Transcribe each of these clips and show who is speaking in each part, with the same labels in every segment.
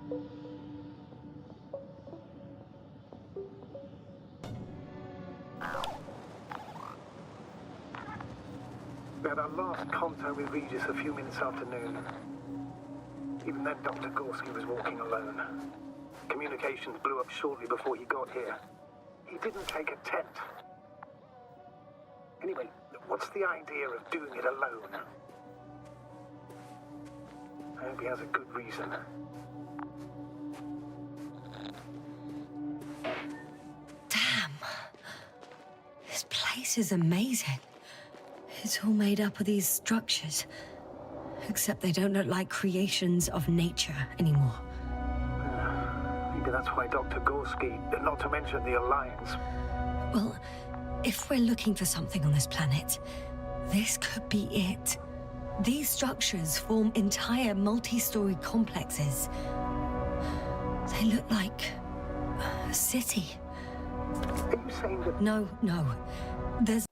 Speaker 1: We had our last contact with Regis a few minutes after noon. Even then, Dr. Gorski was walking alone. Communications blew up shortly before he got here. He didn't take a tent. Anyway, what's the idea of doing it alone? I hope he has a good reason.
Speaker 2: Damn. This place is amazing. It's all made up of these structures. Except they don't look like creations of nature anymore.
Speaker 1: Maybe that's why Dr. Gorski, not to mention the Alliance.
Speaker 2: Well, if we're looking for something on this planet, this could be it. These structures form entire multi-story complexes. They look like a city.
Speaker 1: Are you saying that...
Speaker 2: No. There's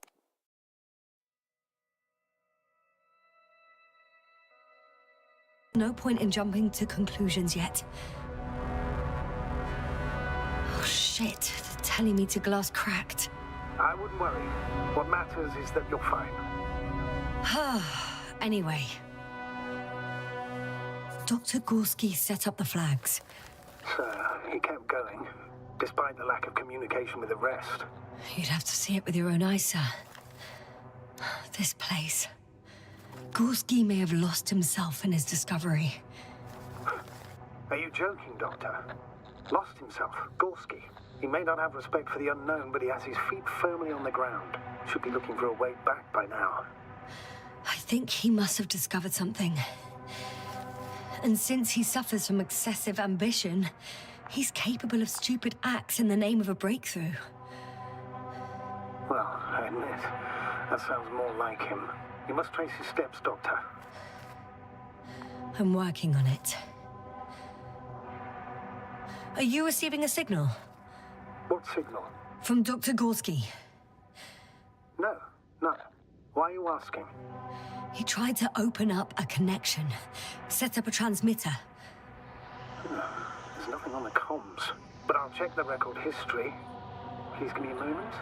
Speaker 2: no point in jumping to conclusions yet. Oh shit, they're telling me to glass cracked.
Speaker 1: I wouldn't worry. What matters is that you're fine.
Speaker 2: Anyway. Dr. Gorski set up the flags.
Speaker 1: Sir, he kept going, despite the lack of communication with the rest.
Speaker 2: You'd have to see it with your own eyes, sir. This place. Gorski may have lost himself in his discovery.
Speaker 1: Are you joking, Doctor? Lost himself, Gorski. He may not have respect for the unknown, but he has his feet firmly on the ground. Should be looking for a way back by now.
Speaker 2: I think he must have discovered something. And since he suffers from excessive ambition, he's capable of stupid acts in the name of a breakthrough.
Speaker 1: Well, I admit, that sounds more like him. You must trace his steps, Doctor.
Speaker 2: I'm working on it. Are you receiving a signal?
Speaker 1: What signal?
Speaker 2: From Dr. Gorski.
Speaker 1: No. Why are you asking?
Speaker 2: He tried to open up a connection, set up a transmitter.
Speaker 1: There's nothing on the comms, but I'll check the record history. Please give me a moment.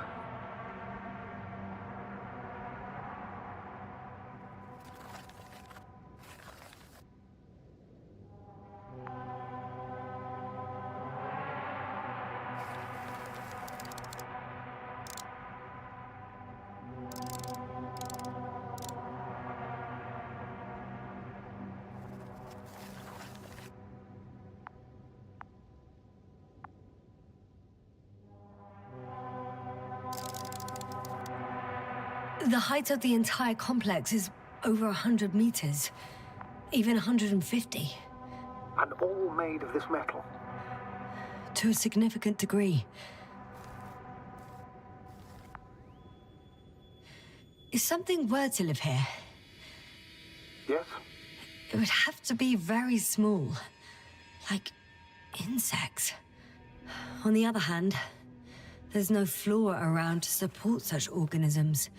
Speaker 2: The height of the entire complex is over 100 meters, even 150.
Speaker 1: And all made of this metal?
Speaker 2: To a significant degree. If something were to live here,
Speaker 1: Yes?
Speaker 2: it would have to be very small, like insects. On the other hand, there's no floor around to support such organisms.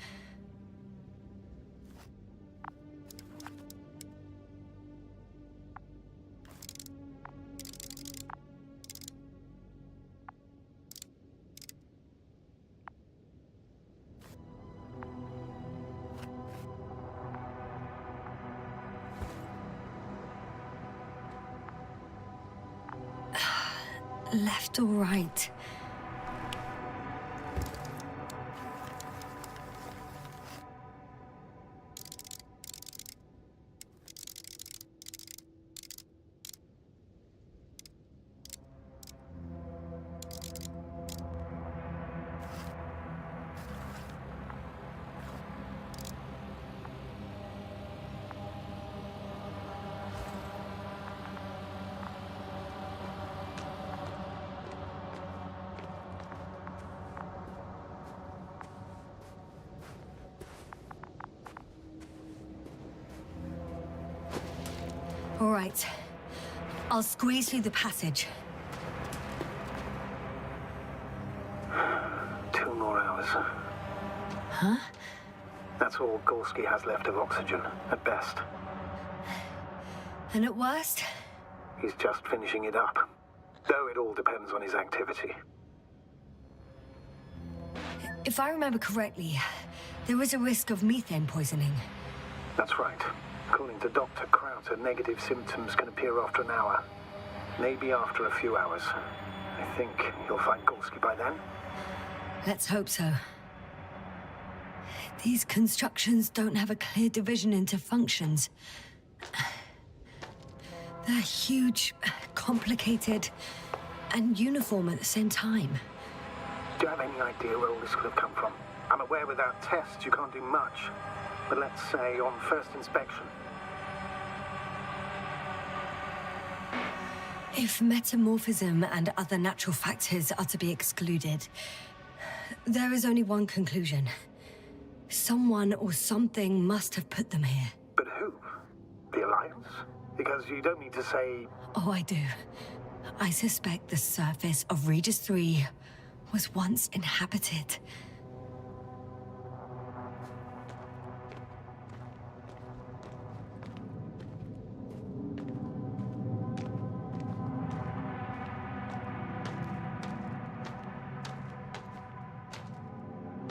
Speaker 2: Left or right? All right. I'll squeeze through the passage.
Speaker 1: 2 more hours.
Speaker 2: Huh?
Speaker 1: That's all Gorski has left of oxygen, at best.
Speaker 2: And at worst?
Speaker 1: he's just finishing it up. Though it all depends on his activity.
Speaker 2: If I remember correctly, there is a risk of methane poisoning.
Speaker 1: That's right. According to Dr. Krauter, negative symptoms can appear after an hour. Maybe after a few hours. I think you'll find Gorski by then.
Speaker 2: Let's hope so. These constructions don't have a clear division into functions. They're huge, complicated, and uniform at the same time.
Speaker 1: Do you have any idea where all this could have come from? I'm aware without tests you can't do much. But let's say on first inspection.
Speaker 2: If metamorphism and other natural factors are to be excluded, there is only one conclusion. Someone or something must have put them here.
Speaker 1: But who? The Alliance? Because you don't need to say...
Speaker 2: Oh, I do. I suspect the surface of Regis 3 was once inhabited.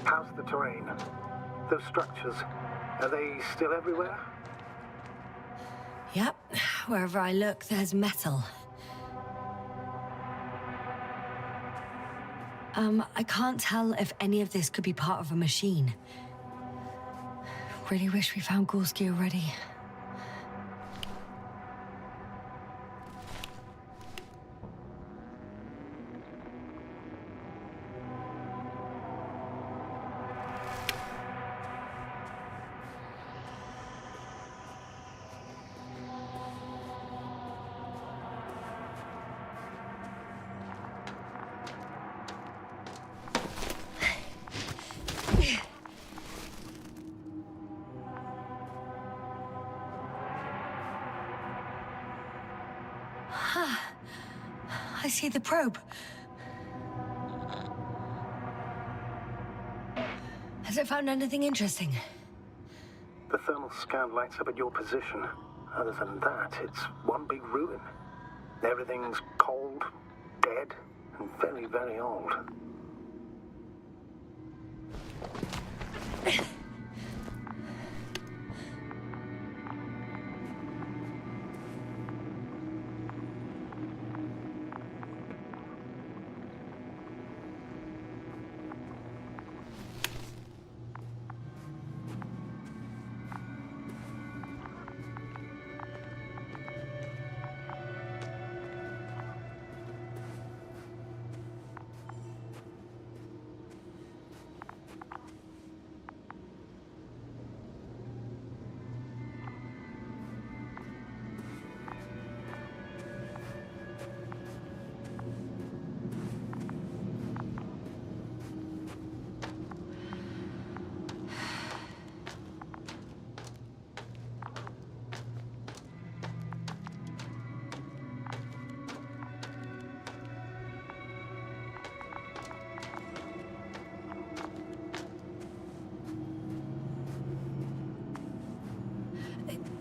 Speaker 1: How's the terrain? Those structures, are they still everywhere?
Speaker 2: Yep. Wherever I look, there's metal. I can't tell if any of this could be part of a machine. Really wish we found Gorski already. I see the probe. Has it found anything interesting?
Speaker 1: The thermal scan lights up at your position. Other than that, it's one big ruin. Everything's cold, dead, and very, very old.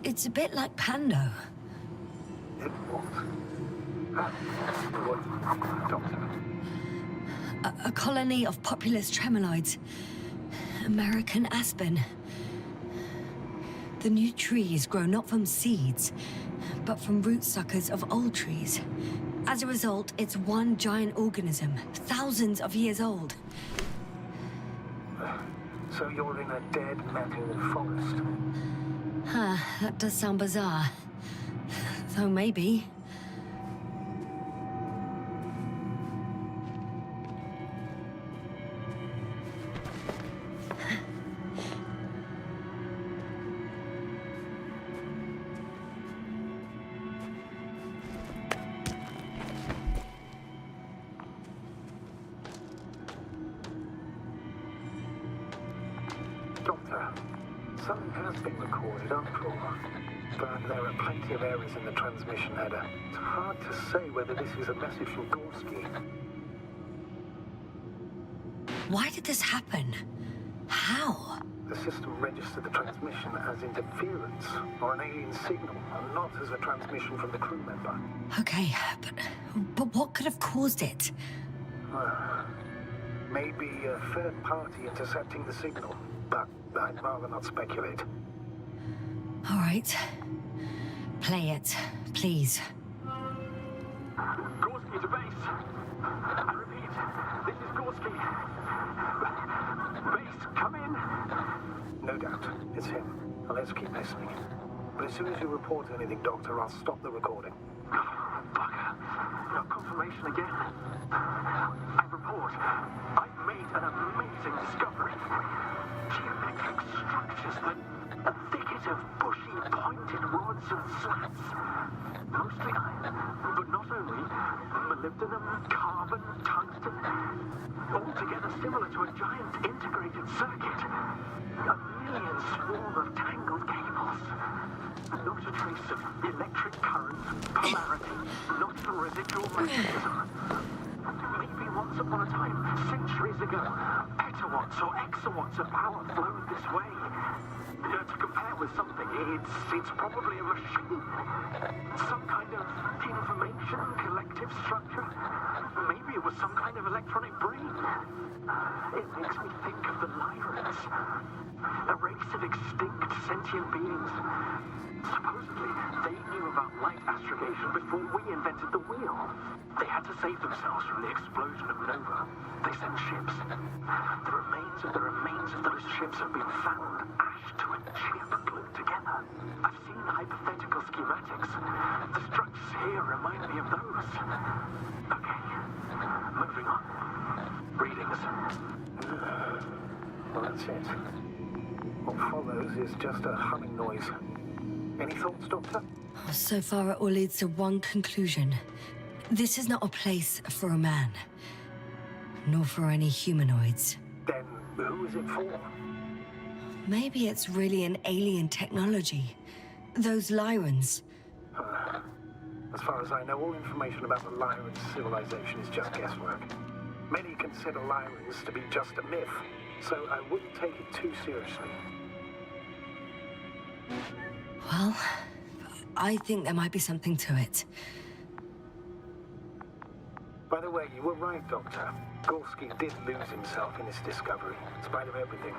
Speaker 2: It's a bit like Pando.
Speaker 1: It what? What, Doctor?
Speaker 2: A colony of populous tremoloids. American aspen. The new trees grow not from seeds, but from root suckers of old trees. As a result, it's one giant organism, thousands of years old.
Speaker 1: So you're in a dead metal forest?
Speaker 2: Huh, that does sound bizarre. Though maybe.
Speaker 1: Doctor, something has been recorded after all. But there are plenty of errors in the transmission header. It's hard to say whether this is a message from Gorski.
Speaker 2: Why did this happen? How?
Speaker 1: The system registered the transmission as interference or an alien signal, and not as a transmission from the crew member.
Speaker 2: Okay, but what could have caused it?
Speaker 1: Maybe a third party intercepting the signal, but I'd rather not speculate.
Speaker 2: All right. Play it, please.
Speaker 1: Gorski to base. I repeat, this is Gorski. Base, come in. No doubt, it's him. Now let's keep listening. But as soon as you report anything, Doctor, I'll stop the recording. Bugger. No confirmation again. I report. I've made an amazing discovery. Geometric structures that a thicket of bushy, pointed rods and slats. Mostly iron, but not only. Molybdenum, carbon, tungsten. Altogether similar to a giant integrated circuit. A million swarm of tangled cables. Not a trace of electric current, polarity, not even residual magnetism. Maybe once upon a time, centuries ago, petawatts or exawatts of power flowed this way. To compare with something, it's probably a machine. Some kind of information collective structure. Maybe it was some kind of electronic brain. It makes me think of the Lyrans. A race of extinct sentient beings. Supposedly, they knew about light astrogation before we invented the wheel. They had to save themselves from the explosion of Nova. They sent ships. The remains of those ships have been found, ash to a chip glued together. I've seen hypothetical schematics. The structures here remind me of those. Okay, moving on. Readings. Well, that's it. What follows is just a humming noise. Any thoughts, Doctor?
Speaker 2: So far, it all leads to one conclusion. This is not a place for a man. Nor for any humanoids.
Speaker 1: Then who is it for?
Speaker 2: Maybe it's really an alien technology. Those Lyrans.
Speaker 1: As far as I know, all information about the Lyran civilization is just guesswork. Many consider Lyrans to be just a myth, so I wouldn't take it too seriously.
Speaker 2: Well, I think there might be something to it.
Speaker 1: By the way, you were right, Doctor. Gorski did lose himself in his discovery, in spite of everything.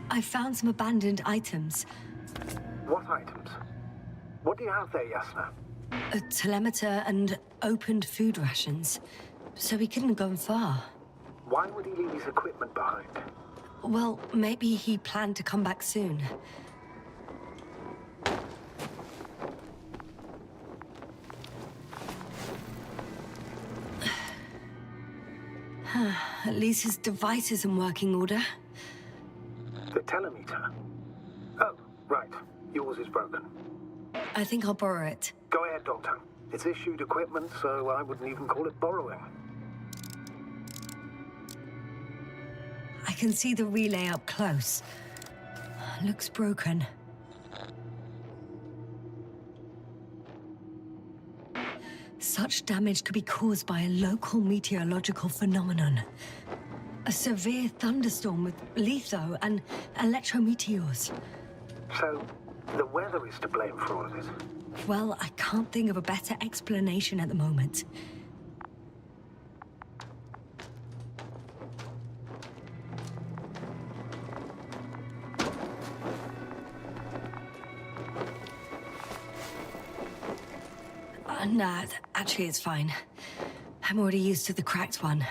Speaker 2: I found some abandoned items.
Speaker 1: What items? What do you have there, Yasna?
Speaker 2: A telemeter and opened food rations. So he couldn't have gone far.
Speaker 1: Why would he leave his equipment behind?
Speaker 2: Well, maybe he planned to come back soon. At least his device is in working order.
Speaker 1: The telemeter? Oh, right. Yours is broken.
Speaker 2: I think I'll borrow it.
Speaker 1: Go ahead, Doctor. It's issued equipment, so I wouldn't even call it borrowing.
Speaker 2: I can see the relay up close. Looks broken. Such damage could be caused by a local meteorological phenomenon. A severe thunderstorm with litho and electrometeors.
Speaker 1: So, the weather is to blame for all of this?
Speaker 2: Well, I can't think of a better explanation at the moment. Nah, actually it's fine. I'm already used to the cracked one.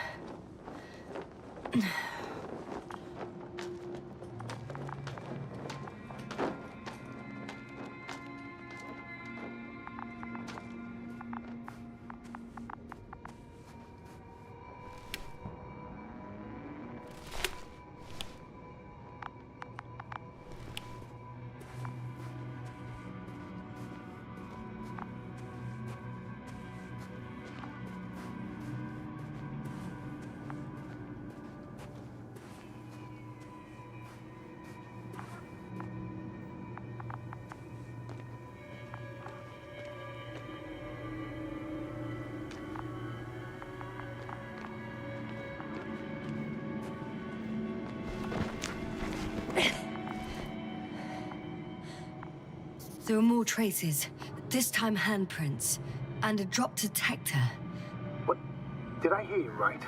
Speaker 2: There are more traces, this time handprints, and a drop detector.
Speaker 1: What? Did I hear you right?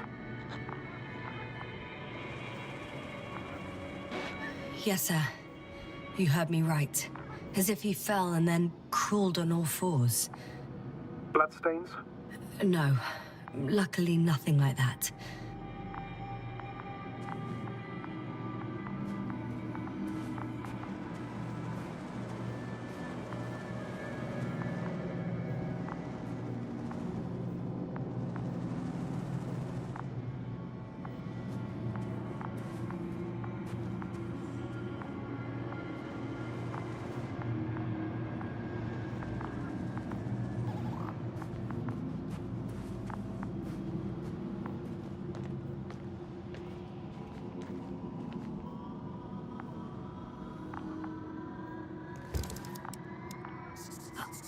Speaker 2: Yes, sir. You heard me right. As if he fell and then crawled on all fours.
Speaker 1: Bloodstains?
Speaker 2: No. Luckily, nothing like that.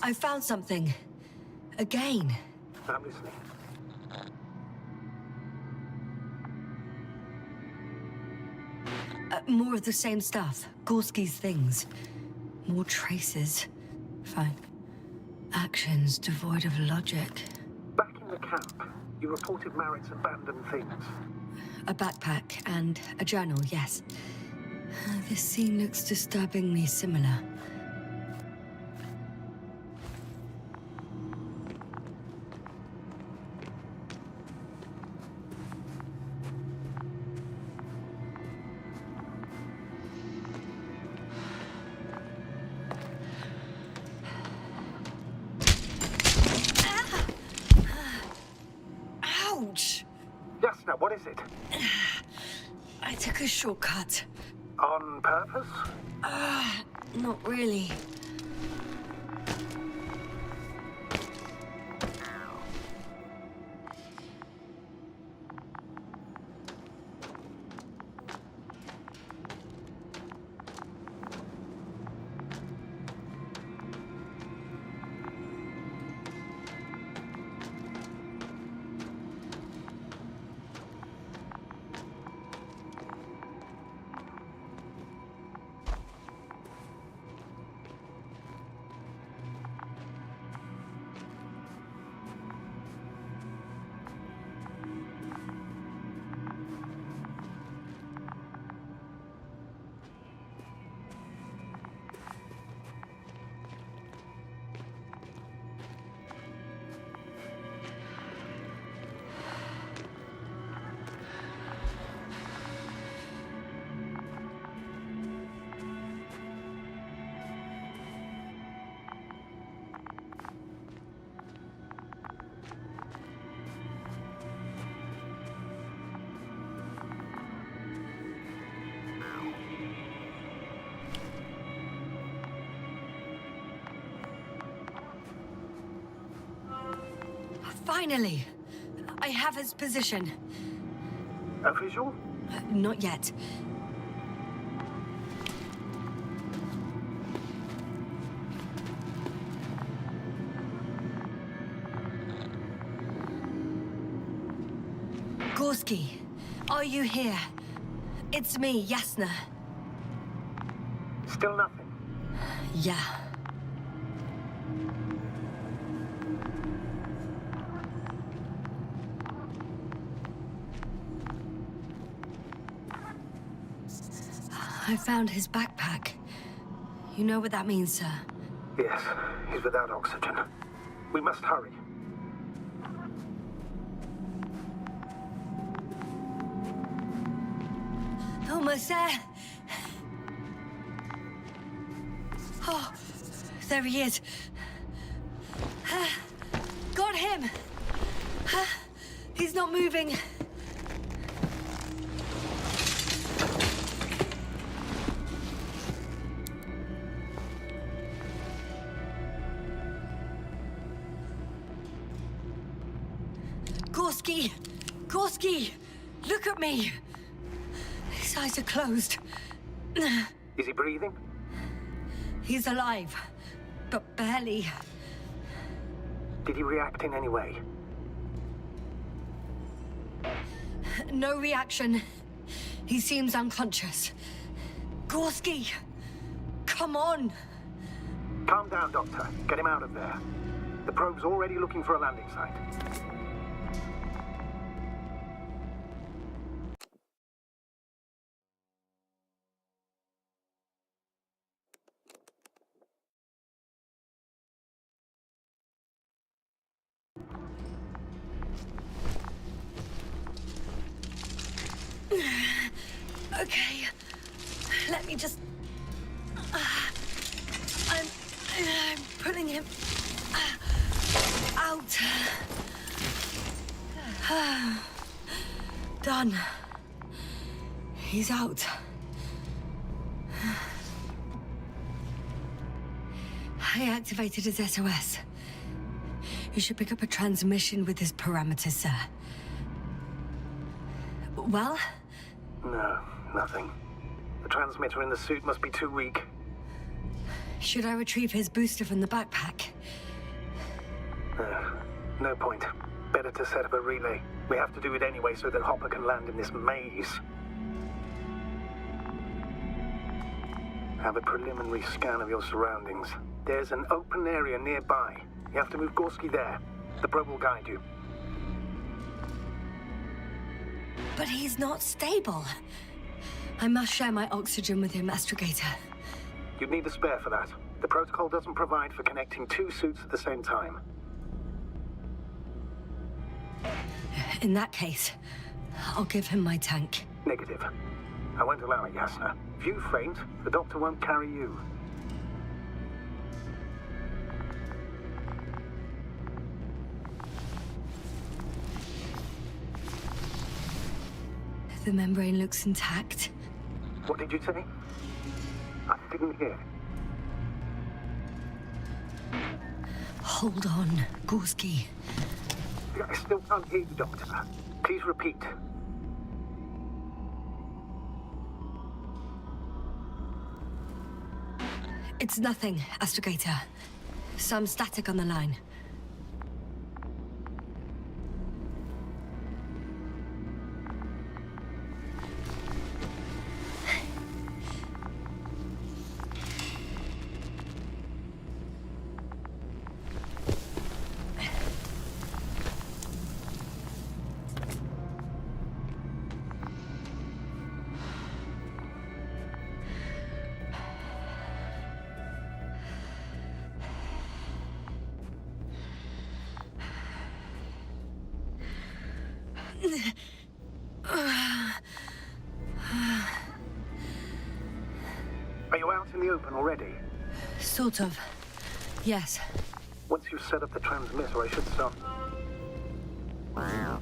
Speaker 2: I found something. Again.
Speaker 1: I'm listening.
Speaker 2: More of the same stuff. Gorski's things. More traces. Fine. Actions devoid of logic.
Speaker 1: Back in the camp, you reported Merritt's abandoned things.
Speaker 2: A backpack and a journal, yes. This scene looks disturbingly similar. Ouch!
Speaker 1: Yasna, what is it?
Speaker 2: I took a shortcut.
Speaker 1: On purpose?
Speaker 2: Not really. Finally! I have his position.
Speaker 1: A visual?
Speaker 2: Not yet. Gorski, are you here? It's me, Yasna.
Speaker 1: Still nothing.
Speaker 2: Yeah. I found his backpack. You know what that means, sir?
Speaker 1: Yes, he's without oxygen. We must hurry.
Speaker 2: Almost there. Oh, there he is. Got him. He's not moving. Gorski! Gorski! Look at me! His eyes are closed.
Speaker 1: Is he breathing?
Speaker 2: He's alive, but barely.
Speaker 1: Did he react in any way?
Speaker 2: No reaction. He seems unconscious. Gorski! Come on!
Speaker 1: Calm down, Doctor. Get him out of there. The probe's already looking for a landing site.
Speaker 2: Okay, let me just... I'm pulling him out. Done. He's out. I activated his SOS. You should pick up a transmission with his parameters, sir. Well?
Speaker 1: No, nothing. The transmitter in the suit must be too weak.
Speaker 2: Should I retrieve his booster from the backpack?
Speaker 1: No point. Better to set up a relay. We have to do it anyway so that Hopper can land in this maze. Have a preliminary scan of your surroundings. There's an open area nearby. You have to move Gorski there. The probe will guide you.
Speaker 2: But he's not stable. I must share my oxygen with him, Astrogator.
Speaker 1: You'd need a spare for that. The protocol doesn't provide for connecting two suits at the same time.
Speaker 2: In that case, I'll give him my tank.
Speaker 1: Negative. I won't allow it, Yasna. If you faint, the doctor won't carry you.
Speaker 2: The membrane looks intact.
Speaker 1: What did you say? I didn't hear.
Speaker 2: Hold on, Gorski.
Speaker 1: I still can't hear you, Doctor. Please repeat.
Speaker 2: It's nothing, Astrogator. Some static on the line.
Speaker 1: Are you out in the open already?
Speaker 2: Sort of. Yes.
Speaker 1: Once you've set up the transmitter, I should start.
Speaker 2: Wow.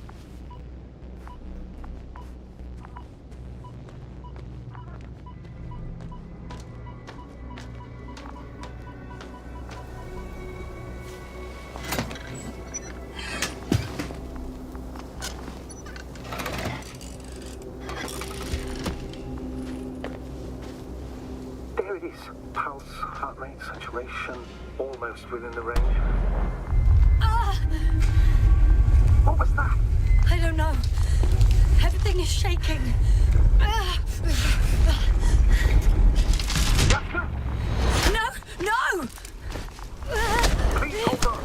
Speaker 1: There it is. Pulse, heart rate, saturation, almost within the range.
Speaker 2: Ah!
Speaker 1: What was that?
Speaker 2: I don't know. Everything is shaking. Ah!
Speaker 1: Yasna!
Speaker 2: No! No!
Speaker 1: Please hold on.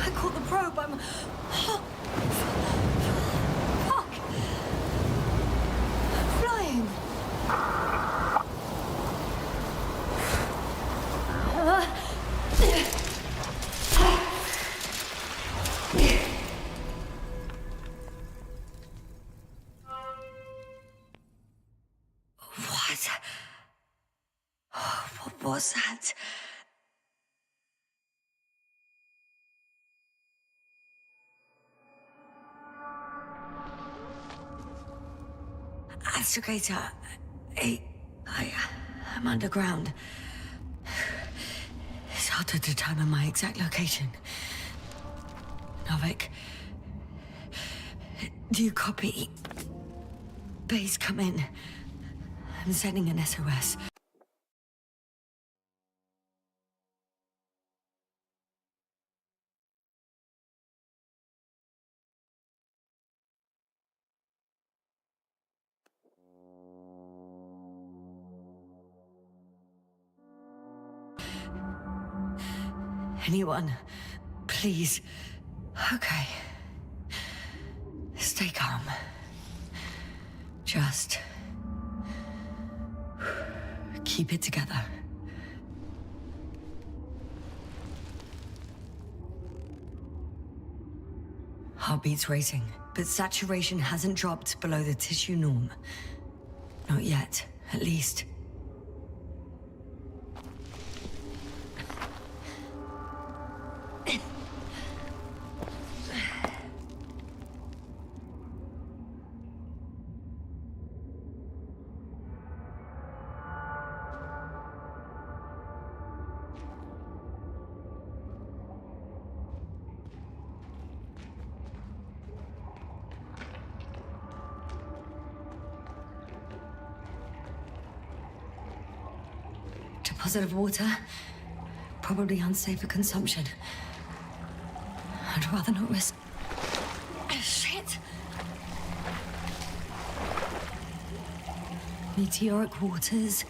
Speaker 2: I caught the probe. I'm... Fuck. Flying. What? What was that? Astrogator, I'm underground. It's hard to determine my exact location. Novik, do you copy? Base, come in. I'm sending an SOS. Anyone, please. Okay. Stay calm. Just keep it together. Heartbeat's racing, but saturation hasn't dropped below the tissue norm. Not yet, at least. Deposit of water, probably unsafe for consumption. I'd rather not risk... Shit! Meteoric waters.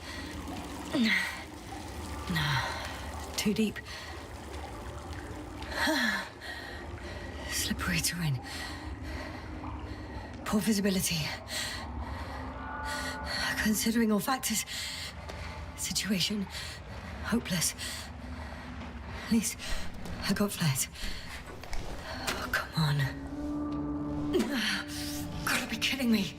Speaker 2: Nah, too deep. Slippery terrain. Poor visibility. Considering all factors... Situation hopeless. At least I got flares. Oh, come on. Gotta be kidding me.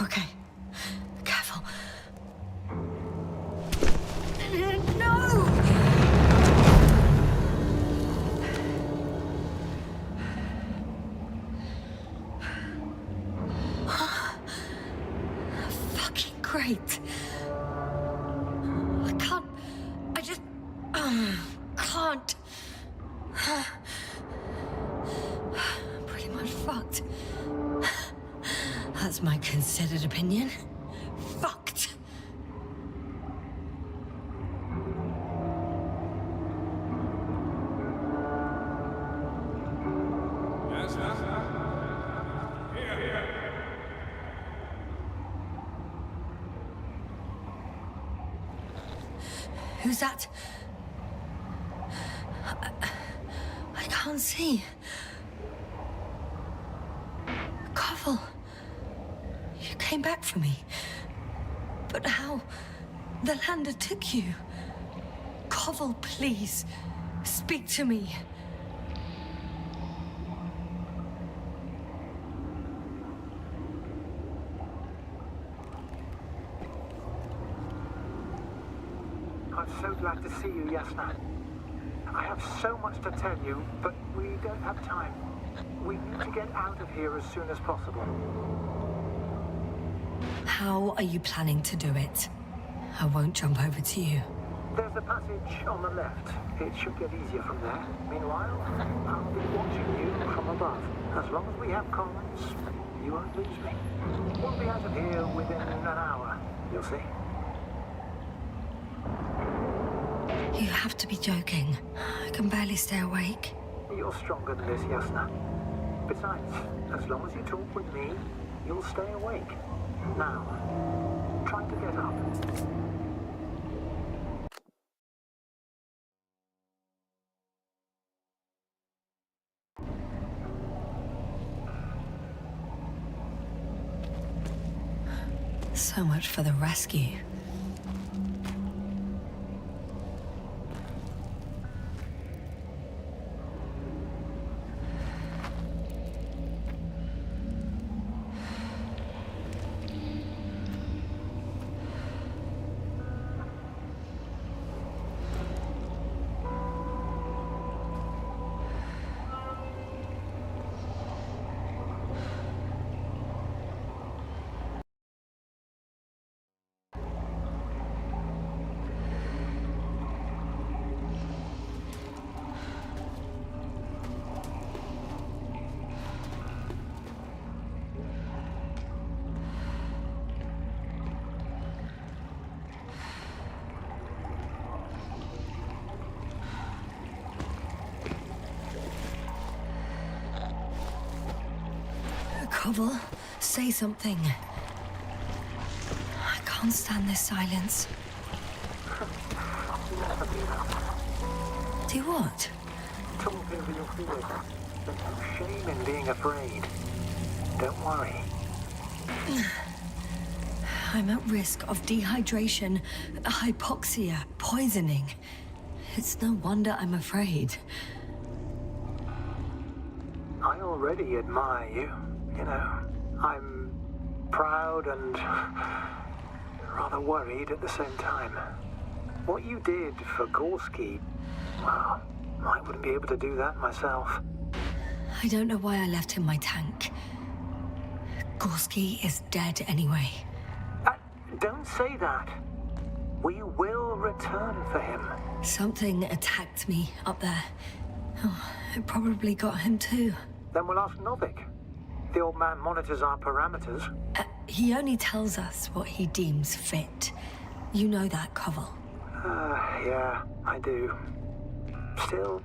Speaker 2: Okay. Careful. No! Fucking great. I can't... I just... can't. Pretty much fucked. That's my considered opinion. Fucked.
Speaker 3: Yes, here.
Speaker 2: Who's that? I can't see. Koval. You came back for me. But how? The lander took you. Koval, please. Speak to me.
Speaker 1: I'm so glad to see you, Yasna. I have so much to tell you, but we don't have time. We need to get out of here as soon as possible.
Speaker 2: How are you planning to do it? I won't jump over to you.
Speaker 1: There's a passage on the left. It should get easier from there. Meanwhile, I'll be watching you from above. As long as we have comms, you won't lose me. We'll be out of here within an hour. You'll see.
Speaker 2: You have to be joking. I can barely stay awake.
Speaker 1: You're stronger than this, Yasna. Besides, as long as you talk with me, you'll stay awake. Now, try to get up.
Speaker 2: So much for the rescue. Koval, say something. I can't stand this silence. Do what?
Speaker 1: Talk over your feelings. There's no shame in being afraid. Don't worry.
Speaker 2: I'm at risk of dehydration, hypoxia, poisoning. It's no wonder I'm afraid.
Speaker 1: I already admire you. You know, I'm proud and rather worried at the same time. What you did for Gorski, well, I wouldn't be able to do that myself.
Speaker 2: I don't know why I left him my tank. Gorski is dead anyway.
Speaker 1: Don't say that. We will return for him.
Speaker 2: Something attacked me up there. Oh, it probably got him too.
Speaker 1: Then we'll ask Novik. The old man monitors our parameters.
Speaker 2: He only tells us what he deems fit. You know that, Koval.
Speaker 1: Yeah, I do. Still,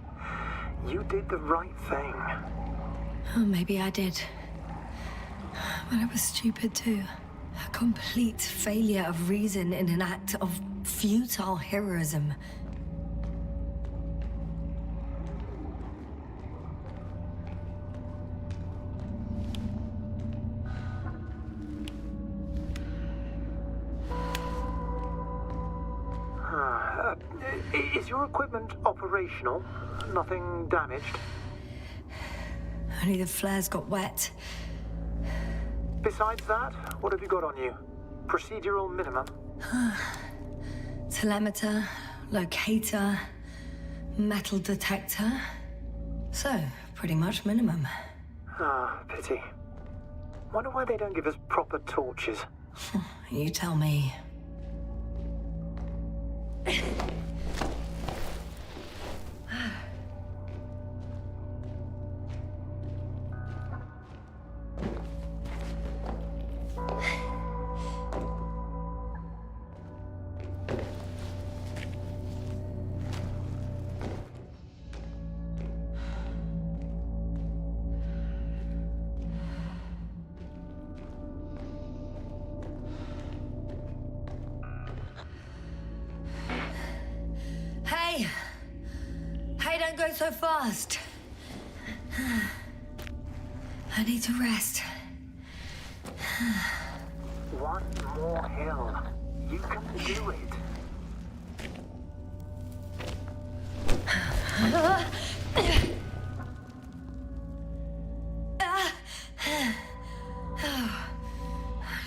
Speaker 1: you did the right thing.
Speaker 2: Oh, maybe I did. But I was stupid too. A complete failure of reason in an act of futile heroism.
Speaker 1: Is your equipment operational? Nothing damaged?
Speaker 2: Only the flares got wet.
Speaker 1: Besides that, what have you got on you? Procedural minimum?
Speaker 2: Telemeter, locator, metal detector. So, pretty much minimum.
Speaker 1: Pity. Wonder why they don't give us proper torches.
Speaker 2: You tell me. Hey, don't go so fast. I need to rest.
Speaker 1: One more hill. You can do it.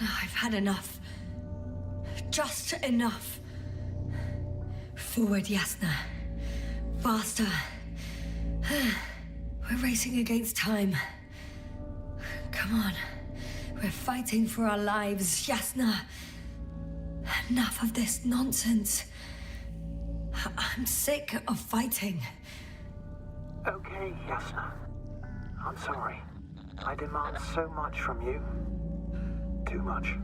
Speaker 2: I've had enough. Just enough. Forward, Yasna. Faster. We're racing against time. Come on. We're fighting for our lives, Yasna. Enough of this nonsense. I'm sick of fighting.
Speaker 1: Okay, Yasna. I'm sorry. I demand so much from you. Too much.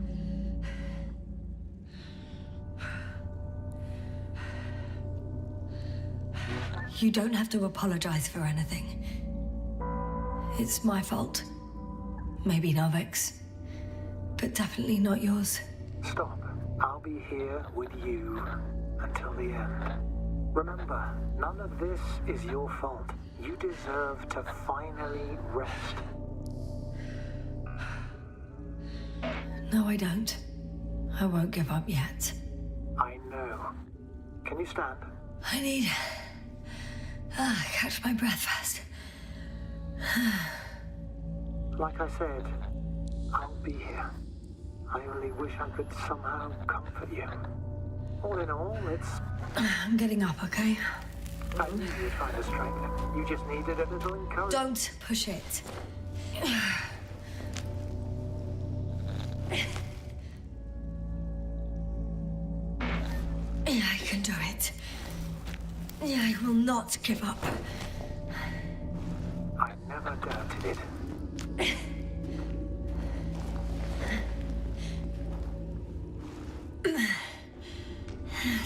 Speaker 2: You don't have to apologize for anything. It's my fault. Maybe Novik's. But definitely not yours.
Speaker 1: Stop. I'll be here with you until the end. Remember, none of this is your fault. You deserve to finally rest.
Speaker 2: No, I don't. I won't give up yet.
Speaker 1: I know. Can you stand?
Speaker 2: I need... catch my breath first.
Speaker 1: Like I said, I'll be here. I only wish I could somehow comfort you. All in all, it's...
Speaker 2: I'm getting up, okay?
Speaker 1: I knew you were trying to strengthen. You just needed a little encouragement.
Speaker 2: Don't push it. I can do it. I will not give up.
Speaker 1: I never doubted it.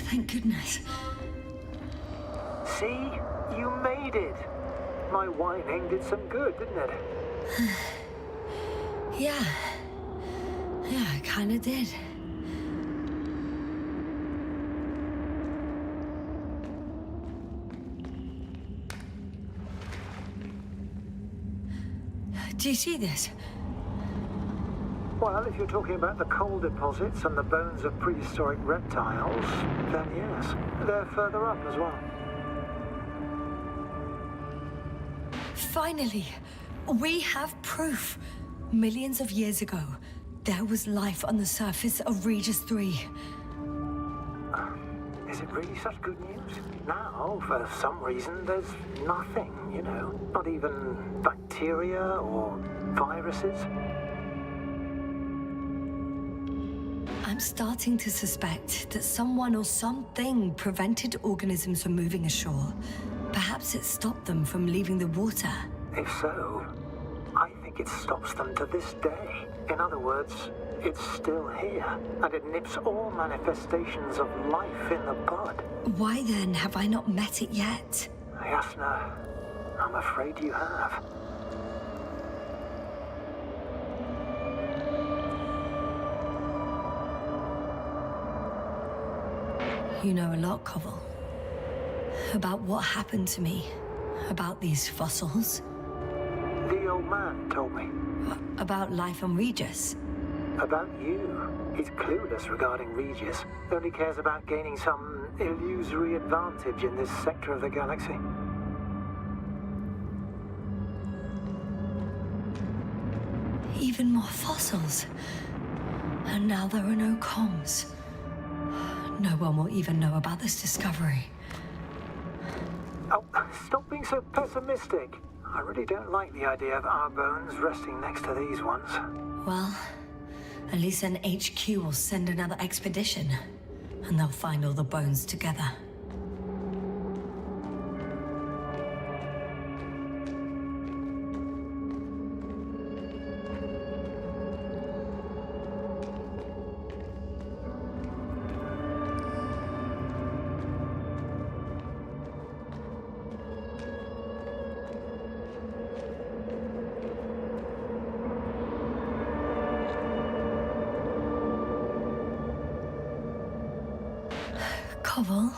Speaker 2: Thank goodness.
Speaker 1: See? You made it. My whining did some good, didn't it?
Speaker 2: Yeah. Yeah, I kinda did. Do you see this?
Speaker 1: Well, if you're talking about the coal deposits and the bones of prehistoric reptiles, then yes, they're further up as well.
Speaker 2: Finally, we have proof. Millions of years ago, there was life on the surface of Regis 3.
Speaker 1: Is it really such good news? Now, for some reason, there's nothing, you know. Not even bacteria or viruses.
Speaker 2: I'm starting to suspect that someone or something prevented organisms from moving ashore. Perhaps it stopped them from leaving the water.
Speaker 1: If so, I think it stops them to this day. In other words, it's still here, and it nips all manifestations of life in the bud.
Speaker 2: Why then have I not met it yet?
Speaker 1: Yasna, I'm afraid you have.
Speaker 2: You know a lot, Koval. About what happened to me. About these fossils.
Speaker 1: The old man told me.
Speaker 2: About life on Regis.
Speaker 1: About you. He's clueless regarding Regis. Only cares about gaining some illusory advantage in this sector of the galaxy.
Speaker 2: Even more fossils. And now there are no comms. No one will even know about this discovery.
Speaker 1: Oh, stop being so pessimistic. I really don't like the idea of our bones resting next to these ones.
Speaker 2: Well, at least an HQ will send another expedition, and they'll find all the bones together. Koval,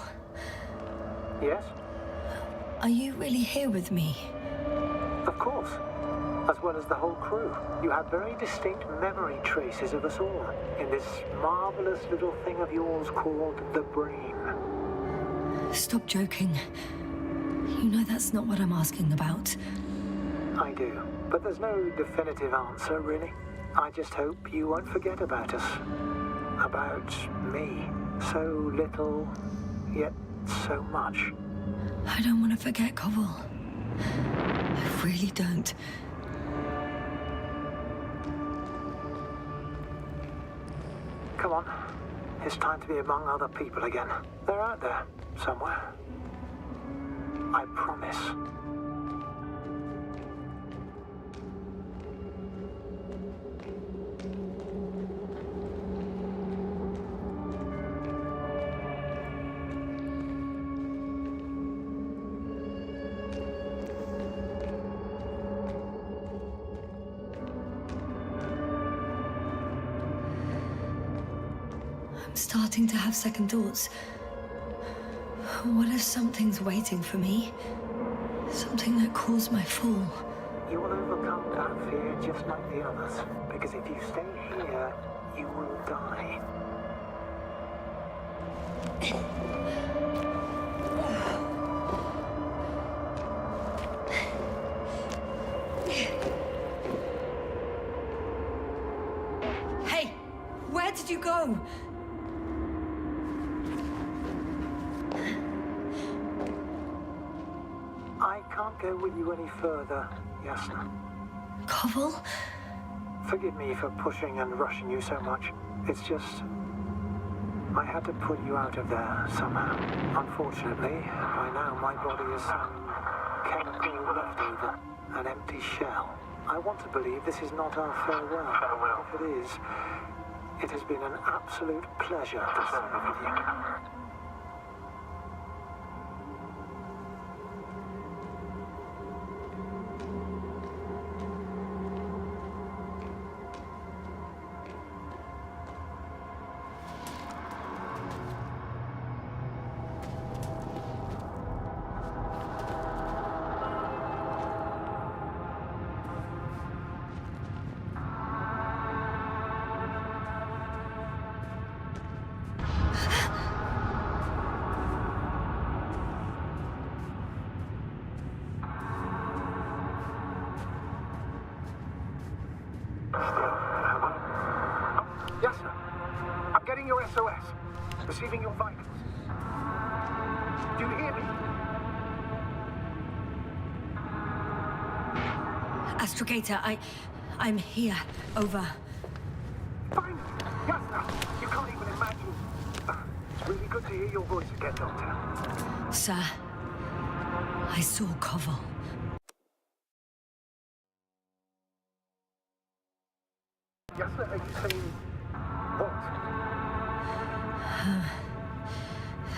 Speaker 1: Yes?
Speaker 2: are you really here with me?
Speaker 1: Of course. As well as the whole crew. You have very distinct memory traces of us all in this marvelous little thing of yours called the brain.
Speaker 2: Stop joking. You know that's not what I'm asking about.
Speaker 1: I do. But there's no definitive answer, really. I just hope you won't forget about us. About me. So little, yet so much.
Speaker 2: I don't want to forget, Koval. I really don't.
Speaker 1: Come on. It's time to be among other people again. They're out there, somewhere. I promise.
Speaker 2: I'm starting to have second thoughts. What if something's waiting for me? Something that caused my fall.
Speaker 1: You will overcome that fear just like the others. Because if you stay here, you will die.
Speaker 2: Hey! Where did you go?
Speaker 1: I can't go with you any further, Yasna.
Speaker 2: Koval?
Speaker 1: Forgive me for pushing and rushing you so much. It's just... I had to put you out of there somehow. Unfortunately, by now my body is some chemical leftover, an empty shell. I want to believe this is not our farewell. If it is, it has been an absolute pleasure to serve with you. Receiving your SOS. Receiving your vitals. Do you hear me?
Speaker 2: Astrogator, I'm here. Over.
Speaker 1: Fine. Yasna, you can't even imagine. It's really good to hear your voice again, Doctor.
Speaker 2: Sir, I saw Koval.
Speaker 1: Yasna, are you saying what?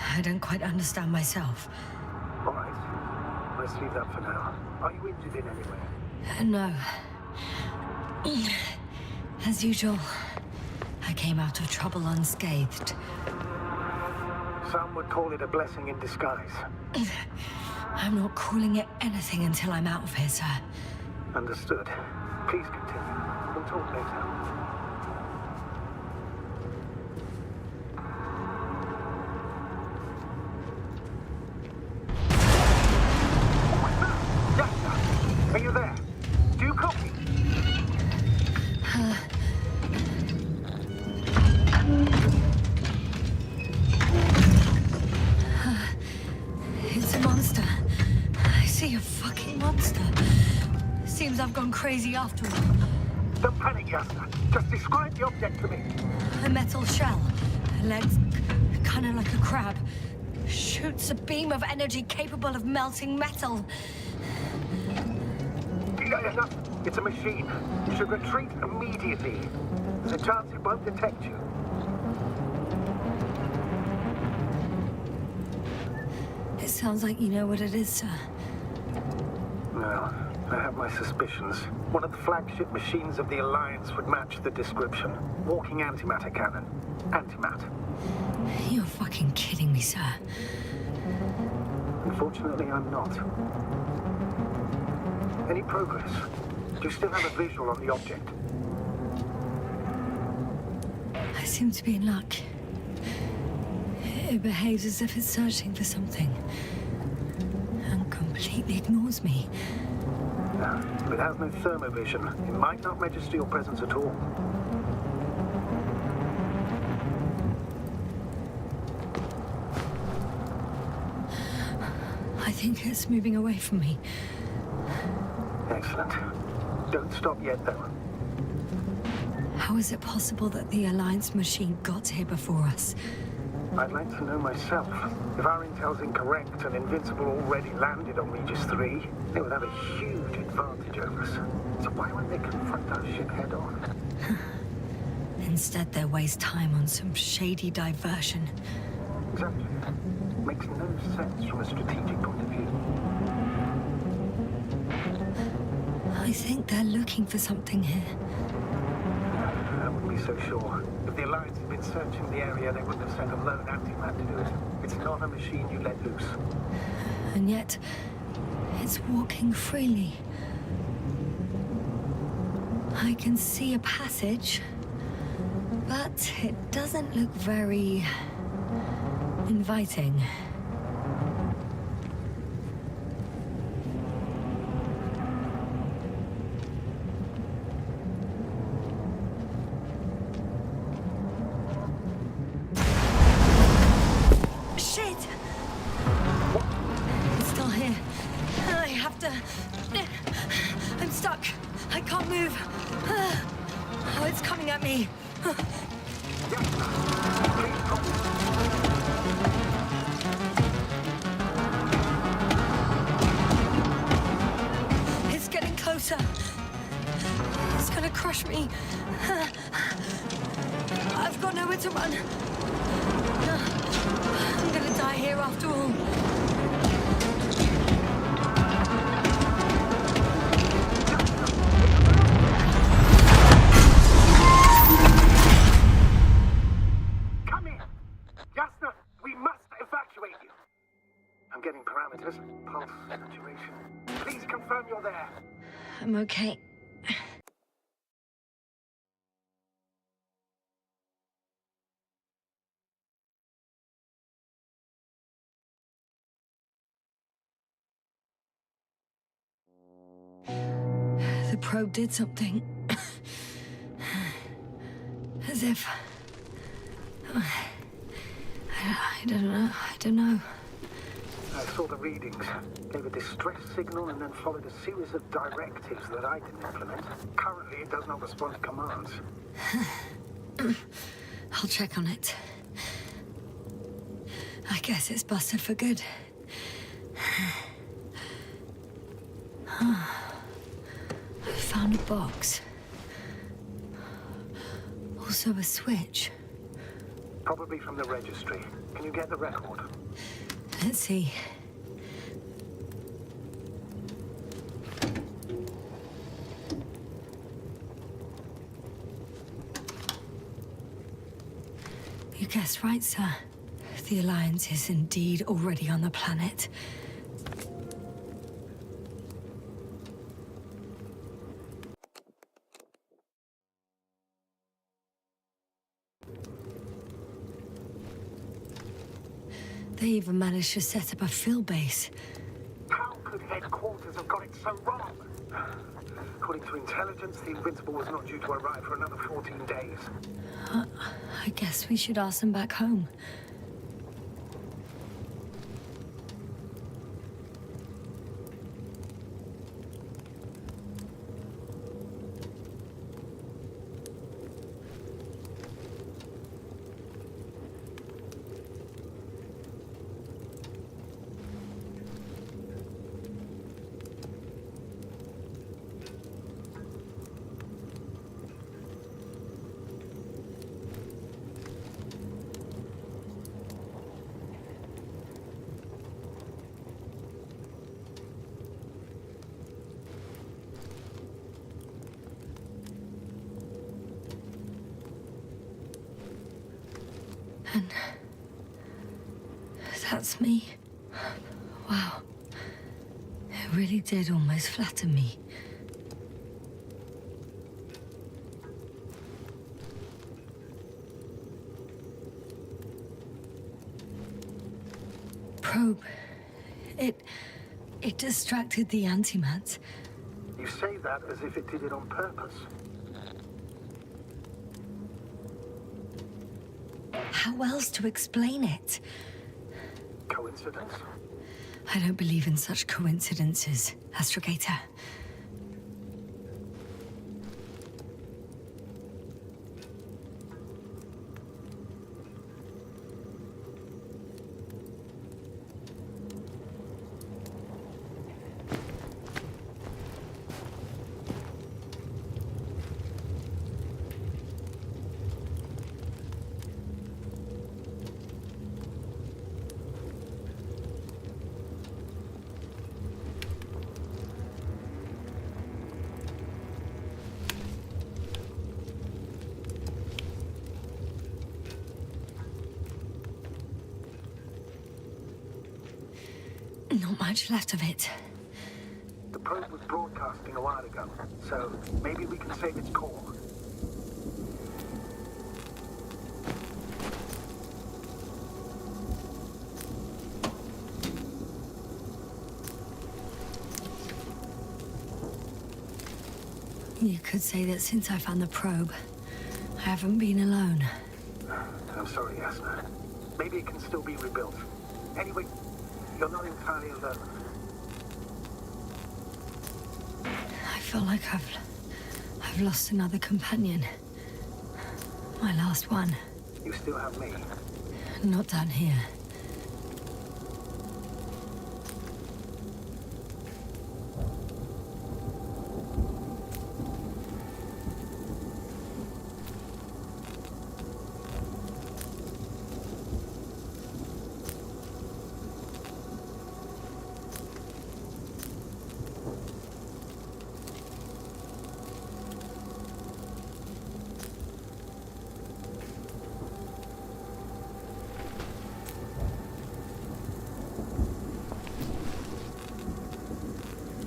Speaker 2: I don't quite understand myself.
Speaker 1: All right. Let's leave that for now. Are you injured in any way?
Speaker 2: No. As usual, I came out of trouble unscathed.
Speaker 1: Some would call it a blessing in disguise.
Speaker 2: I'm not calling it anything until I'm out of here, sir.
Speaker 1: Understood. Please continue. We'll talk later. Yes, are you there? Do you copy?
Speaker 2: It's a monster. I see a fucking monster. Seems I've gone crazy after all.
Speaker 1: Don't panic, Yasna. Just describe the object to me.
Speaker 2: A metal shell. Legs kind of like a crab. Shoots a beam of energy capable of melting metal.
Speaker 1: Yasna, it's a machine. You should retreat immediately. There's a chance it won't detect you.
Speaker 2: It sounds like you know what it is, sir.
Speaker 1: No, I have my suspicions. One of the flagship machines of the Alliance would match the description. Walking antimatter cannon. Antimat.
Speaker 2: You're fucking kidding me, sir.
Speaker 1: Unfortunately, I'm not. Any progress? Do you still have a visual on the object?
Speaker 2: I seem to be in luck. It behaves as if it's searching for something. And completely ignores me.
Speaker 1: No, if it has no thermovision, it might not register your presence at all.
Speaker 2: I think it's moving away from me.
Speaker 1: Excellent. Don't stop yet, though.
Speaker 2: How is it possible that the Alliance machine got here before us?
Speaker 1: I'd like to know myself. If our intel's incorrect and Invincible already landed on Regis 3, they would have a huge advantage over us. So why won't they confront our ship head on?
Speaker 2: Instead, they waste time on some shady diversion.
Speaker 1: Exactly. Makes no sense from a strategic point of view.
Speaker 2: I think they're looking for something here.
Speaker 1: I wouldn't be so sure. If the Alliance had been searching the area, they wouldn't have sent a lone antimat to do it. It's not a machine you let loose.
Speaker 2: And yet, it's walking freely. I can see a passage, but it doesn't look very inviting. I'm stuck. I can't move. Oh, it's coming at me. It's getting closer. It's gonna crush me. I've got nowhere to run. I'm gonna die here after all.
Speaker 1: Pulse saturation. Please confirm you're there.
Speaker 2: I'm okay. The probe did something. As if I don't know. I don't know.
Speaker 1: I saw the readings, gave a distress signal, and then followed a series of directives that I didn't implement. Currently, it does not respond to commands.
Speaker 2: I'll check on it. I guess it's busted for good. I found a box. Also a switch.
Speaker 1: Probably from the registry. Can you get the record?
Speaker 2: Let's see. You guessed right, sir. The Alliance is indeed already on the planet. They even managed to set up a field base.
Speaker 1: How could headquarters have got it so wrong? According to intelligence, the Invincible was not due to arrive for another 14 days.
Speaker 2: I guess we should ask them back home. And that's me. Wow. It really did almost flatter me. Probe. It distracted the antimats.
Speaker 1: You say that as if it did it on purpose.
Speaker 2: How else to explain it?
Speaker 1: Coincidence?
Speaker 2: I don't believe in such coincidences, Astrogator. Not much left of it.
Speaker 1: The probe was broadcasting a while ago, so maybe we can save its core.
Speaker 2: You could say that since I found the probe, I haven't been alone.
Speaker 1: I'm sorry, Yasna. Maybe it can still be rebuilt. Anyway, you're not entirely alone.
Speaker 2: I feel like I've lost another companion. My last one.
Speaker 1: You still have me.
Speaker 2: Not down here.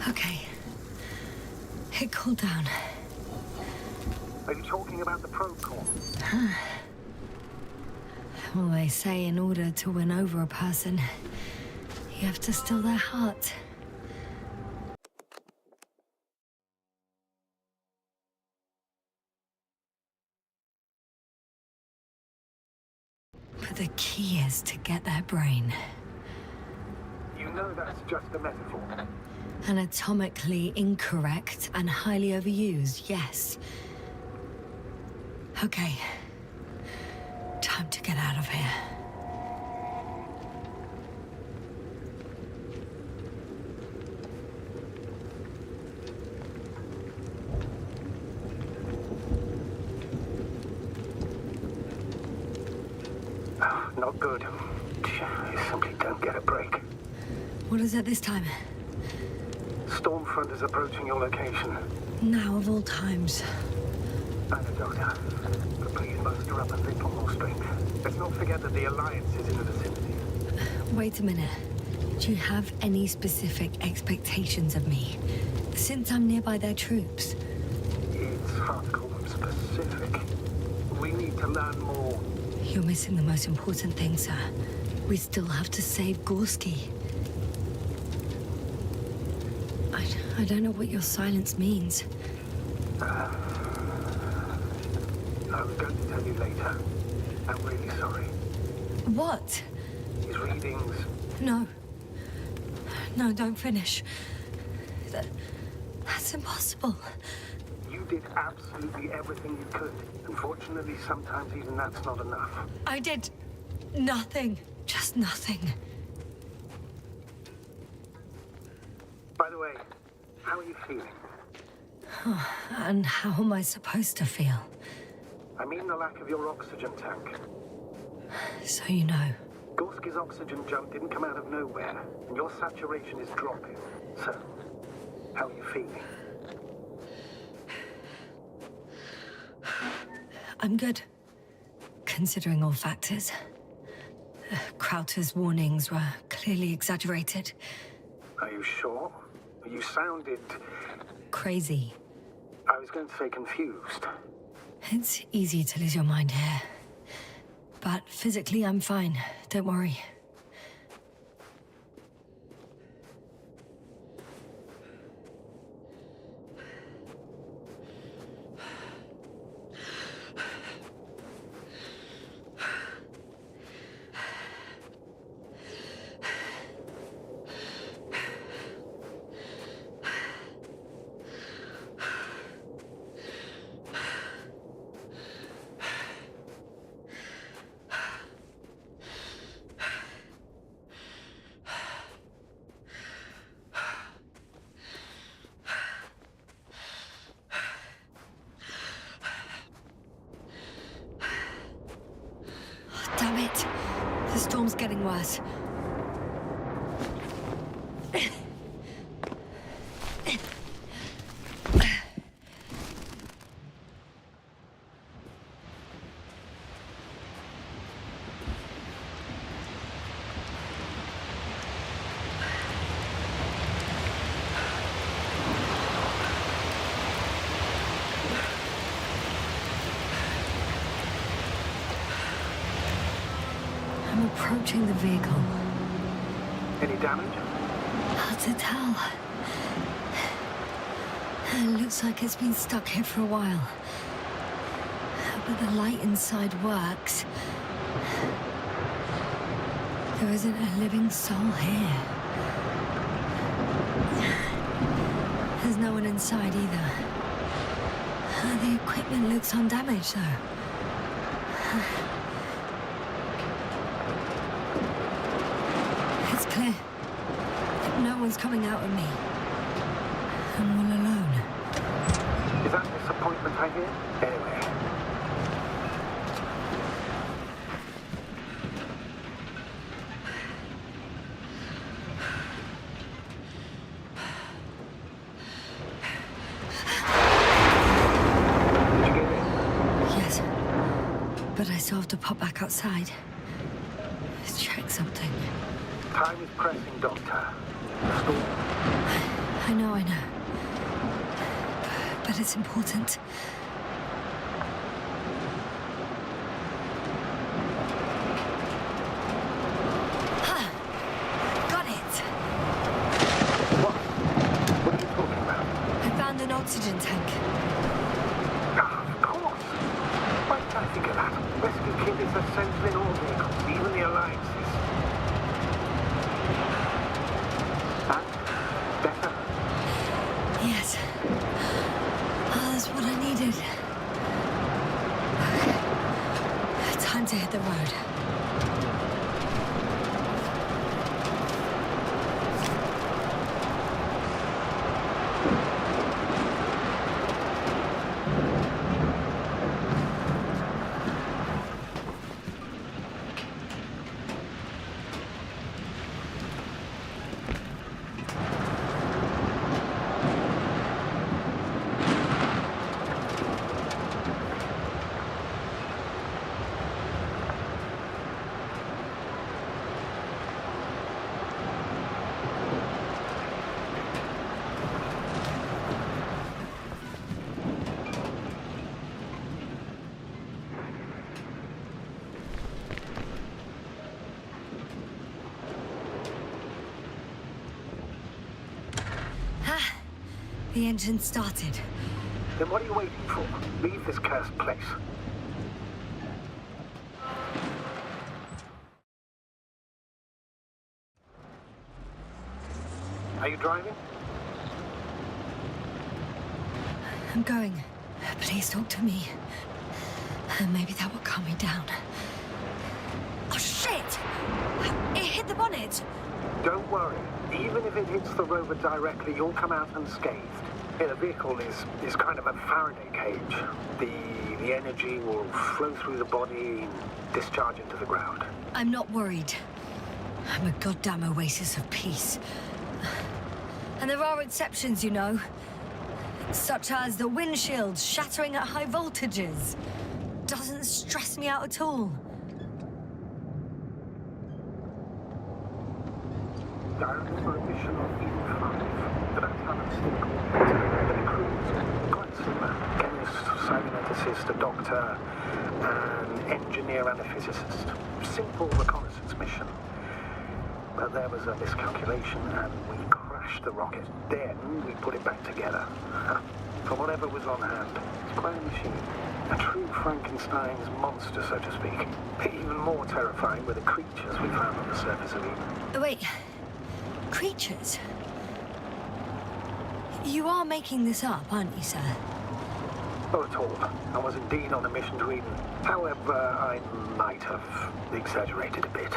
Speaker 2: Okay. It cooled down.
Speaker 1: Are you talking about the probe core?
Speaker 2: Well, they say in order to win over a person, you have to steal their heart. the key is to get their brain.
Speaker 1: You know that's just a metaphor.
Speaker 2: Anatomically incorrect and highly overused, yes. Okay. Time to get out of here.
Speaker 1: Not good. You simply don't get a break.
Speaker 2: What is it this time?
Speaker 1: Stormfront is approaching your location.
Speaker 2: Now of all times.
Speaker 1: I know, Doctor. But please muster up a little more strength. Let's not forget that the Alliance is in the vicinity.
Speaker 2: Wait a minute. Do you have any specific expectations of me? Since I'm nearby their troops.
Speaker 1: It's hard to call them specific. We need to learn more.
Speaker 2: You're missing the most important thing, sir. We still have to save Gorski. I don't know what your silence means.
Speaker 1: I was going to tell you later. I'm really sorry.
Speaker 2: What?
Speaker 1: His readings.
Speaker 2: No. No, don't finish. That's impossible.
Speaker 1: You did absolutely everything you could. Unfortunately, sometimes even that's not enough.
Speaker 2: I did nothing. Just nothing.
Speaker 1: By the way, how are you feeling?
Speaker 2: And how am I supposed to feel?
Speaker 1: I mean the lack of your oxygen tank.
Speaker 2: So you know.
Speaker 1: Gorski's oxygen jump didn't come out of nowhere, and your saturation is dropping. So, how are you feeling?
Speaker 2: I'm good, considering all factors. Crowther's warnings were clearly exaggerated.
Speaker 1: Are you sure? You sounded...
Speaker 2: Crazy.
Speaker 1: I was going to say confused.
Speaker 2: It's easy to lose your mind here. But physically, I'm fine. Don't worry. Damn it. The storm's getting worse. I'm approaching the vehicle.
Speaker 1: Any damage?
Speaker 2: Hard to tell. It looks like it's been stuck here for a while. But the light inside works. There isn't a living soul here. There's no one inside either. The equipment looks undamaged, though. It's clear. No one's coming out of me. I'm all alone.
Speaker 1: Is that disappointment I hear? Anyway. Did you get in?
Speaker 2: Yes. But I still have to pop back outside. Check something.
Speaker 1: Time is pressing, Doctor. The storm.
Speaker 2: I know. But it's important. Got it!
Speaker 1: What? What are you talking about?
Speaker 2: I found an oxygen tank.
Speaker 1: Ah, of course. Why did I think of that? Rescue kit is essential in all vehicles. The
Speaker 2: to hit the road. The engine started.
Speaker 1: Then what are you waiting for? Leave this cursed place. Are you driving?
Speaker 2: I'm going. Please talk to me. Maybe that will calm me down. Oh, shit! It hit the bonnet!
Speaker 1: Don't worry. Even if it hits the rover directly, you'll come out unscathed. Yeah, the vehicle is kind of a Faraday cage. The energy will flow through the body and discharge into the ground.
Speaker 2: I'm not worried. I'm a goddamn oasis of peace. And there are exceptions, you know. Such as the windshield shattering at high voltages. Doesn't stress me out at all.
Speaker 1: I remember a mission on E5 that I found a stick coordinator. The crew was quite similar. Chemist, cyberneticist, a doctor, an engineer and a physicist. Simple reconnaissance mission. But there was a miscalculation and we crashed the rocket. Then we put it back together. From whatever was on hand. It's quite a machine. A true Frankenstein's monster, so to speak. Even more terrifying were the creatures we found on the surface of Eden.
Speaker 2: Wait. Creatures? You are making this up, aren't you, sir?
Speaker 1: Not at all. I was indeed on a mission to Eden. However, I might have exaggerated a bit.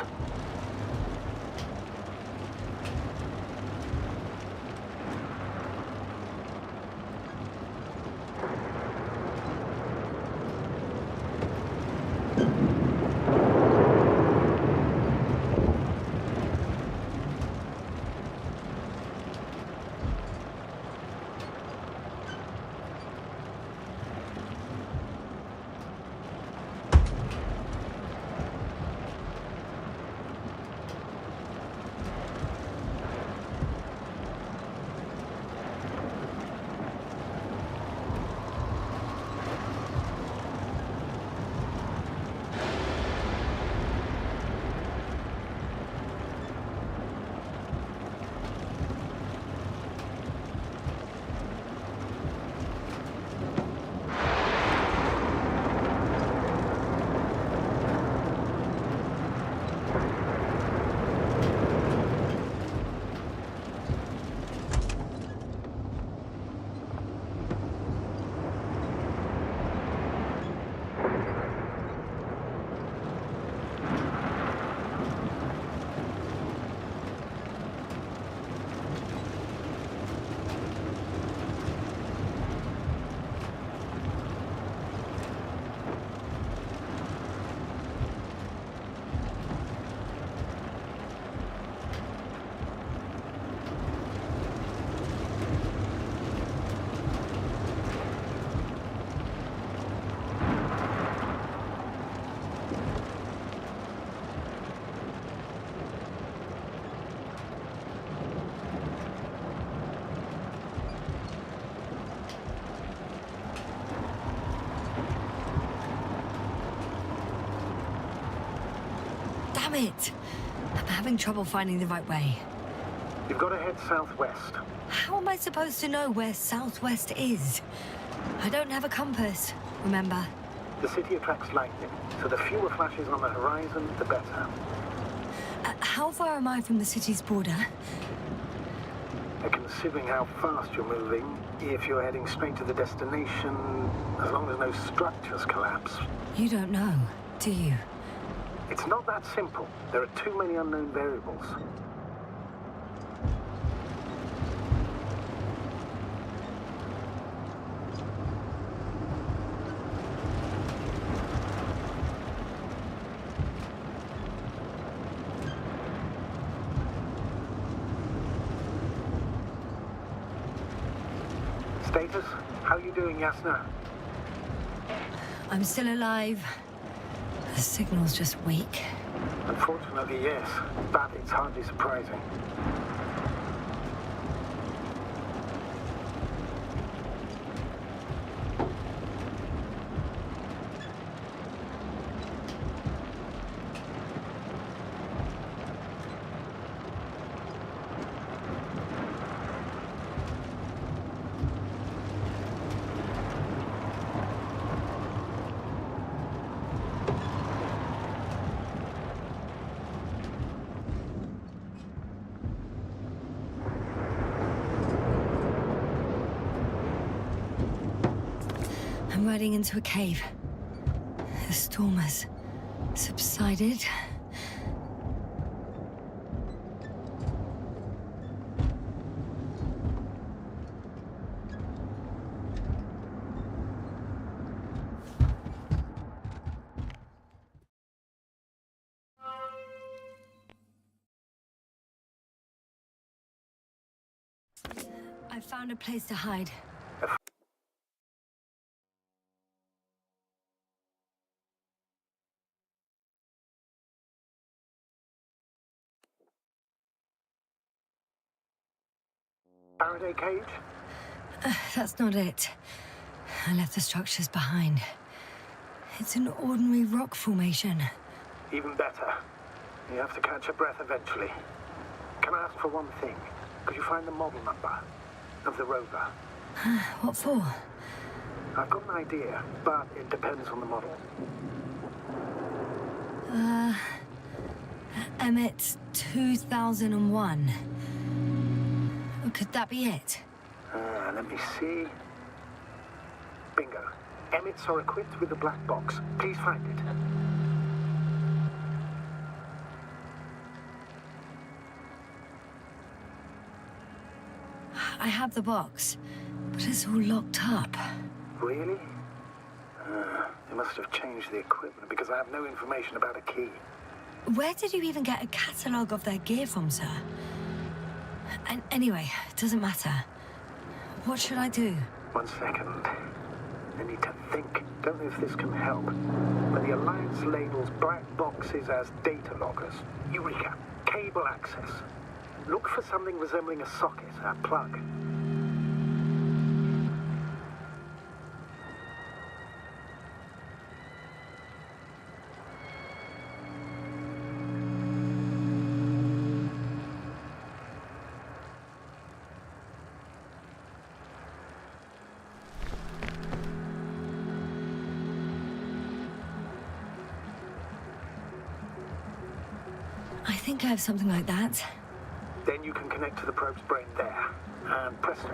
Speaker 2: Damn it! I'm having trouble finding the right way.
Speaker 1: You've got to head southwest.
Speaker 2: How am I supposed to know where southwest is? I don't have a compass, remember?
Speaker 1: The city attracts lightning, so the fewer flashes on the horizon, the better.
Speaker 2: How far am I from the city's border?
Speaker 1: Considering how fast you're moving, if you're heading straight to the destination, as long as no structures collapse.
Speaker 2: You don't know, do you?
Speaker 1: It's not that simple. There are too many unknown variables. Status? How are you doing, Yasna?
Speaker 2: I'm still alive. The signal's just weak.
Speaker 1: Unfortunately, yes. But it's hardly surprising.
Speaker 2: I'm riding into a cave. The storm has subsided. I found a place to hide.
Speaker 1: Faraday cage?
Speaker 2: That's not it. I left the structures behind. It's an ordinary rock formation.
Speaker 1: Even better. You have to catch your breath eventually. Can I ask for one thing? Could you find the model number of the rover?
Speaker 2: What for?
Speaker 1: I've got an idea, but it depends on the model.
Speaker 2: Emmett 2001. Could that be it?
Speaker 1: Let me see. Bingo. Emmets are equipped with a black box. Please find it.
Speaker 2: I have the box, but it's all locked up.
Speaker 1: Really? They must have changed the equipment because I have no information about a key.
Speaker 2: Where did you even get a catalogue of their gear from, sir? And anyway, it doesn't matter. What should I do?
Speaker 1: 1 second. I need to think. Don't know if this can help. But the Alliance labels black boxes as data loggers. Eureka. Cable access. Look for something resembling a socket, a plug.
Speaker 2: I think I have something like that.
Speaker 1: Then you can connect to the probe's brain there. And presto.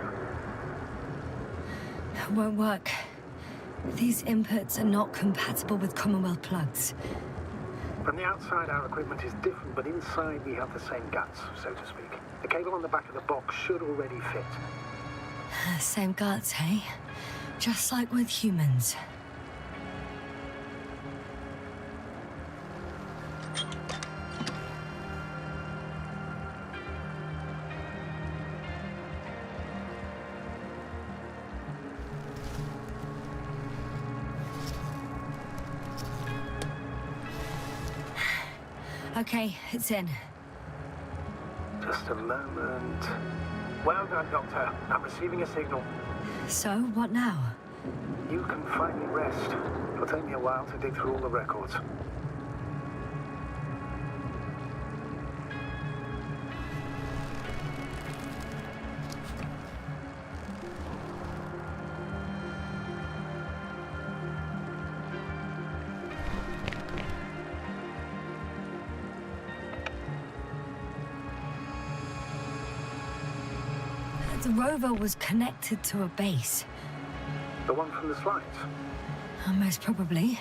Speaker 2: It won't work. These inputs are not compatible with Commonwealth plugs.
Speaker 1: From the outside, our equipment is different, but inside we have the same guts, so to speak. The cable on the back of the box should already fit.
Speaker 2: Same guts, hey? Just like with humans. Okay, it's in.
Speaker 1: Just a moment. Well done, Doctor. I'm receiving a signal.
Speaker 2: So, what now?
Speaker 1: You can finally rest. It'll take me a while to dig through all the records.
Speaker 2: The rover was connected to a base.
Speaker 1: The one from the slides?
Speaker 2: Most probably.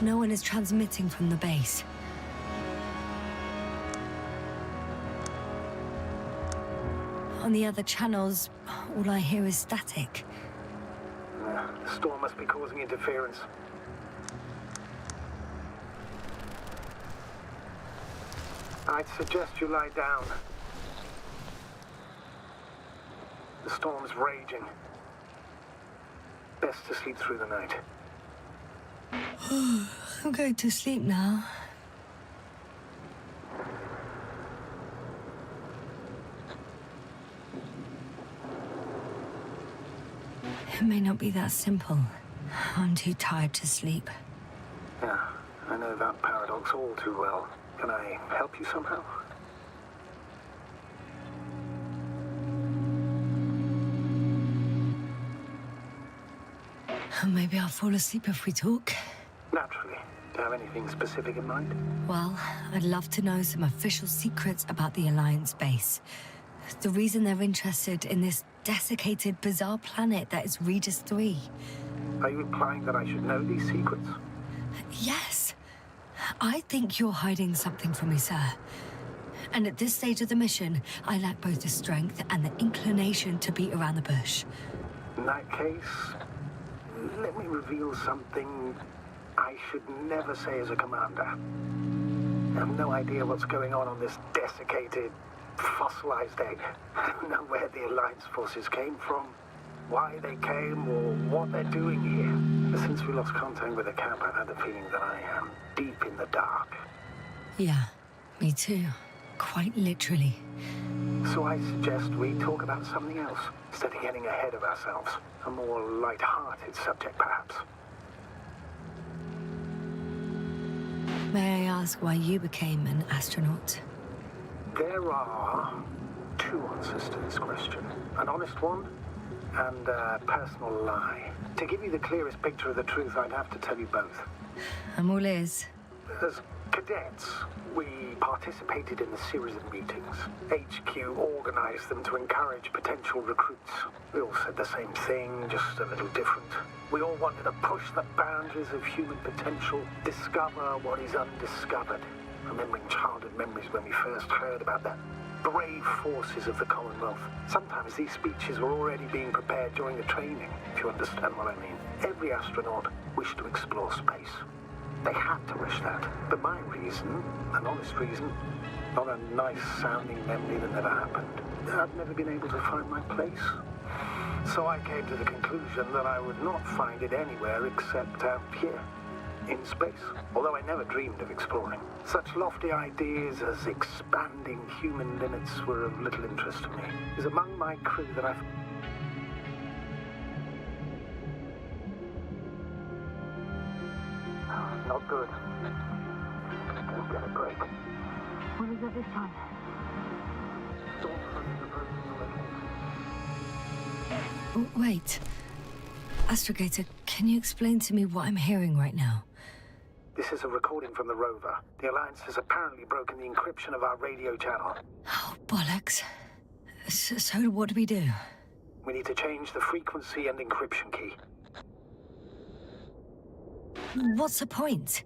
Speaker 2: No one is transmitting from the base. On the other channels, all I hear is static.
Speaker 1: The storm must be causing interference. I'd suggest you lie down. The storm's raging. Best to sleep through the night.
Speaker 2: I'm going to sleep now. It may not be that simple. I'm too tired to sleep.
Speaker 1: Yeah, I know that paradox all too well. Can I help you somehow?
Speaker 2: Maybe I'll fall asleep if we talk.
Speaker 1: Naturally. Do you have anything specific in mind?
Speaker 2: Well, I'd love to know some official secrets about the Alliance base. The reason they're interested in this desiccated, bizarre planet that is Regis 3.
Speaker 1: Are you implying that I should know these secrets?
Speaker 2: Yes. I think you're hiding something from me, sir. And at this stage of the mission, I lack both the strength and the inclination to beat around the bush.
Speaker 1: In that case, let me reveal something I should never say as a commander. I have no idea what's going on this desiccated, fossilized egg. I don't know where the Alliance forces came from, why they came, or what they're doing here. But since we lost contact with the camp, I've had the feeling that I am deep in the dark.
Speaker 2: Yeah, me too. Quite literally.
Speaker 1: So I suggest we talk about something else, instead of getting ahead of ourselves. A more light-hearted subject, perhaps.
Speaker 2: May I ask why you became an astronaut?
Speaker 1: There are two answers to this question. An honest one, and a personal lie. To give you the clearest picture of the truth, I'd have to tell you both.
Speaker 2: I'm all ears.
Speaker 1: As cadets, we participated in a series of meetings. HQ organized them to encourage potential recruits. We all said the same thing, just a little different. We all wanted to push the boundaries of human potential, discover what is undiscovered. Remembering childhood memories when we first heard about the brave forces of the Commonwealth. Sometimes these speeches were already being prepared during the training, if you understand what I mean. Every astronaut wished to explore space. They had to wish that. But my reason, an honest reason, not a nice-sounding memory that never happened. I'd never been able to find my place. So I came to the conclusion that I would not find it anywhere except out here, in space. Although I never dreamed of exploring. Such lofty ideas as expanding human limits were of little interest to me. It was among my crew that I... Not good. Don't get a break.
Speaker 2: What is it this time? Wait. Astrogator, can you explain to me what I'm hearing right now?
Speaker 1: This is a recording from the rover. The Alliance has apparently broken the encryption of our radio channel.
Speaker 2: Oh, bollocks. So what do we do?
Speaker 1: We need to change the frequency and encryption key.
Speaker 2: What's the point?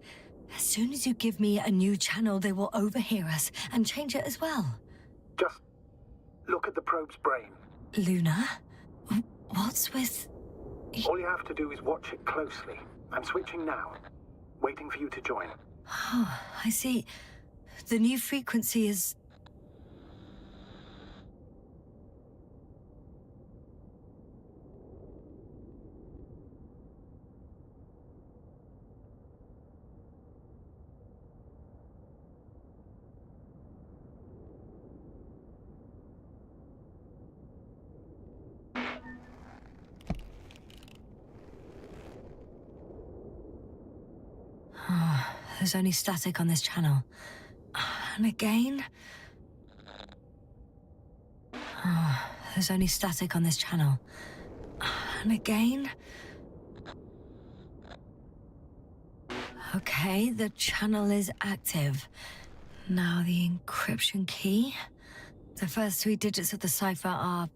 Speaker 2: As soon as you give me a new channel, they will overhear us and change it as well.
Speaker 1: Just look at the probe's brain.
Speaker 2: Luna? What's with...
Speaker 1: All you have to do is watch it closely. I'm switching now. Waiting for you to join.
Speaker 2: Oh, I see. The new frequency is... There's only static on this channel. And again... There's only static on this channel. And again... Okay, the channel is active. Now the encryption key. The first 3 digits of the cipher are...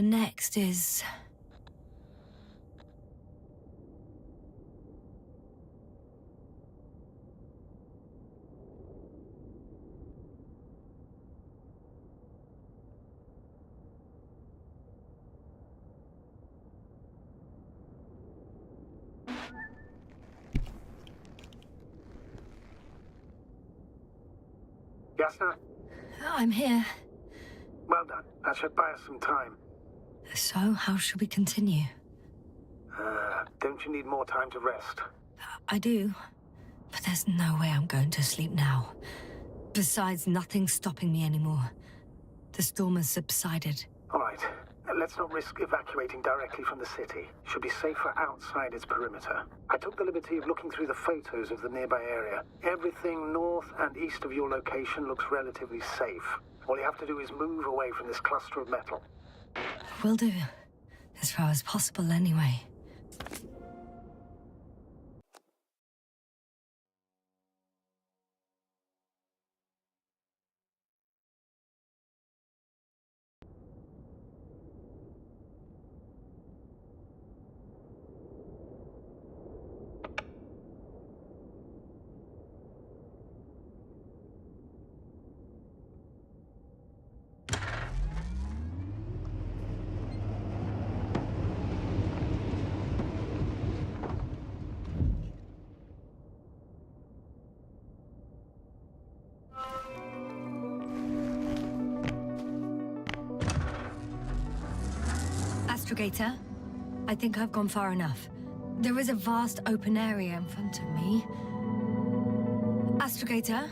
Speaker 2: So next is...
Speaker 1: Yes, sir?
Speaker 2: I'm here.
Speaker 1: Well done. That should buy us some time.
Speaker 2: So, how should we continue?
Speaker 1: Don't you need more time to rest?
Speaker 2: I do. But there's no way I'm going to sleep now. Besides, nothing's stopping me anymore. The storm has subsided.
Speaker 1: All right. Let's not risk evacuating directly from the city. Should be safer outside its perimeter. I took the liberty of looking through the photos of the nearby area. Everything north and east of your location looks relatively safe. All you have to do is move away from this cluster of metal.
Speaker 2: Will do. As far as possible, anyway. Astrogator, I think I've gone far enough. There is a vast open area in front of me. Astrogator?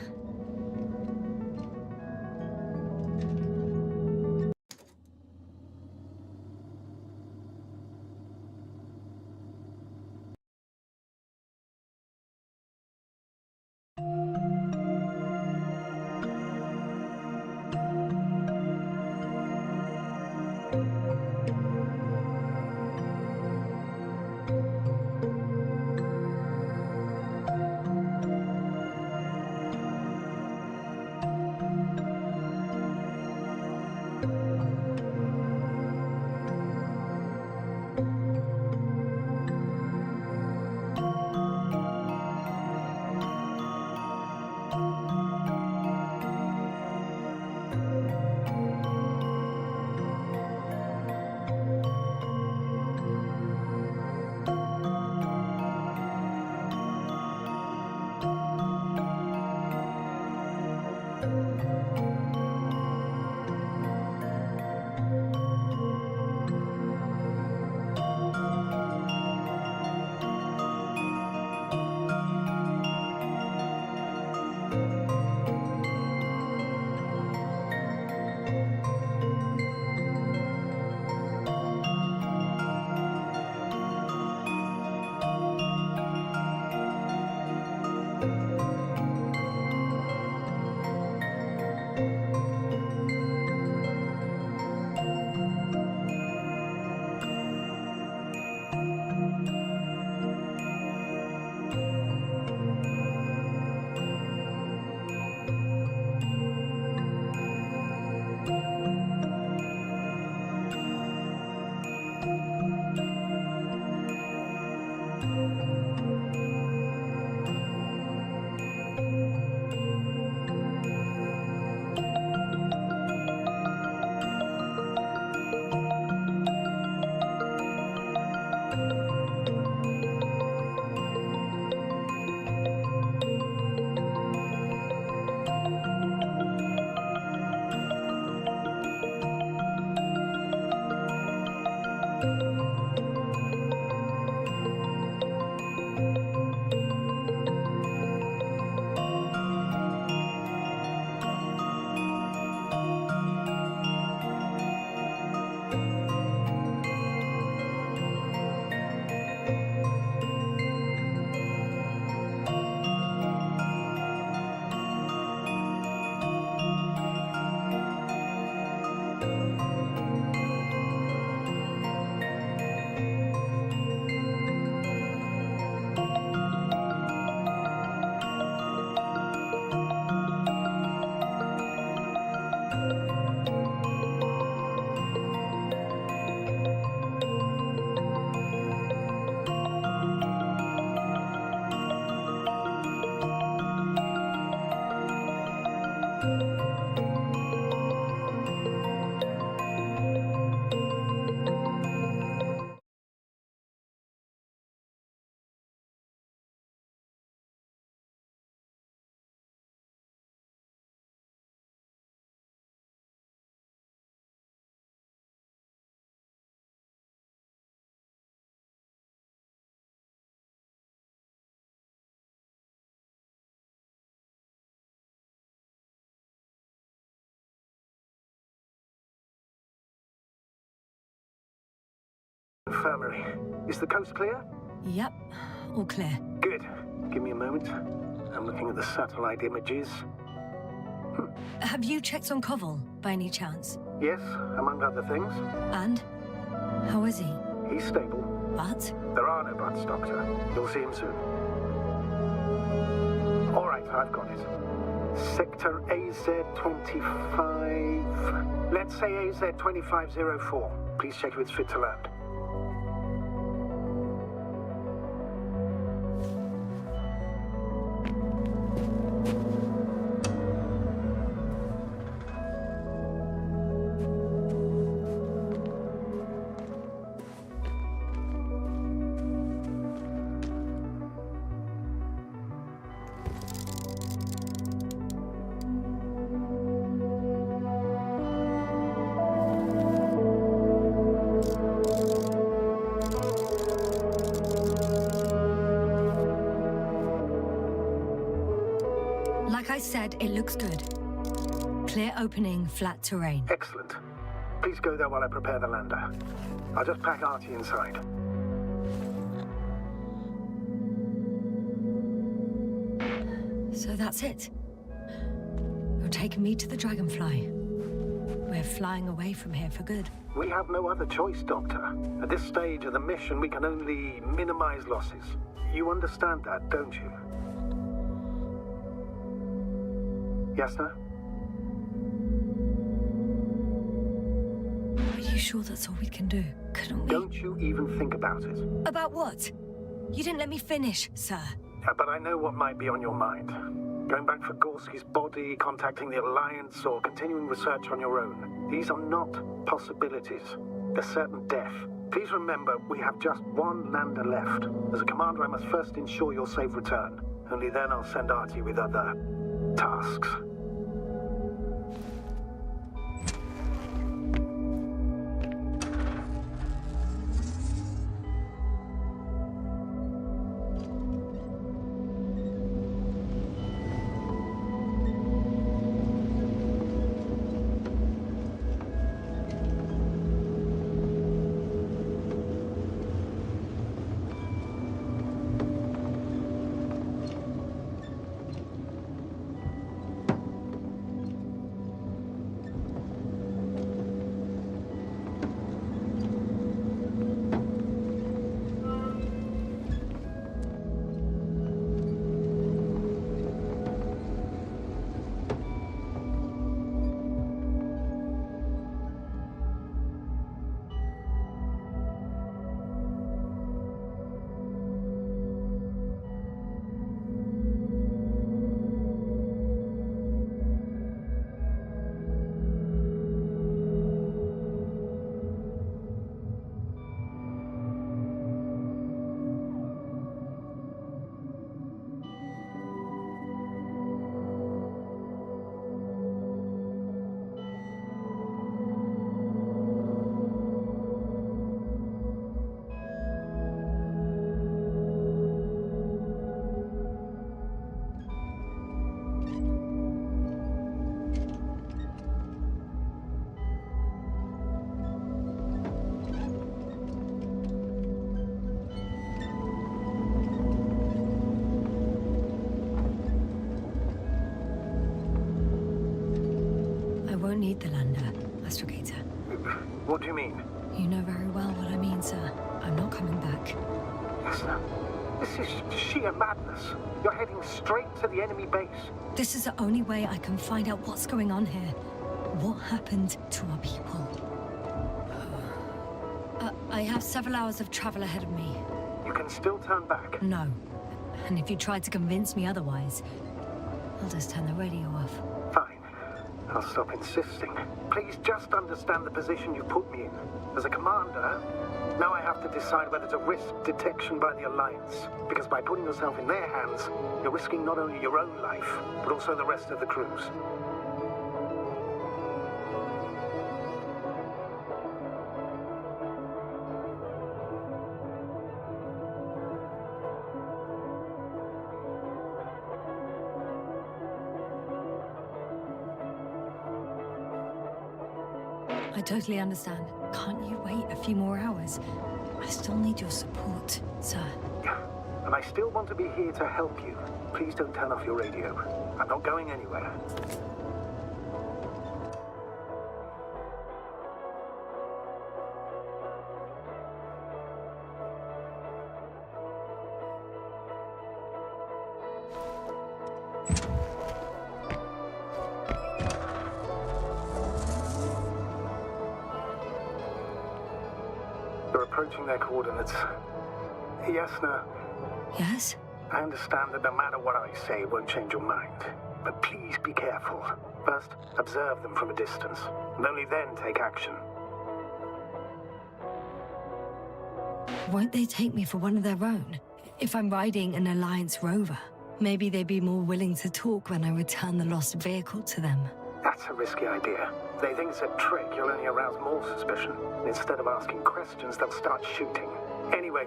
Speaker 1: Infirmary. Is the coast clear?
Speaker 2: Yep, all clear.
Speaker 1: Good. Give me a moment. I'm looking at the satellite images.
Speaker 2: Have you checked on Koval, by any chance?
Speaker 1: Yes, among other things.
Speaker 2: And? How is he?
Speaker 1: He's stable.
Speaker 2: But?
Speaker 1: There are no buts, Doctor. You'll see him soon. All right, I've got it. Sector AZ-25... Let's say AZ-2504. Please check if it's fit to land.
Speaker 2: Like I said, it looks good. Clear opening, flat terrain.
Speaker 1: Excellent. Please go there while I prepare the lander. I'll just pack Artie inside.
Speaker 2: So that's it. You're taking me to the Dragonfly. We're flying away from here for good.
Speaker 1: We have no other choice, Doctor. At this stage of the mission, we can only minimize losses. You understand that, don't you? Yes, sir?
Speaker 2: Are you sure that's all we can do? Couldn't we?
Speaker 1: Don't you even think about it.
Speaker 2: About what? You didn't let me finish, sir.
Speaker 1: But I know what might be on your mind. Going back for Gorski's body, contacting the Alliance, or continuing research on your own. These are not possibilities. They're certain death. Please remember, we have just one lander left. As a commander, I must first ensure your safe return. Only then I'll send Artie with other tasks.
Speaker 2: Need the lander, Astrogator.
Speaker 1: What do you mean?
Speaker 2: You know very well what I mean, sir. I'm not coming back.
Speaker 1: Yes, sir. This is sheer madness. You're heading straight to the enemy base.
Speaker 2: This is the only way I can find out what's going on here. What happened to our people? I have several hours of travel ahead of me.
Speaker 1: You can still turn back.
Speaker 2: No. And if you try to convince me otherwise, I'll just turn the radio off.
Speaker 1: Fine. I'll stop insisting. Please just understand the position you put me in. As a commander, now I have to decide whether to risk detection by the Alliance. Because by putting yourself in their hands, you're risking not only your own life, but also the rest of the crew's.
Speaker 2: I totally understand. Can't you wait a few more hours? I still need your support, sir.
Speaker 1: And I still want to be here to help you. Please don't turn off your radio. I'm not going anywhere. They're approaching their coordinates. Yasna,
Speaker 2: Yes?
Speaker 1: I understand that no matter what I say, it won't change your mind. But please be careful. First, observe them from a distance, and only then take action.
Speaker 2: Won't they take me for one of their own? If I'm riding an Alliance rover, maybe they'd be more willing to talk when I return the lost vehicle to them.
Speaker 1: That's a risky idea. If they think it's a trick, you'll only arouse more suspicion. Instead of asking questions, they'll start shooting. Anyway,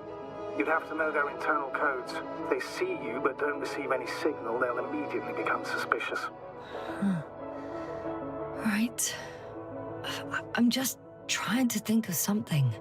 Speaker 1: you'd have to know their internal codes. If they see you but don't receive any signal, they'll immediately become suspicious.
Speaker 2: Right. I'm just trying to think of something.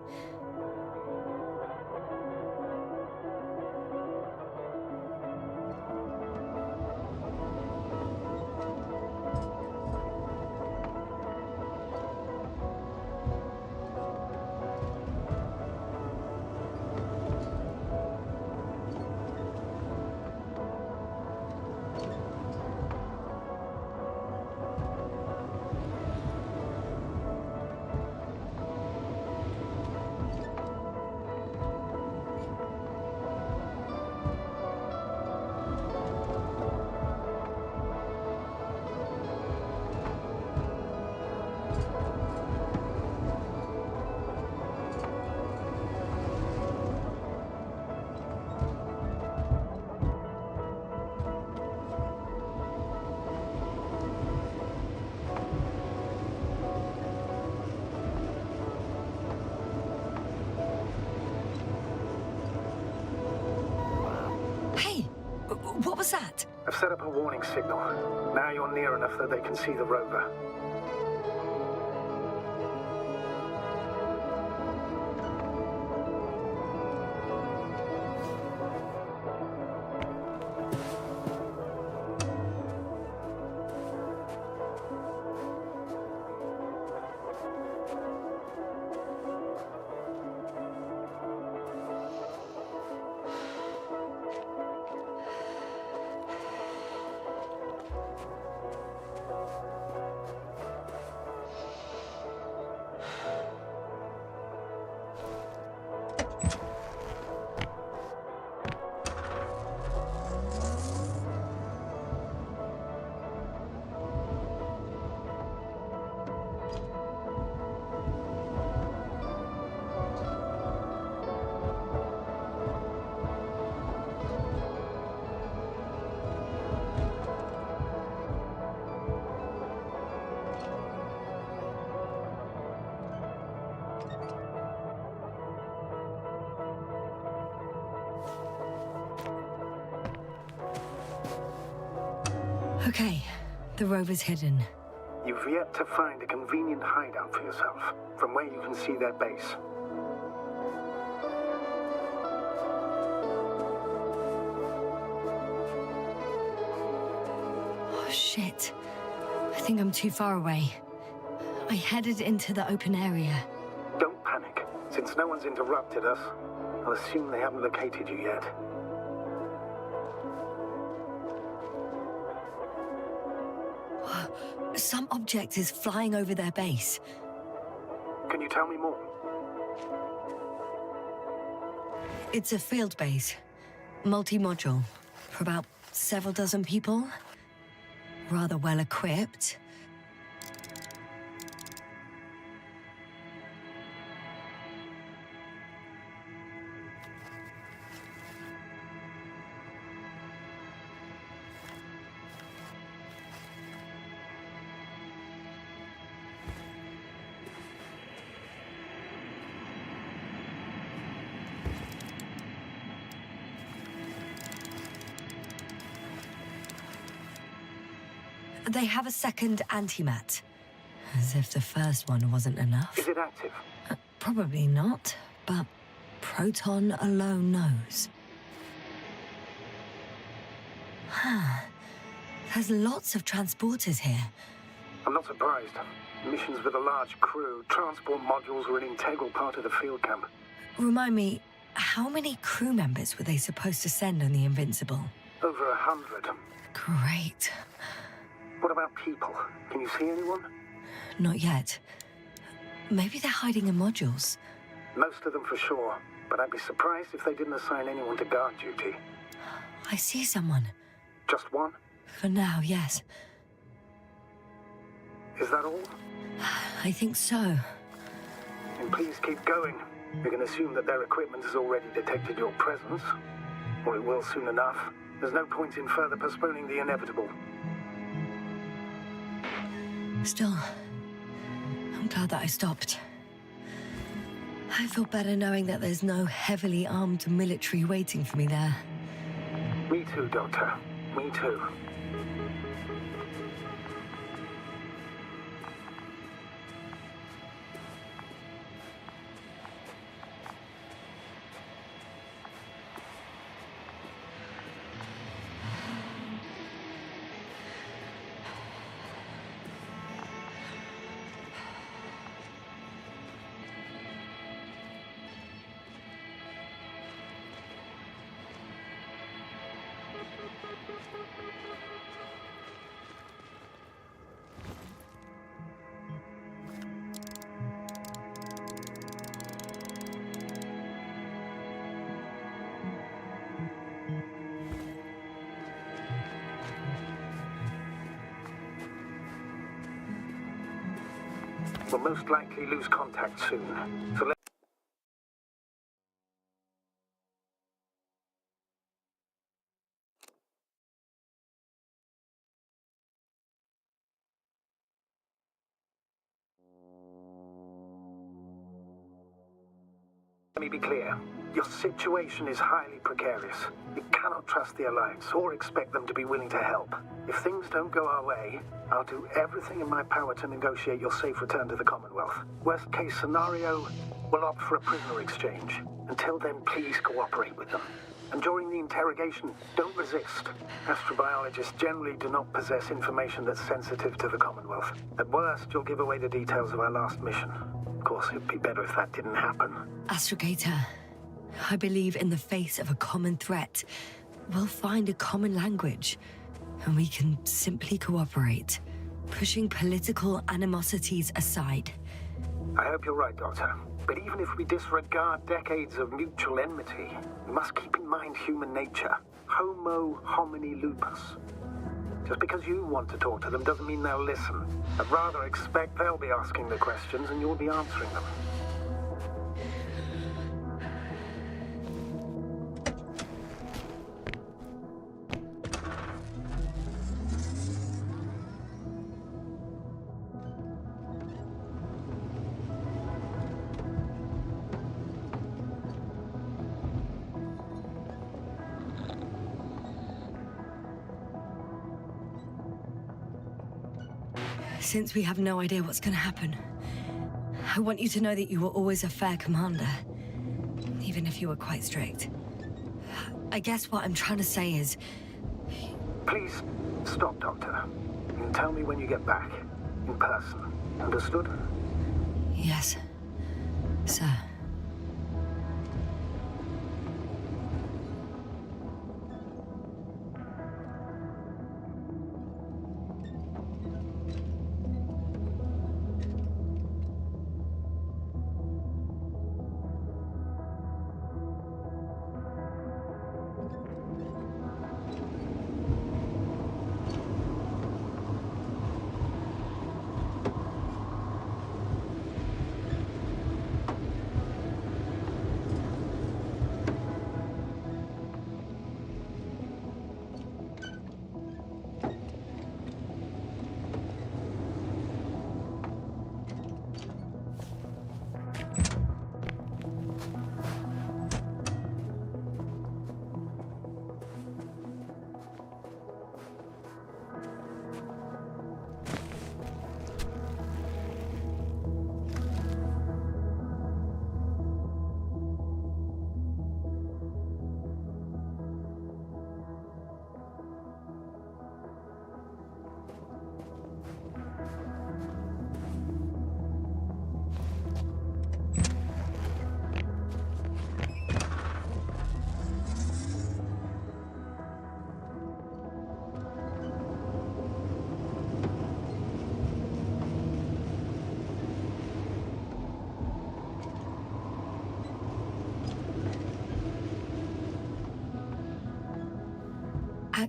Speaker 2: What was that?
Speaker 1: I've set up a warning signal. Now you're near enough that they can see the rover.
Speaker 2: Okay, the rover's hidden.
Speaker 1: You've yet to find a convenient hideout for yourself, from where you can see their base.
Speaker 2: Oh, shit. I think I'm too far away. I headed into the open area.
Speaker 1: Don't panic. Since no one's interrupted us, I'll assume they haven't located you yet.
Speaker 2: Some object is flying over their base.
Speaker 1: Can you tell me more?
Speaker 2: It's a field base. Multi-module. For about several dozen people. Rather well equipped. They have a second antimat. As if the first one wasn't enough.
Speaker 1: Is it active?
Speaker 2: Probably not, but Proton alone knows. There's lots of transporters here.
Speaker 1: I'm not surprised. Missions with a large crew, transport modules were an integral part of the field camp.
Speaker 2: Remind me, how many crew members were they supposed to send on the Invincible?
Speaker 1: Over 100.
Speaker 2: Great.
Speaker 1: What about people? Can you see anyone?
Speaker 2: Not yet. Maybe they're hiding in modules.
Speaker 1: Most of them for sure, but I'd be surprised if they didn't assign anyone to guard duty.
Speaker 2: I see someone.
Speaker 1: Just one?
Speaker 2: For now, yes.
Speaker 1: Is that all?
Speaker 2: I think so.
Speaker 1: Then please keep going. We can assume that their equipment has already detected your presence. Or it will soon enough. There's no point in further postponing the inevitable.
Speaker 2: Still, I'm glad that I stopped. I feel better knowing that there's no heavily armed military waiting for me there.
Speaker 1: Me too, Doctor. Me too. We'll most likely lose contact soon. So let me be clear. Your situation is highly precarious. You cannot trust the Alliance or expect them to be willing to help. If things don't go our way, I'll do everything in my power to negotiate your safe return to the Commonwealth. Worst case scenario, we'll opt for a prisoner exchange. Until then, please cooperate with them. And during the interrogation, don't resist. Astrobiologists generally do not possess information that's sensitive to the Commonwealth. At worst, you'll give away the details of our last mission. Of course, it'd be better if that didn't happen.
Speaker 2: Astrogator, I believe in the face of a common threat, we'll find a common language, and we can simply cooperate, pushing political animosities aside.
Speaker 1: I hope you're right, Doctor. But even if we disregard decades of mutual enmity, we must keep in mind human nature. Homo homini lupus. Just because you want to talk to them doesn't mean they'll listen. I'd rather expect they'll be asking the questions and you'll be answering them.
Speaker 2: Since we have no idea what's going to happen, I want you to know that you were always a fair commander, even if you were quite strict. I guess what I'm trying to say is...
Speaker 1: Please, stop, Doctor. And tell me when you get back. In person. Understood?
Speaker 2: Yes, sir.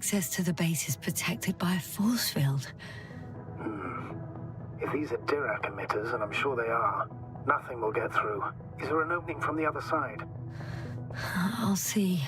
Speaker 2: access to the base is protected by a force field.
Speaker 1: If these are Dirac emitters, and I'm sure they are, nothing will get through. Is there an opening from the other side?
Speaker 2: I'll see.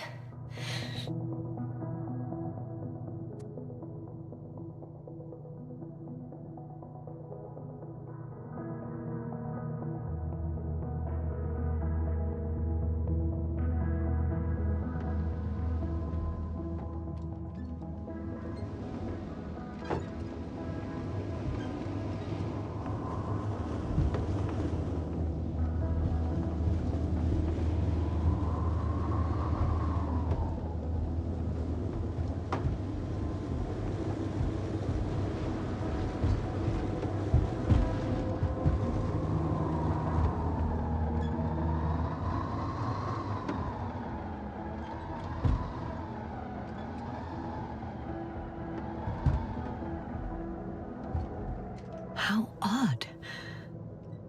Speaker 2: How odd.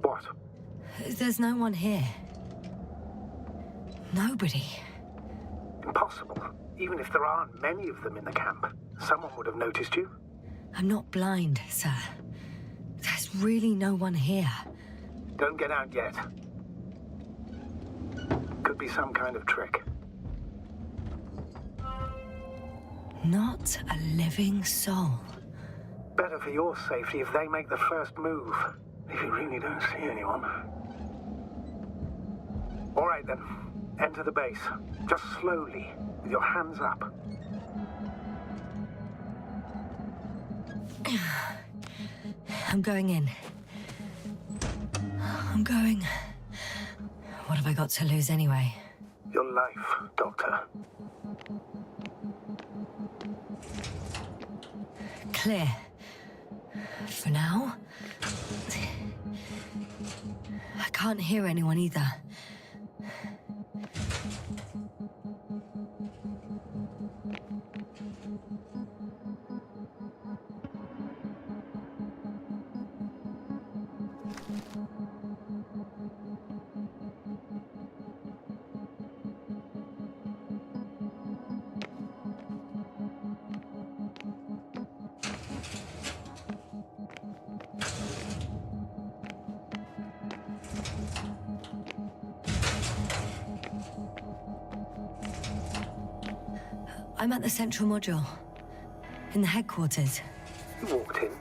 Speaker 1: What?
Speaker 2: There's no one here. Nobody.
Speaker 1: Impossible. Even if there aren't many of them in the camp, someone would have noticed you.
Speaker 2: I'm not blind, sir. There's really no one here.
Speaker 1: Don't get out yet. Could be some kind of trick.
Speaker 2: Not a living soul.
Speaker 1: Better for your safety if they make the first move. If you really don't see anyone. All right then. Enter the base. Just slowly, with your hands up.
Speaker 2: I'm going in. I'm going. What have I got to lose anyway?
Speaker 1: Your life, Doctor.
Speaker 2: Clear. For now. I can't hear anyone either. I'm at the central module. In the headquarters.
Speaker 1: You walked in,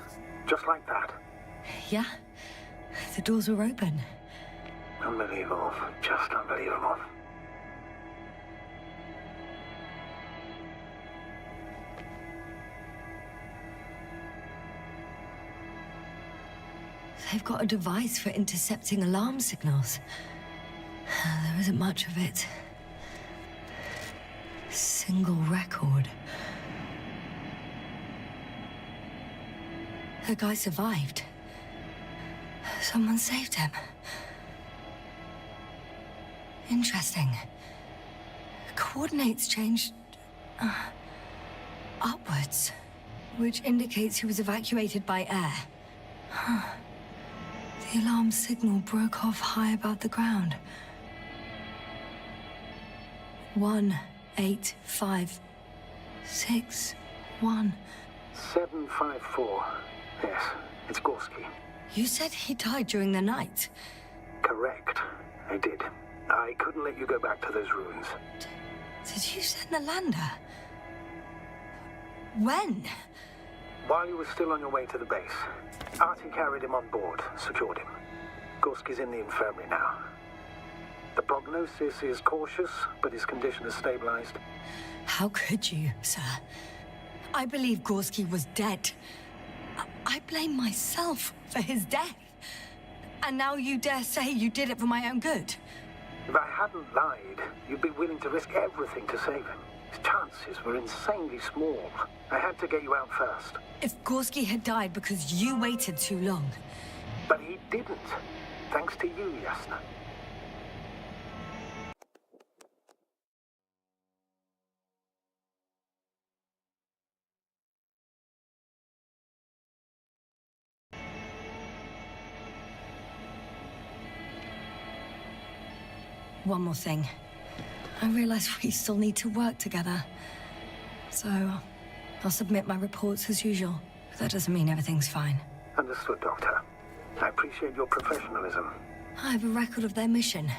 Speaker 1: just like that.
Speaker 2: Yeah? The doors were open.
Speaker 1: Unbelievable. Just unbelievable.
Speaker 2: They've got a device for intercepting alarm signals. There isn't much of it. Single record. The guy survived. Someone saved him. Interesting. Coordinates changed upwards, which indicates he was evacuated by air. The alarm signal broke off high above the ground. 18561.
Speaker 1: 754. Yes, it's Gorski.
Speaker 2: You said he died during the night.
Speaker 1: Correct. I did. I couldn't let you go back to those ruins.
Speaker 2: Did you send the lander? When?
Speaker 1: While you were still on your way to the base, Artie carried him on board, secured him. Gorski's in the infirmary now. The prognosis is cautious, but his condition has stabilized.
Speaker 2: How could you, sir? I believe Gorski was dead. I blame myself for his death. And now you dare say you did it for my own good?
Speaker 1: If I hadn't lied, you'd be willing to risk everything to save him. His chances were insanely small. I had to get you out first.
Speaker 2: If Gorski had died because you waited too long...
Speaker 1: But he didn't. Thanks to you, Yasna.
Speaker 2: One more thing. I realize we still need to work together. So, I'll submit my reports as usual. But that doesn't mean everything's fine.
Speaker 1: Understood, Doctor. I appreciate your professionalism.
Speaker 2: I have a record of their mission.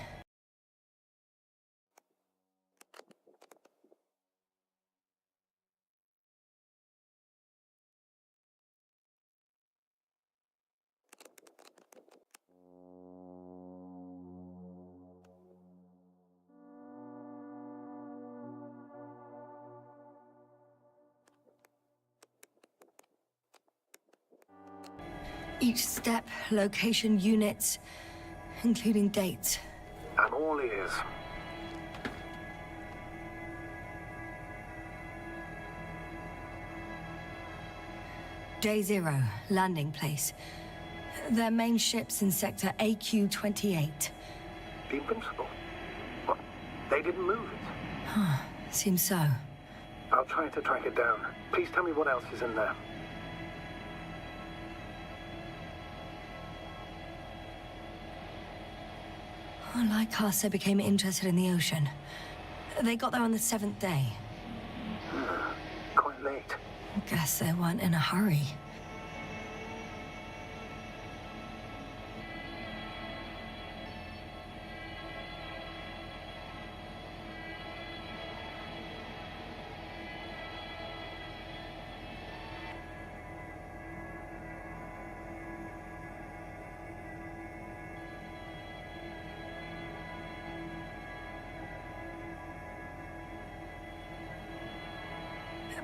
Speaker 2: Each step, location, units, including dates.
Speaker 1: I'm all ears.
Speaker 2: Day 0, landing place. Their main ship's in sector AQ-28.
Speaker 1: The Invincible? What? They didn't move it?
Speaker 2: Seems so.
Speaker 1: I'll try to track it down. Please tell me what else is in there.
Speaker 2: Like us, they became interested in the ocean. They got there on the 7th day.
Speaker 1: Quite late.
Speaker 2: Guess they weren't in a hurry.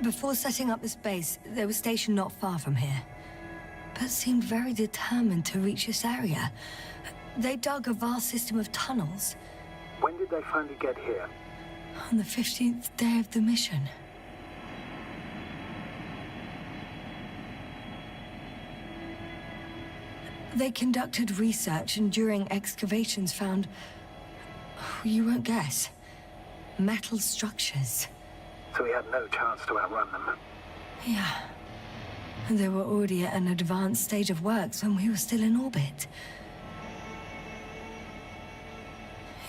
Speaker 2: Before setting up this base, they were stationed not far from here, but seemed very determined to reach this area. They dug a vast system of tunnels.
Speaker 1: When did they finally get here?
Speaker 2: On the 15th day of the mission. They conducted research and during excavations found, you won't guess, metal structures.
Speaker 1: So we had no chance to outrun them.
Speaker 2: Yeah. And they were already at an advanced stage of works when we were still in orbit.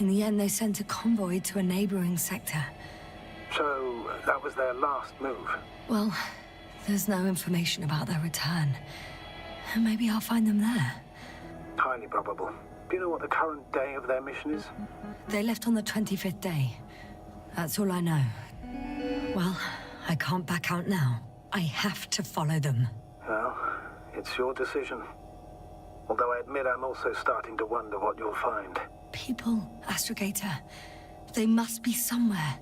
Speaker 2: In the end, they sent a convoy to a neighboring sector.
Speaker 1: So that was their last move?
Speaker 2: Well, there's no information about their return. Maybe I'll find them there.
Speaker 1: Highly probable. Do you know what the current day of their mission is?
Speaker 2: They left on the 25th day. That's all I know. Well, I can't back out now. I have to follow them.
Speaker 1: Well, it's your decision. Although I admit I'm also starting to wonder what you'll find.
Speaker 2: People, Astrogator. They must be somewhere.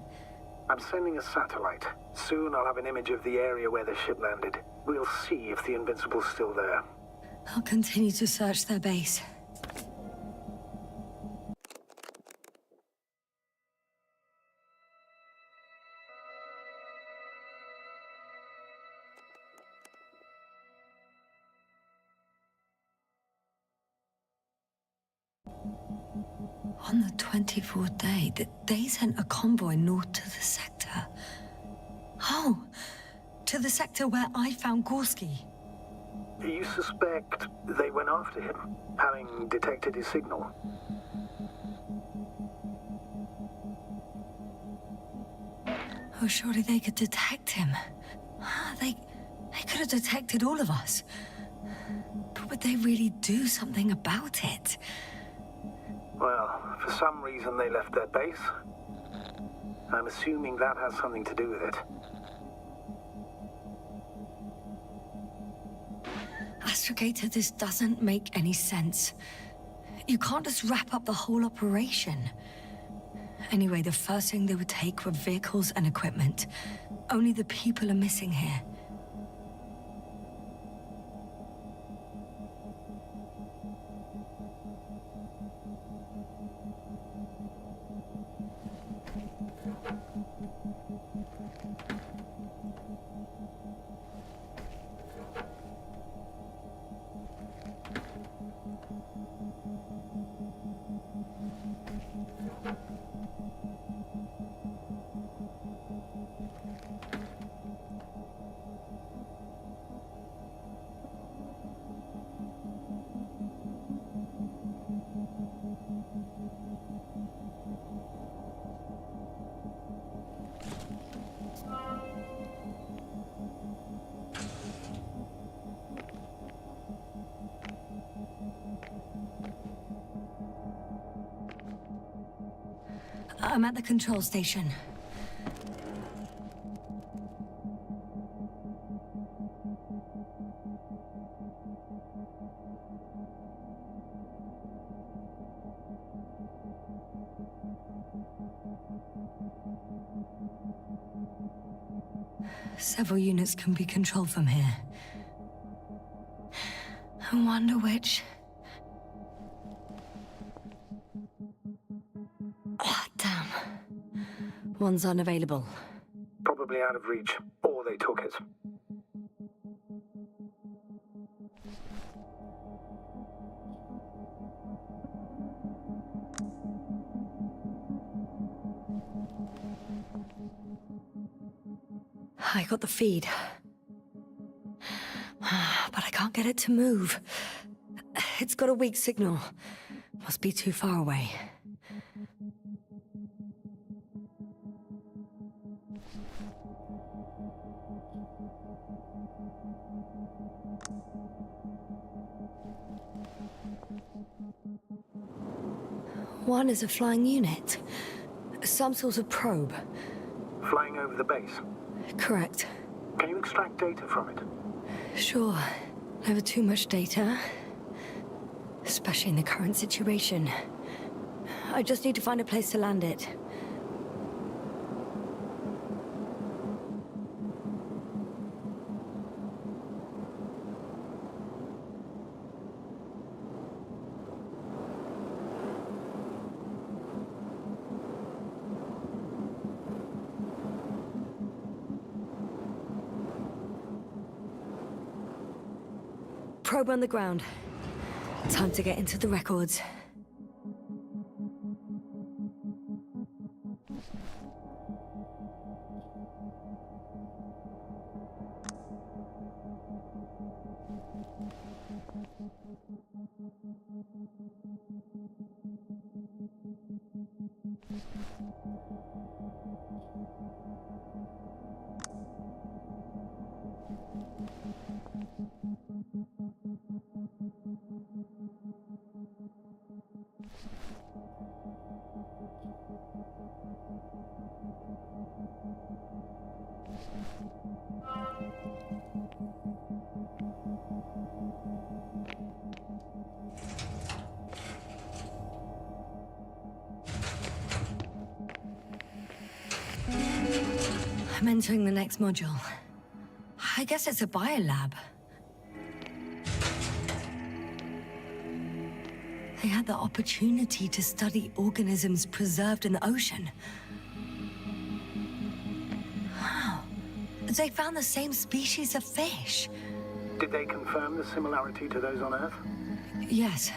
Speaker 1: I'm sending a satellite. Soon I'll have an image of the area where the ship landed. We'll see if the Invincible's still there.
Speaker 2: I'll continue to search their base. On the 24th day, they sent a convoy north to the sector. Oh, to the sector where I found Gorski.
Speaker 1: You suspect they went after him, having detected his signal?
Speaker 2: Oh, surely they could detect him. They could have detected all of us. But would they really do something about it?
Speaker 1: Well, for some reason they left their base. I'm assuming that has something to do with it.
Speaker 2: Astrogator, this doesn't make any sense. You can't just wrap up the whole operation. Anyway, the first thing they would take were vehicles and equipment. Only the people are missing here. I'm at the control station. Several units can be controlled from here. I wonder which... Ah, damn. One's unavailable.
Speaker 1: Probably out of reach, or they took it.
Speaker 2: I got the feed. But I can't get it to move. It's got a weak signal. Must be too far away. One is a flying unit. Some sort of probe.
Speaker 1: Flying over the base.
Speaker 2: Correct.
Speaker 1: Can you extract data from it?
Speaker 2: Sure. Never too much data. Especially in the current situation. I just need to find a place to land it. Probe on the ground. Time to get into the records. I'm entering the next module. I guess it's a biolab. They had the opportunity to study organisms preserved in the ocean. Wow. They found the same species of fish.
Speaker 1: Did they confirm the similarity to those on Earth?
Speaker 2: Yes.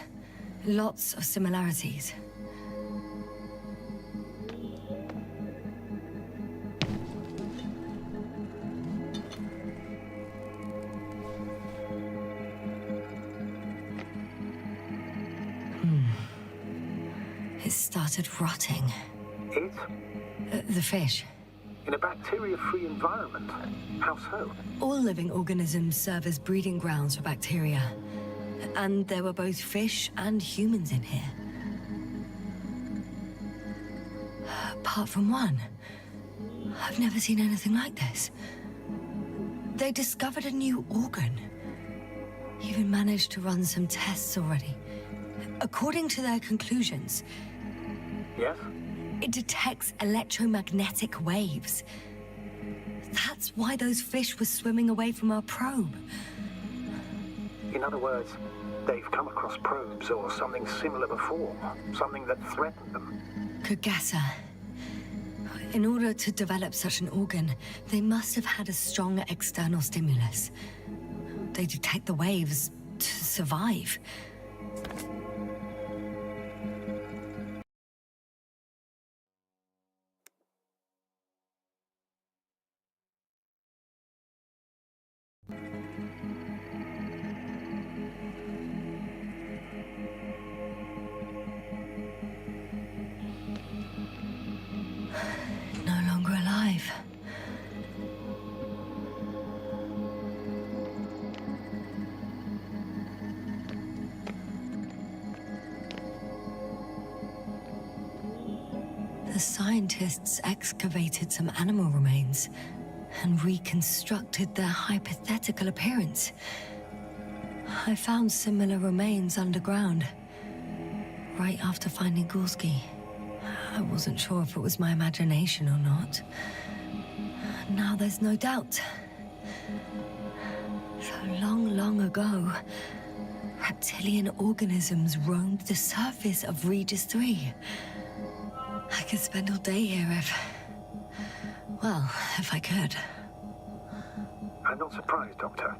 Speaker 2: Lots of similarities. It started rotting.
Speaker 1: It?
Speaker 2: The fish.
Speaker 1: In a bacteria-free environment? How so?
Speaker 2: All living organisms serve as breeding grounds for bacteria. And there were both fish and humans in here. Apart from one. I've never seen anything like this. They discovered a new organ. Even managed to run some tests already. According to their conclusions,
Speaker 1: Yes?
Speaker 2: it detects electromagnetic waves. That's why those fish were swimming away from our probe.
Speaker 1: In other words, they've come across probes or something similar before. Something that threatened them.
Speaker 2: Could guess her. In order to develop such an organ, they must have had a strong external stimulus. They detect the waves to survive. No longer alive. The scientists excavated some animal remains and reconstructed their hypothetical appearance. I found similar remains underground, right after finding Gorski. I wasn't sure if it was my imagination or not. Now there's no doubt. So long ago, reptilian organisms roamed the surface of Regis 3. I could spend all day here if I could.
Speaker 1: I'm not surprised, Doctor.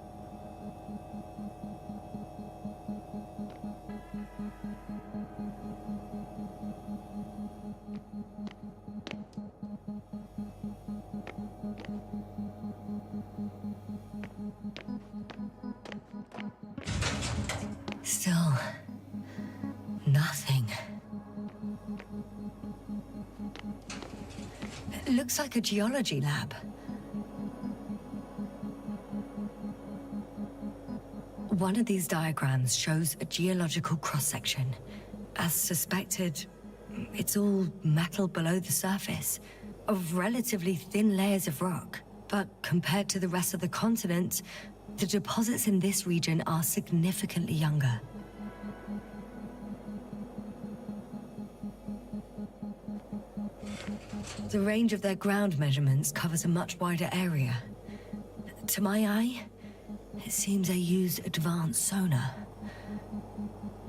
Speaker 2: Still, nothing. It looks like a geology lab. One of these diagrams shows a geological cross-section. As suspected, it's all metal below the surface, of relatively thin layers of rock. But compared to the rest of the continent, the deposits in this region are significantly younger. The range of their ground measurements covers a much wider area. To my eye, it seems they used advanced sonar.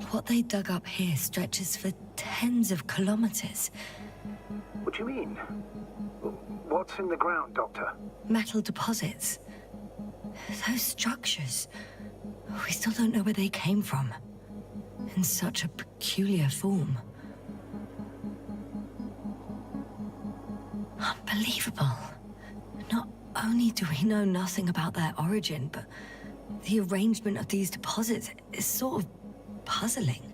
Speaker 2: What they dug up here stretches for tens of kilometers.
Speaker 1: What do you mean? What's in the ground, Doctor?
Speaker 2: Metal deposits. Those structures. We still don't know where they came from. In such a peculiar form. Unbelievable. Not only do we know nothing about their origin, but the arrangement of these deposits is sort of puzzling.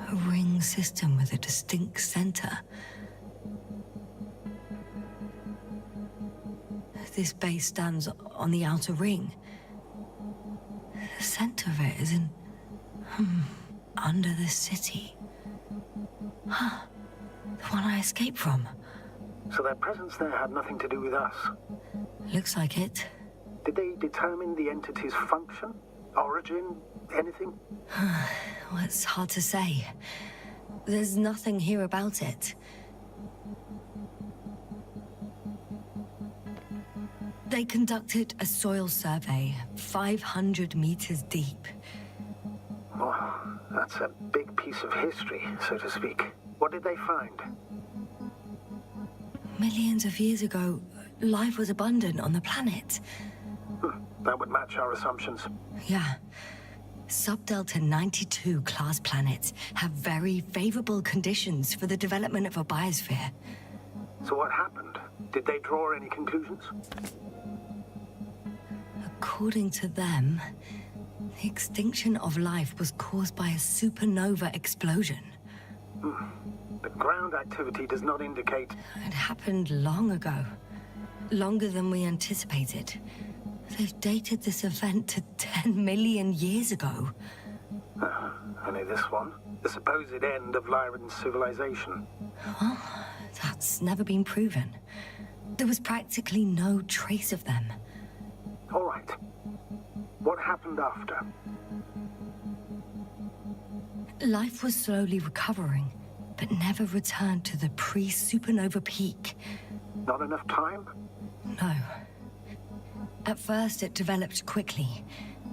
Speaker 2: A ring system with a distinct center. This base stands on the outer ring. The center of it is under the city. Huh. The one I escaped from.
Speaker 1: So their presence there had nothing to do with us?
Speaker 2: Looks like it.
Speaker 1: Did they determine the entity's function? Origin? Anything?
Speaker 2: Well, it's hard to say. There's nothing here about it. They conducted a soil survey, 500 meters deep.
Speaker 1: Oh, that's a big piece of history, so to speak. What did they find?
Speaker 2: Millions of years ago, life was abundant on the planet.
Speaker 1: That would match our assumptions.
Speaker 2: Yeah. Subdelta 92 class planets have very favorable conditions for the development of a biosphere.
Speaker 1: So what happened? Did they draw any conclusions?
Speaker 2: According to them, the extinction of life was caused by a supernova explosion.
Speaker 1: But ground activity does not indicate...
Speaker 2: It happened long ago. Longer than we anticipated. They've dated this event to 10 million years ago.
Speaker 1: Only this one? The supposed end of Lyran's civilization?
Speaker 2: Well, that's never been proven. There was practically no trace of them.
Speaker 1: All right. What happened after?
Speaker 2: Life was slowly recovering, but never returned to the pre-supernova peak.
Speaker 1: Not enough time?
Speaker 2: No. At first, it developed quickly,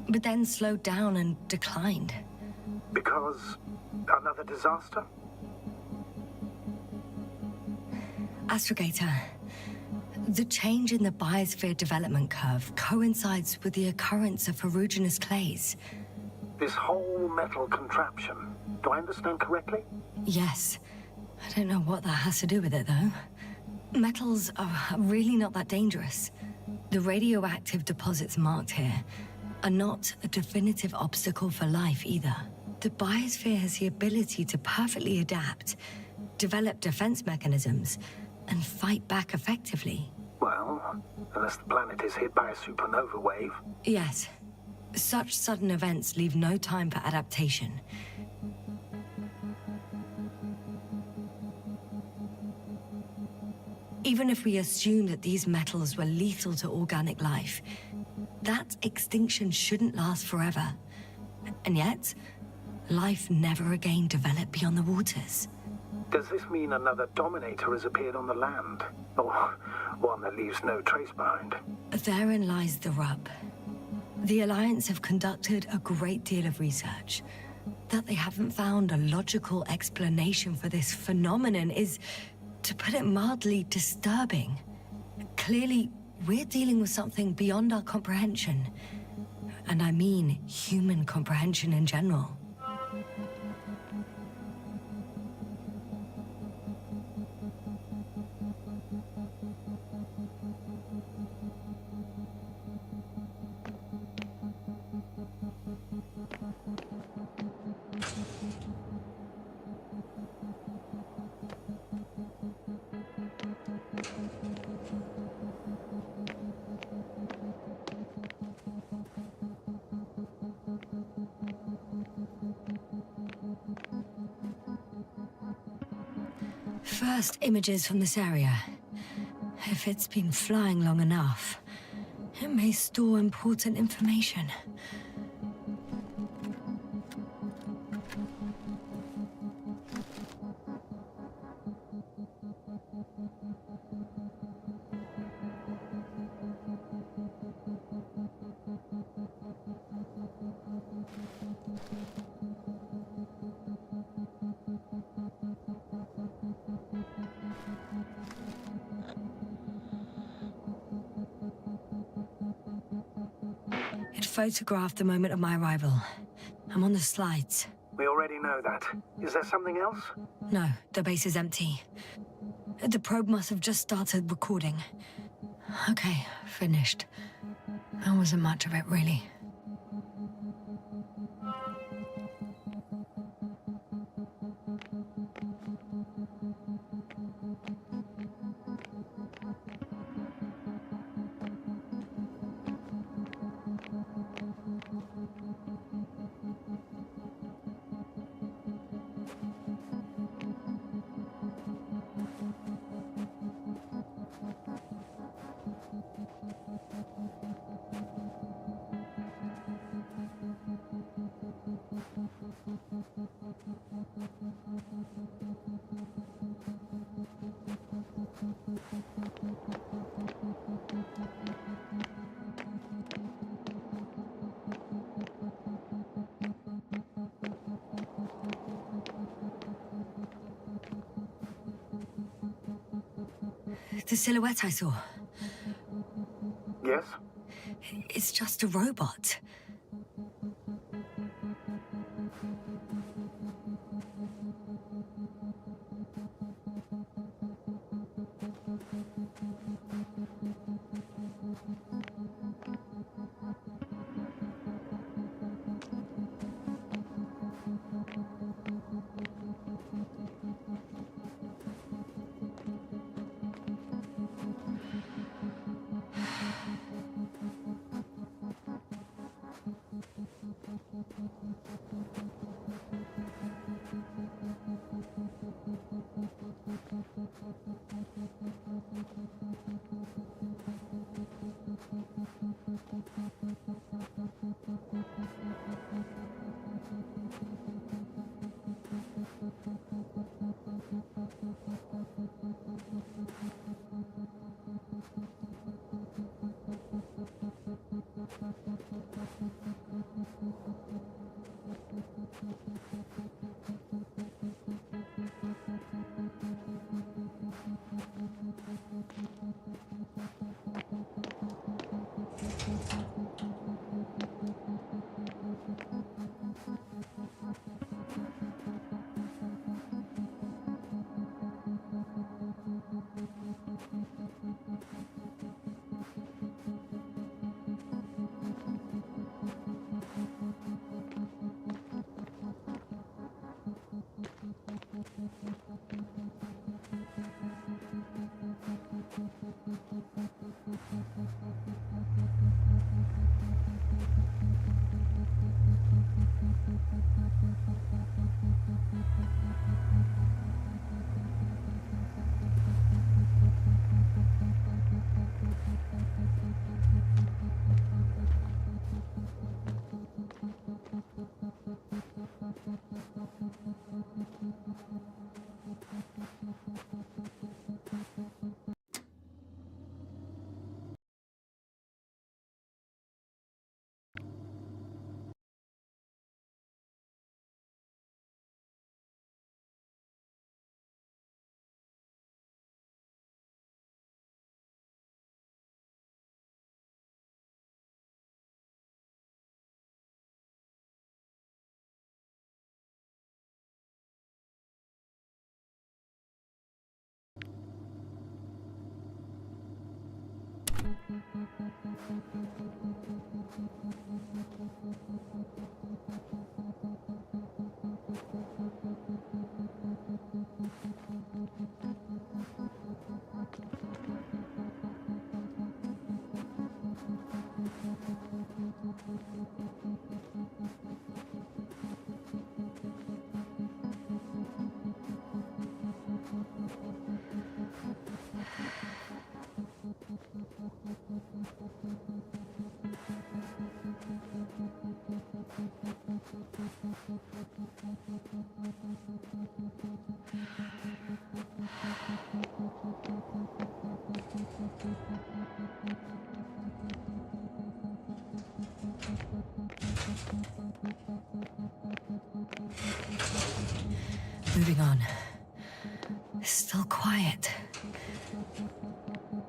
Speaker 2: but then slowed down and declined.
Speaker 1: Because another disaster?
Speaker 2: Astrogator, the change in the biosphere development curve coincides with the occurrence of ferruginous clays.
Speaker 1: This whole metal contraption, do I understand correctly?
Speaker 2: Yes. I don't know what that has to do with it, though. Metals are really not that dangerous. The radioactive deposits marked here are not a definitive obstacle for life either. The biosphere has the ability to perfectly adapt, develop defense mechanisms, and fight back effectively.
Speaker 1: Well, unless the planet is hit by a supernova wave.
Speaker 2: Yes. Such sudden events leave no time for adaptation. Even if we assume that these metals were lethal to organic life, that extinction shouldn't last forever. And yet, life never again developed beyond the waters.
Speaker 1: Does this mean another Dominator has appeared on the land? Or one that leaves no trace behind?
Speaker 2: Therein lies the rub. The Alliance have conducted a great deal of research. That they haven't found a logical explanation for this phenomenon is, to put it mildly, disturbing. Clearly, we're dealing with something beyond our comprehension. And I mean human comprehension in general. First images from this area. If it's been flying long enough, it may store important information. It photographed the moment of my arrival. I'm on the slides.
Speaker 1: We already know that. Is there something else?
Speaker 2: No, the base is empty. The probe must have just started recording. Okay, finished. There wasn't much of it, really. The silhouette I saw.
Speaker 1: Yes?
Speaker 2: It's just a robot. Moving on. Still quiet.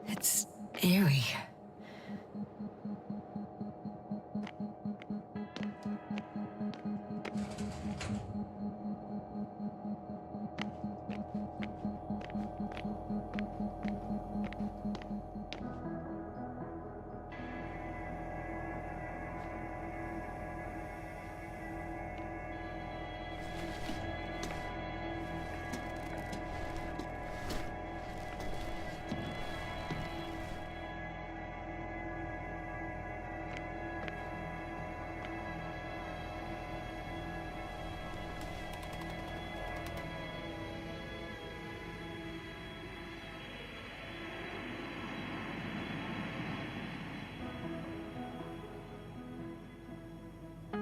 Speaker 2: It's eerie.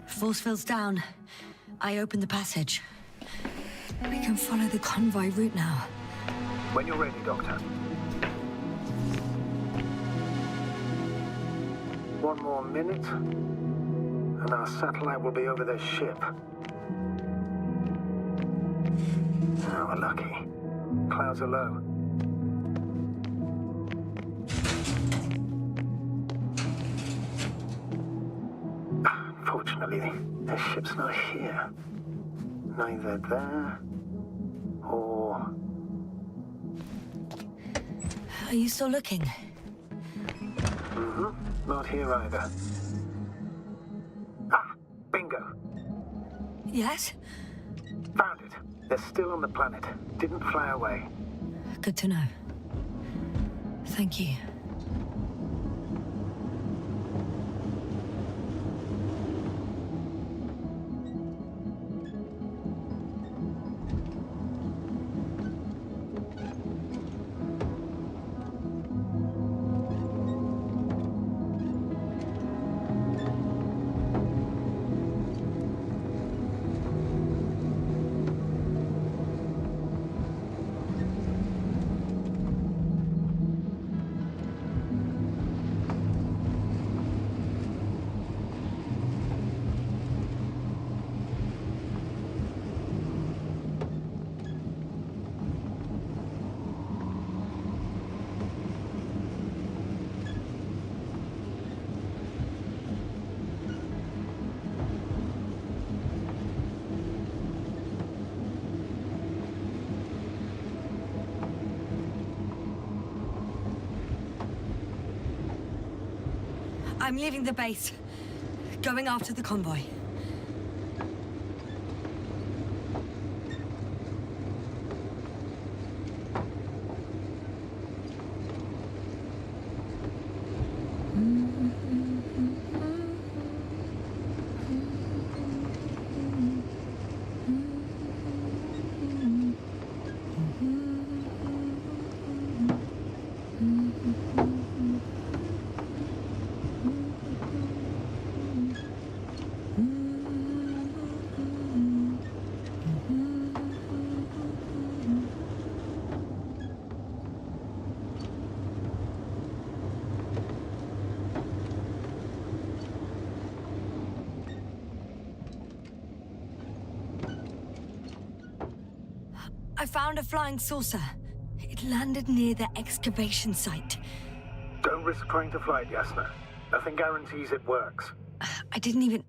Speaker 2: Force field's down. I opened the passage. We can follow the convoy route now.
Speaker 1: When you're ready, Doctor. One more minute, and our satellite will be over their ship. Oh, we're lucky. Clouds are low. Fortunately, their ship's not here. Neither there, or...
Speaker 2: Are you still looking?
Speaker 1: Mm-hmm. Not here either. Ah! Bingo!
Speaker 2: Yes?
Speaker 1: Found it. They're still on the planet. Didn't fly away.
Speaker 2: Good to know. Thank you. I'm leaving the base. Going after the convoy. I found a flying saucer. It landed near the excavation site.
Speaker 1: Don't risk trying to fly it, Yasna. Nothing guarantees it works.
Speaker 2: I didn't even...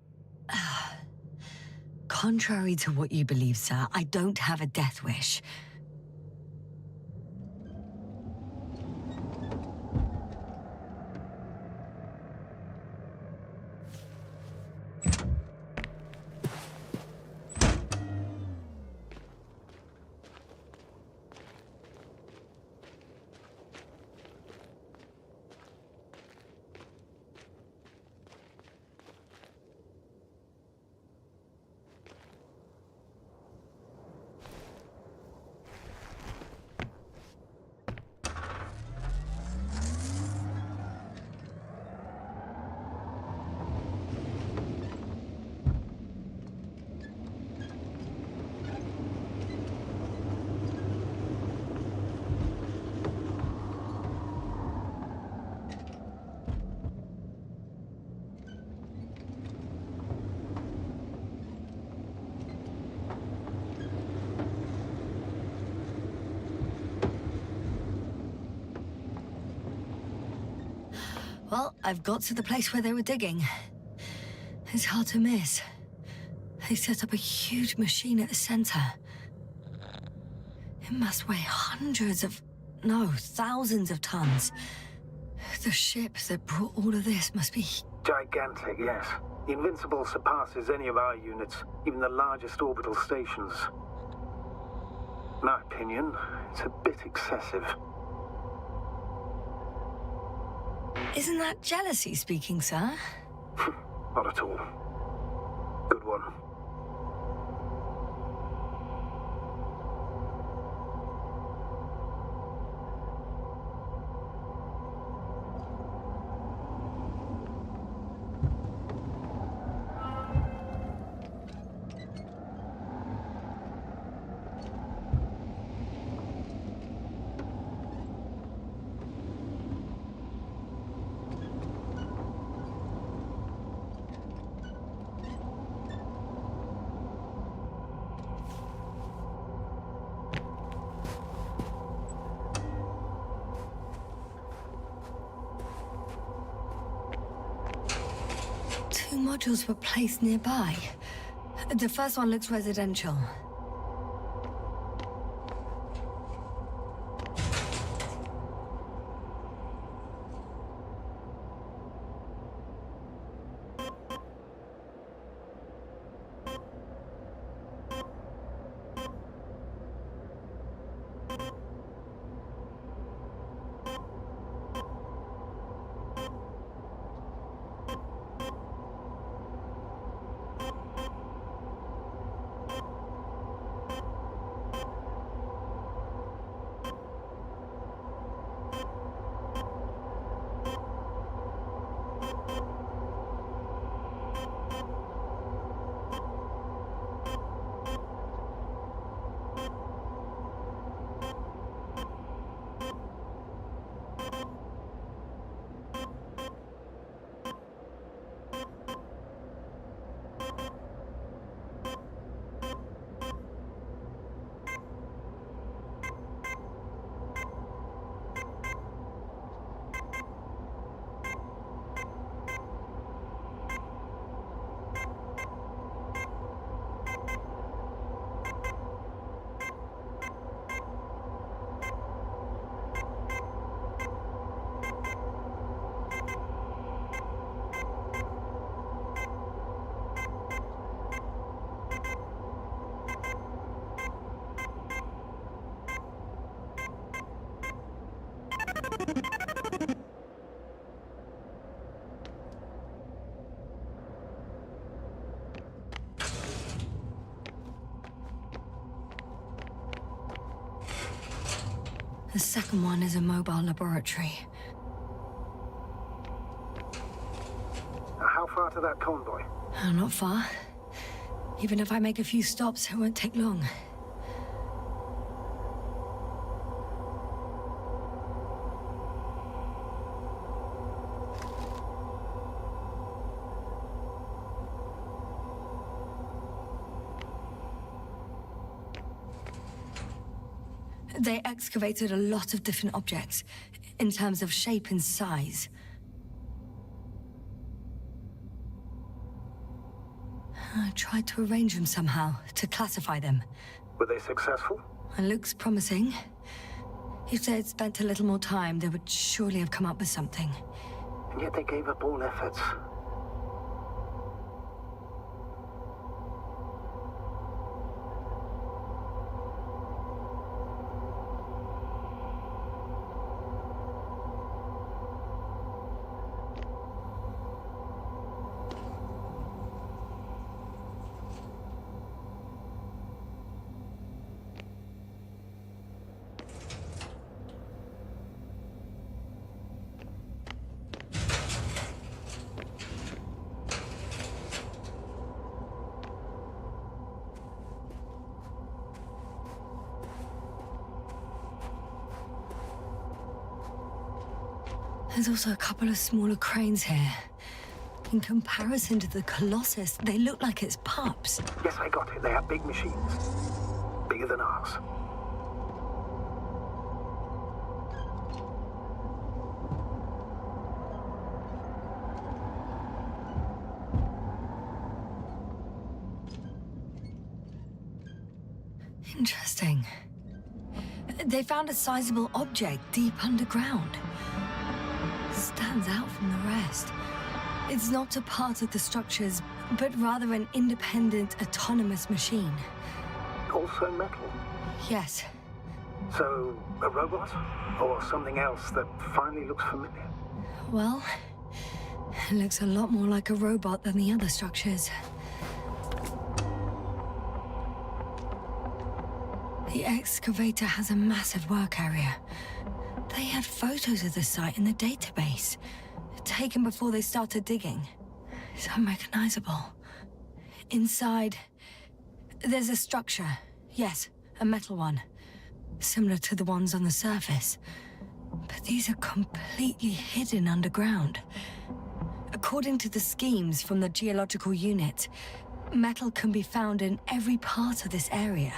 Speaker 2: Contrary to what you believe, sir, I don't have a death wish. Well, I've got to the place where they were digging. It's hard to miss. They set up a huge machine at the center. It must weigh hundreds of... no, thousands of tons. The ship that brought all of this must be...
Speaker 1: Gigantic, yes. The Invincible surpasses any of our units, even the largest orbital stations. In my opinion, it's a bit excessive.
Speaker 2: Isn't that jealousy speaking, sir?
Speaker 1: Not at all. Good one.
Speaker 2: Two modules were placed nearby. The first one looks residential. The second one is a mobile laboratory.
Speaker 1: How far to that convoy?
Speaker 2: Oh, not far. Even if I make a few stops, it won't take long. They excavated a lot of different objects, in terms of shape and size. I tried to arrange them somehow, to classify them.
Speaker 1: Were they successful?
Speaker 2: It looks promising. If they had spent a little more time, they would surely have come up with something.
Speaker 1: And yet they gave up all efforts.
Speaker 2: There's also a couple of smaller cranes here. In comparison to the Colossus, they look like it's pups.
Speaker 1: Yes, I got it. They are big machines. Bigger than ours.
Speaker 2: Interesting. They found a sizable object deep underground. Stands out from the rest. It's not a part of the structures, but rather an independent, autonomous machine.
Speaker 1: Also metal?
Speaker 2: Yes.
Speaker 1: So, a robot? Or something else that finally looks familiar?
Speaker 2: Well, it looks a lot more like a robot than the other structures. The excavator has a massive work area. They had photos of the site in the database, taken before they started digging. It's unrecognizable. Inside, there's a structure. Yes, a metal one. Similar to the ones on the surface. But these are completely hidden underground. According to the schemes from the geological unit, metal can be found in every part of this area.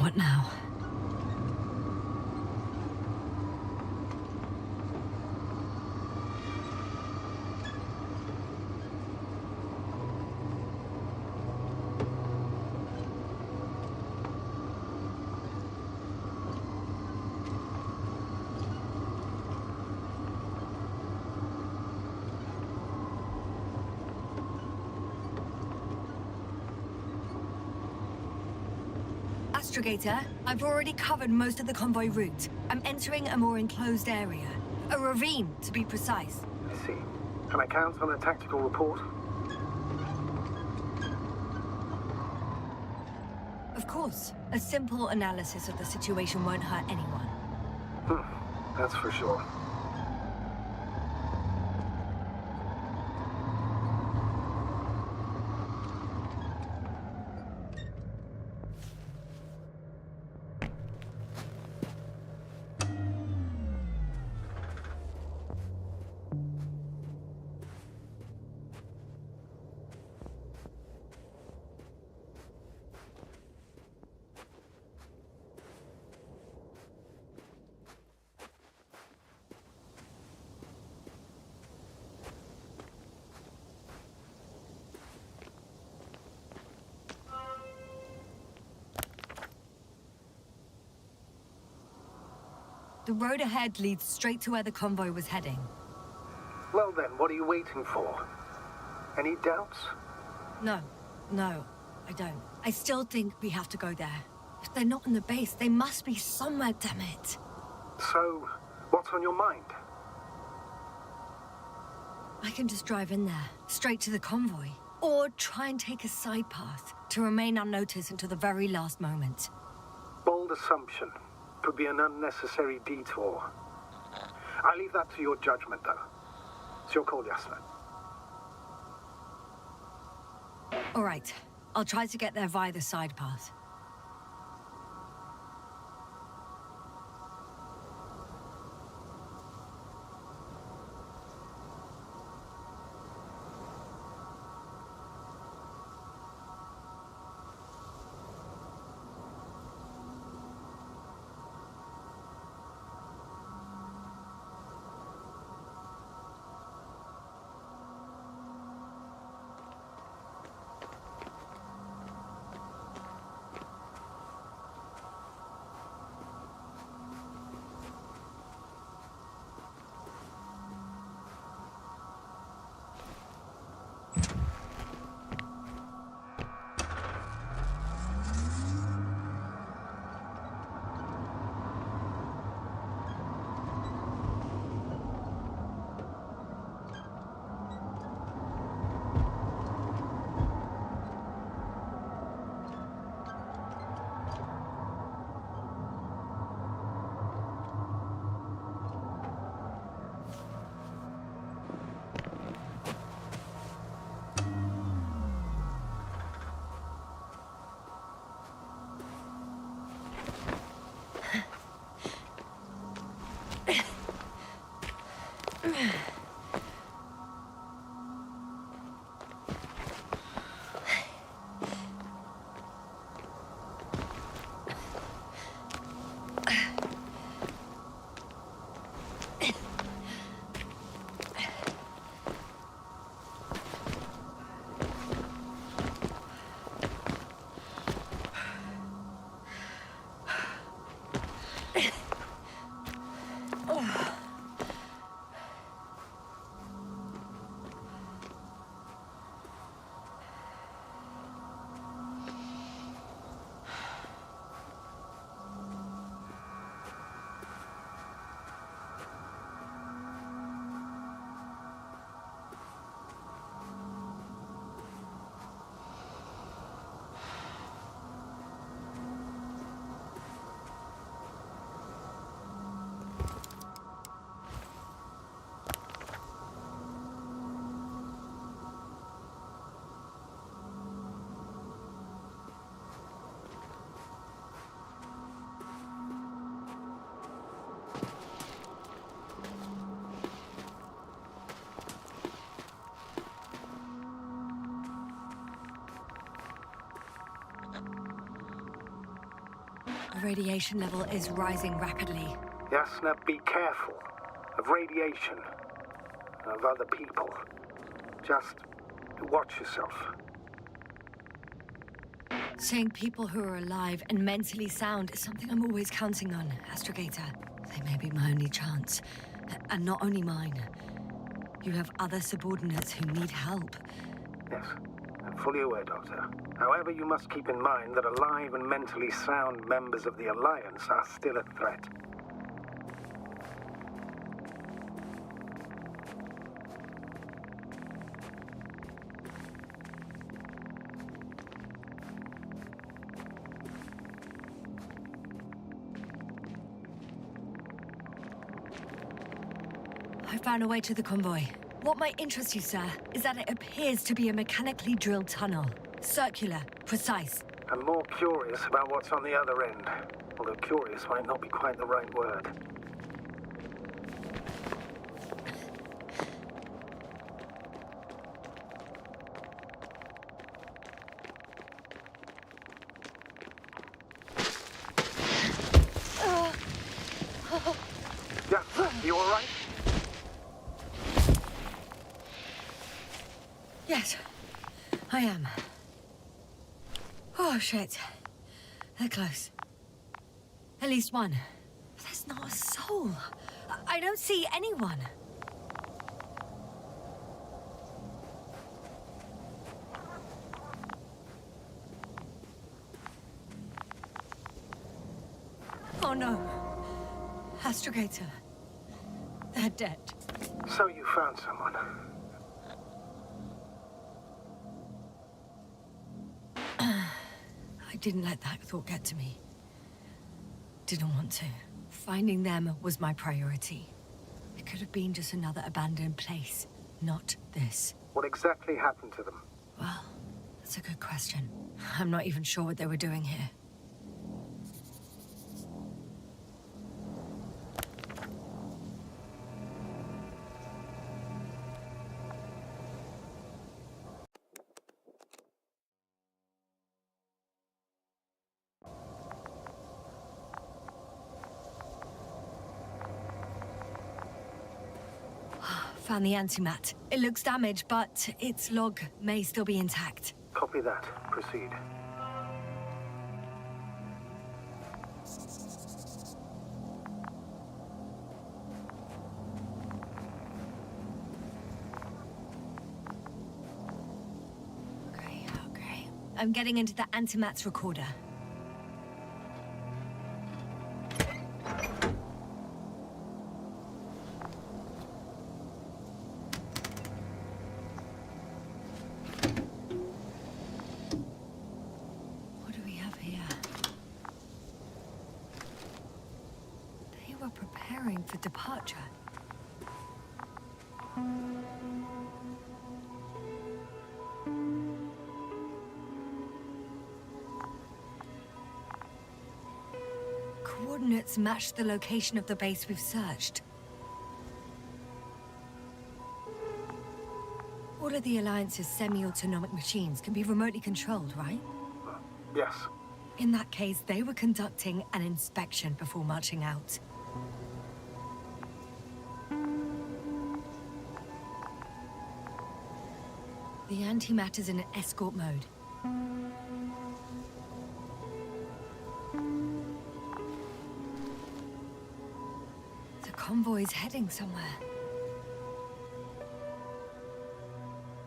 Speaker 2: What now? Astrogator, I've already covered most of the convoy route. I'm entering a more enclosed area. A ravine, to be precise.
Speaker 1: I see. Can I count on a tactical report?
Speaker 2: Of course. A simple analysis of the situation won't hurt anyone.
Speaker 1: That's for sure.
Speaker 2: The road ahead leads straight to where the convoy was heading.
Speaker 1: Well then, what are you waiting for? Any doubts?
Speaker 2: No, I don't. I still think we have to go there. If they're not in the base, they must be somewhere, damn it.
Speaker 1: So, what's on your mind?
Speaker 2: I can just drive in there, straight to the convoy. Or try and take a side path to remain unnoticed until the very last moment.
Speaker 1: Bold assumption. Could be an unnecessary detour. I leave that to your judgment, though. It's your call, Jasna.
Speaker 2: All right. I'll try to get there via the side path. The radiation level is rising rapidly.
Speaker 1: Yes, now be careful. Of radiation. Of other people. Just watch yourself.
Speaker 2: Seeing people who are alive and mentally sound is something I'm always counting on, Astrogator. They may be my only chance. And not only mine. You have other subordinates who need help.
Speaker 1: Yes, I'm fully aware, Doctor. However, you must keep in mind that alive and mentally sound members of the Alliance are still a threat.
Speaker 2: I found a way to the convoy. What might interest you, sir, is that it appears to be a mechanically drilled tunnel. Circular, precise.
Speaker 1: I'm more curious about what's on the other end. Although curious might not be quite the right word. Yeah, you all right?
Speaker 2: Yes, I am. Oh, shit. They're close. At least one. But there's not a soul. I don't see anyone. Oh, no. Astrogator. They're dead.
Speaker 1: So you found someone.
Speaker 2: I didn't let that thought get to me. Didn't want to. Finding them was my priority. It could have been just another abandoned place, not this.
Speaker 1: What exactly happened to them?
Speaker 2: Well, that's a good question. I'm not even sure what they were doing here. Found the antimat. It looks damaged, but its log may still be intact.
Speaker 1: Copy that. Proceed.
Speaker 2: Okay. I'm getting into the antimat's recorder. Preparing for departure. Coordinates match the location of the base we've searched. All of the Alliance's semi-autonomic machines can be remotely controlled, right?
Speaker 1: Yes.
Speaker 2: In that case, they were conducting an inspection before marching out. The antimatter's in an escort mode. The convoy's heading somewhere.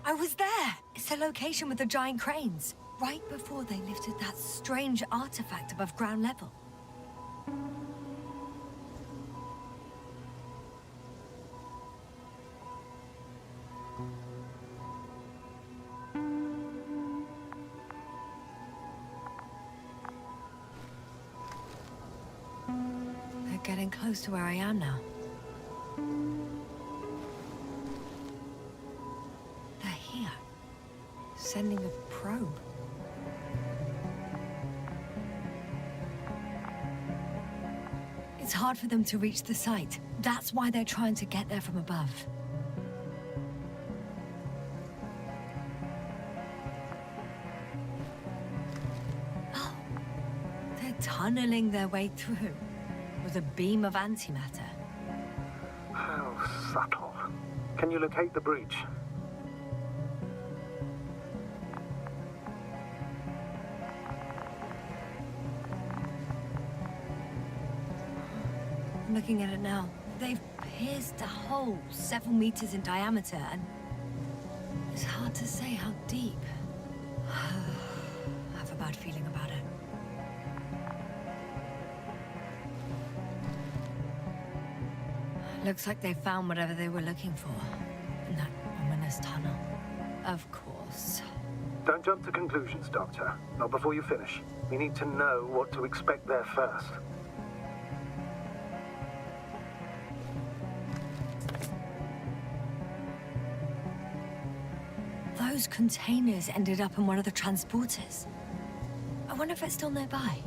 Speaker 2: I was there! It's the location with the giant cranes. Right before they lifted that strange artifact above ground level. Getting close to where I am now. They're here. Sending a probe. It's hard for them to reach the site. That's why they're trying to get there from above. Oh, they're tunneling their way through with a beam of antimatter.
Speaker 1: How subtle. Can you locate the breach?
Speaker 2: I'm looking at it now. They've pierced a hole 7 meters in diameter, and it's hard to say how deep. I have a bad feeling about it. Looks like they found whatever they were looking for in that ominous tunnel. Of course.
Speaker 1: Don't jump to conclusions, Doctor. Not before you finish. We need to know what to expect there first.
Speaker 2: Those containers ended up in one of the transporters. I wonder if it's still nearby.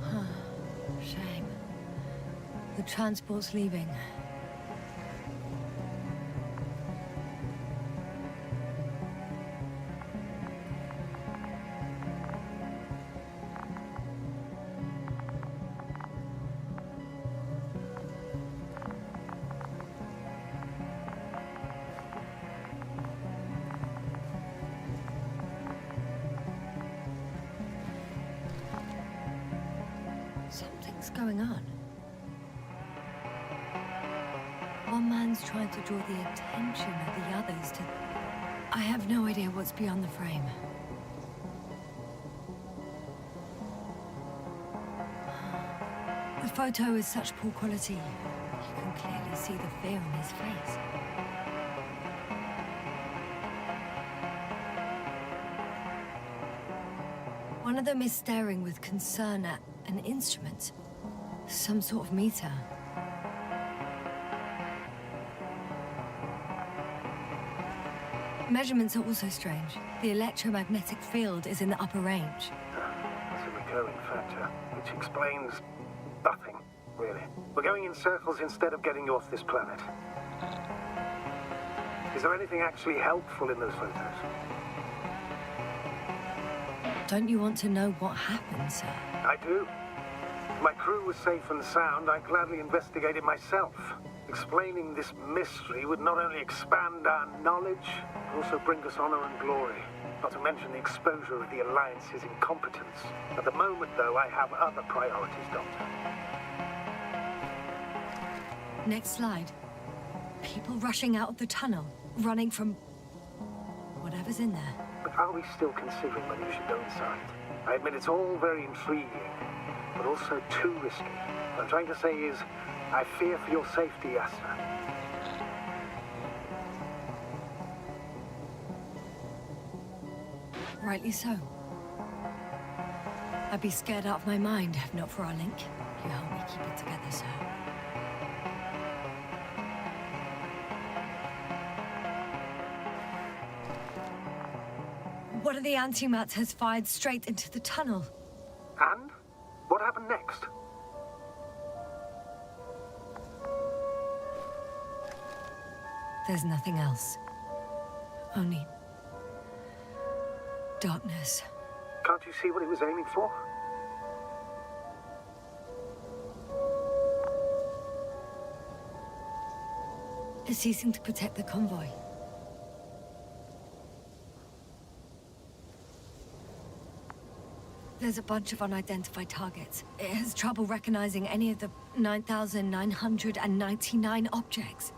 Speaker 2: Huh. Shame. The transport's leaving. Something's going on. One man's trying to draw the attention of the others to... I have no idea what's beyond the frame. The photo is such poor quality. You can clearly see the fear on his face. One of them is staring with concern at an instrument. Some sort of meter. Measurements are also strange. The electromagnetic field is in the upper range.
Speaker 1: That's a recurring factor, which explains nothing, really. We're going in circles instead of getting you off this planet. Is there anything actually helpful in those photos?
Speaker 2: Don't you want to know what happened, sir?
Speaker 1: I do. If my crew was safe and sound, I'd gladly investigate it myself. Explaining this mystery would not only expand our knowledge, but also bring us honor and glory. Not to mention the exposure of the Alliance's incompetence. At the moment, though, I have other priorities, Doctor.
Speaker 2: Next slide. People rushing out of the tunnel, running from whatever's in there.
Speaker 1: But are we still considering whether you should go inside? I admit it's all very intriguing, but also too risky. What I'm trying to say is, I fear for your safety, Asta.
Speaker 2: Rightly so. I'd be scared out of my mind if not for our link. You help me keep it together, sir. One of the antimatters fired straight into the tunnel.
Speaker 1: And? What happened next?
Speaker 2: There's nothing else. Only... darkness.
Speaker 1: Can't you see what it was aiming for?
Speaker 2: It's ceasing to protect the convoy. There's a bunch of unidentified targets. It has trouble recognizing any of the 9,999 objects.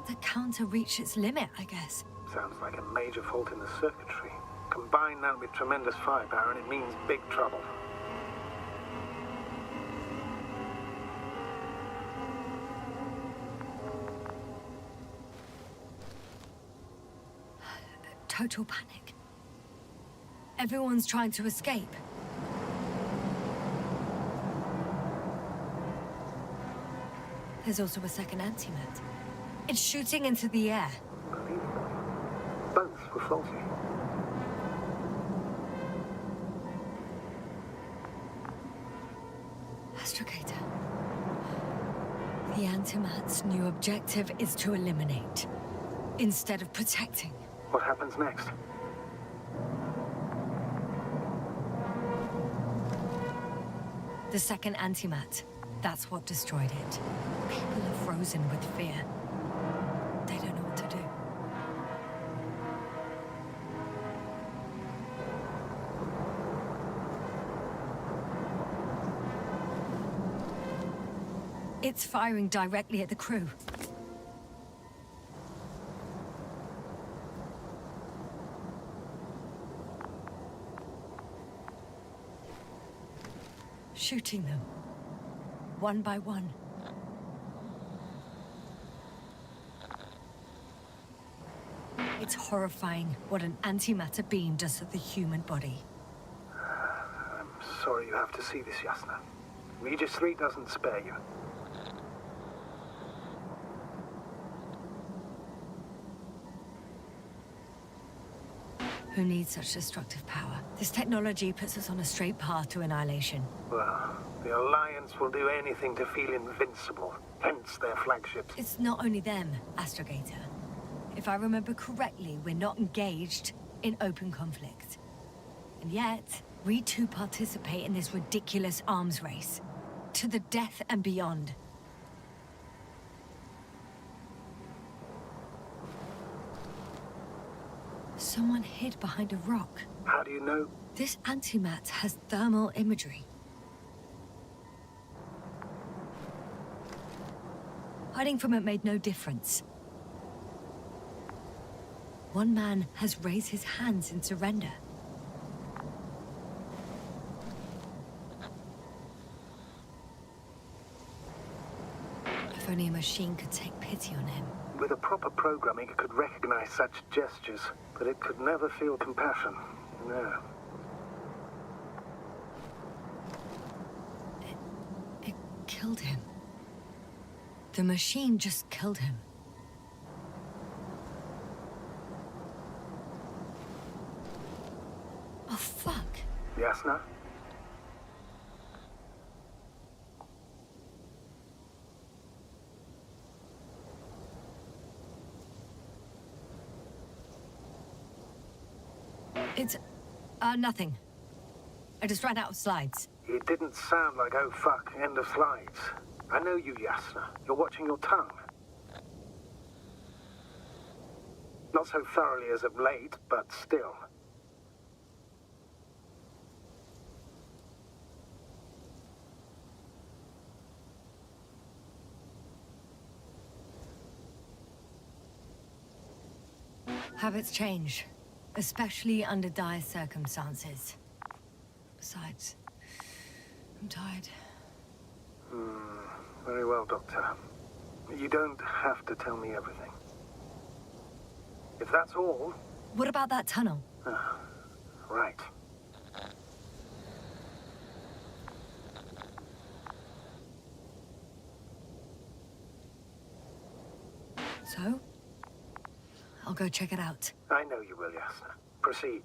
Speaker 2: The counter reached its limit, I guess.
Speaker 1: Sounds like a major fault in the circuitry. Combine that with tremendous firepower and it means big trouble.
Speaker 2: Total panic. Everyone's trying to escape. There's also a second antimat. It's shooting into the air.
Speaker 1: Unbelievable. Both were faulty.
Speaker 2: Astrogator. The antimat's new objective is to eliminate, instead of protecting.
Speaker 1: What happens next?
Speaker 2: The second antimat. That's what destroyed it. People are frozen with fear. They don't know what to do. It's firing directly at the crew. Shooting them, one by one. It's horrifying what an antimatter beam does to the human body.
Speaker 1: I'm sorry you have to see this, Yasna. Regis 3 doesn't spare you.
Speaker 2: Who needs such destructive power? This technology puts us on a straight path to annihilation.
Speaker 1: Well, the Alliance will do anything to feel invincible, hence their flagships.
Speaker 2: It's not only them, Astrogator. If I remember correctly, we're not engaged in open conflict. And yet, we too participate in this ridiculous arms race. To the death and beyond. Someone hid behind a rock.
Speaker 1: How do you know?
Speaker 2: This antimat has thermal imagery. Hiding from it made no difference. One man has raised his hands in surrender. If only a machine could take pity on him.
Speaker 1: With a proper programming, it could recognize such gestures, but it could never feel compassion. No.
Speaker 2: It killed him. The machine just killed him. Oh, fuck.
Speaker 1: Yasna?
Speaker 2: It's, nothing. I just ran out of slides.
Speaker 1: It didn't sound like, oh fuck, end of slides. I know you, Yasna. You're watching your tongue. Not so thoroughly as of late, but still.
Speaker 2: Habits change, especially under dire circumstances. Besides, I'm tired.
Speaker 1: Very well, Doctor. You don't have to tell me everything. If that's all...
Speaker 2: What about that tunnel?
Speaker 1: Right.
Speaker 2: So? I'll go check it out.
Speaker 1: I know you will, Yasna. Proceed.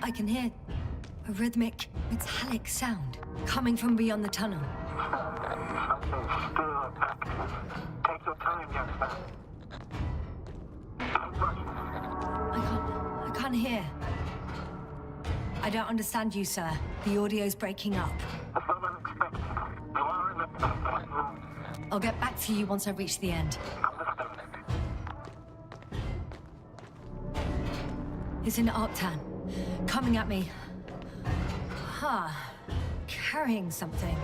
Speaker 2: I can hear a rhythmic, metallic sound coming from beyond the tunnel.
Speaker 1: Something's still active. Take
Speaker 2: I don't understand you, sir. The audio's breaking up. I'll get back to you once I reach the end. It's an Octan. Coming at me. Huh. Carrying something.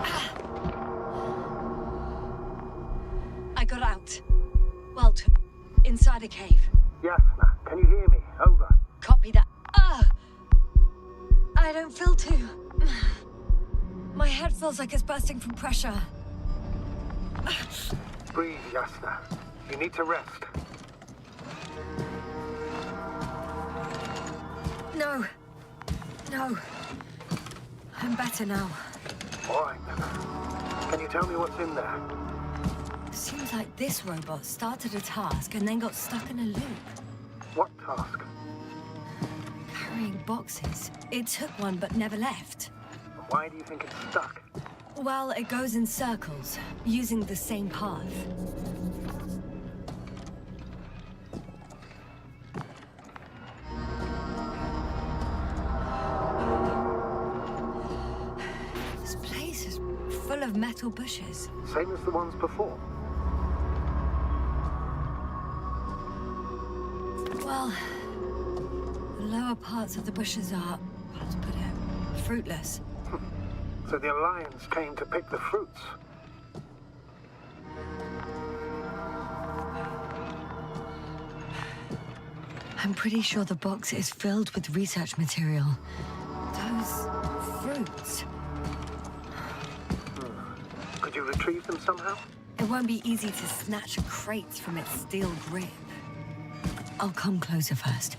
Speaker 2: Ah. I got out. Well, inside a cave.
Speaker 1: Yasna, can you hear me? Over.
Speaker 2: Copy that. I don't feel too... My head feels like it's bursting from pressure.
Speaker 1: Breathe, Yasna. You need to rest.
Speaker 2: No. No. I'm better now.
Speaker 1: All right, then. Can you tell me what's in there?
Speaker 2: Seems like this robot started a task and then got stuck in a loop.
Speaker 1: What task?
Speaker 2: Carrying boxes. It took one but never left.
Speaker 1: Why do you think it's stuck?
Speaker 2: Well, it goes in circles, using the same path. This place is full of metal bushes.
Speaker 1: Same as the ones before.
Speaker 2: Well, the lower parts of the bushes are, how to put it, fruitless.
Speaker 1: So the Alliance came to pick the fruits.
Speaker 2: I'm pretty sure the box is filled with research material. Those fruits.
Speaker 1: Could you retrieve them somehow?
Speaker 2: It won't be easy to snatch a crate from its steel grip. I'll come closer first.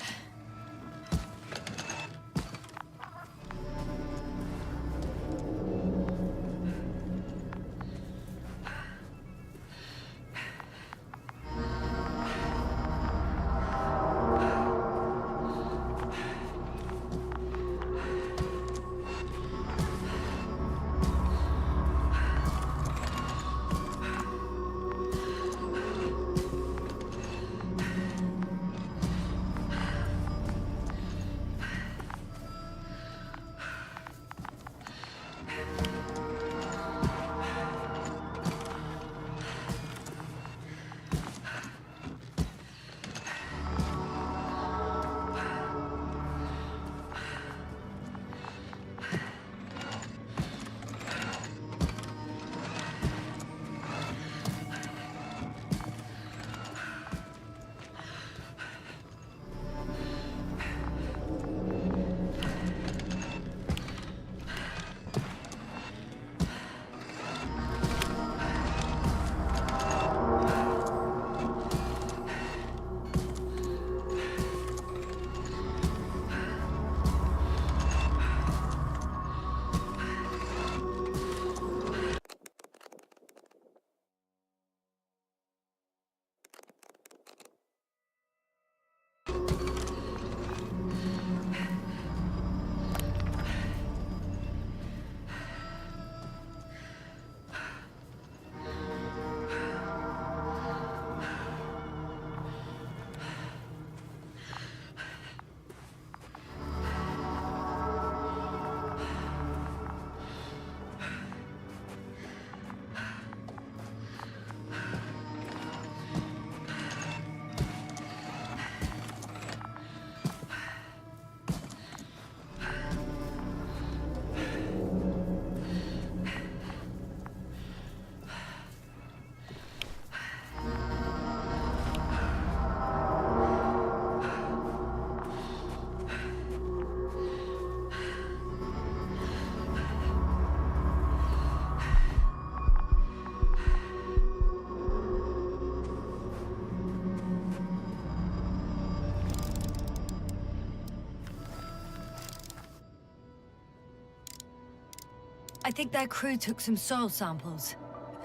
Speaker 2: I think their crew took some soil samples.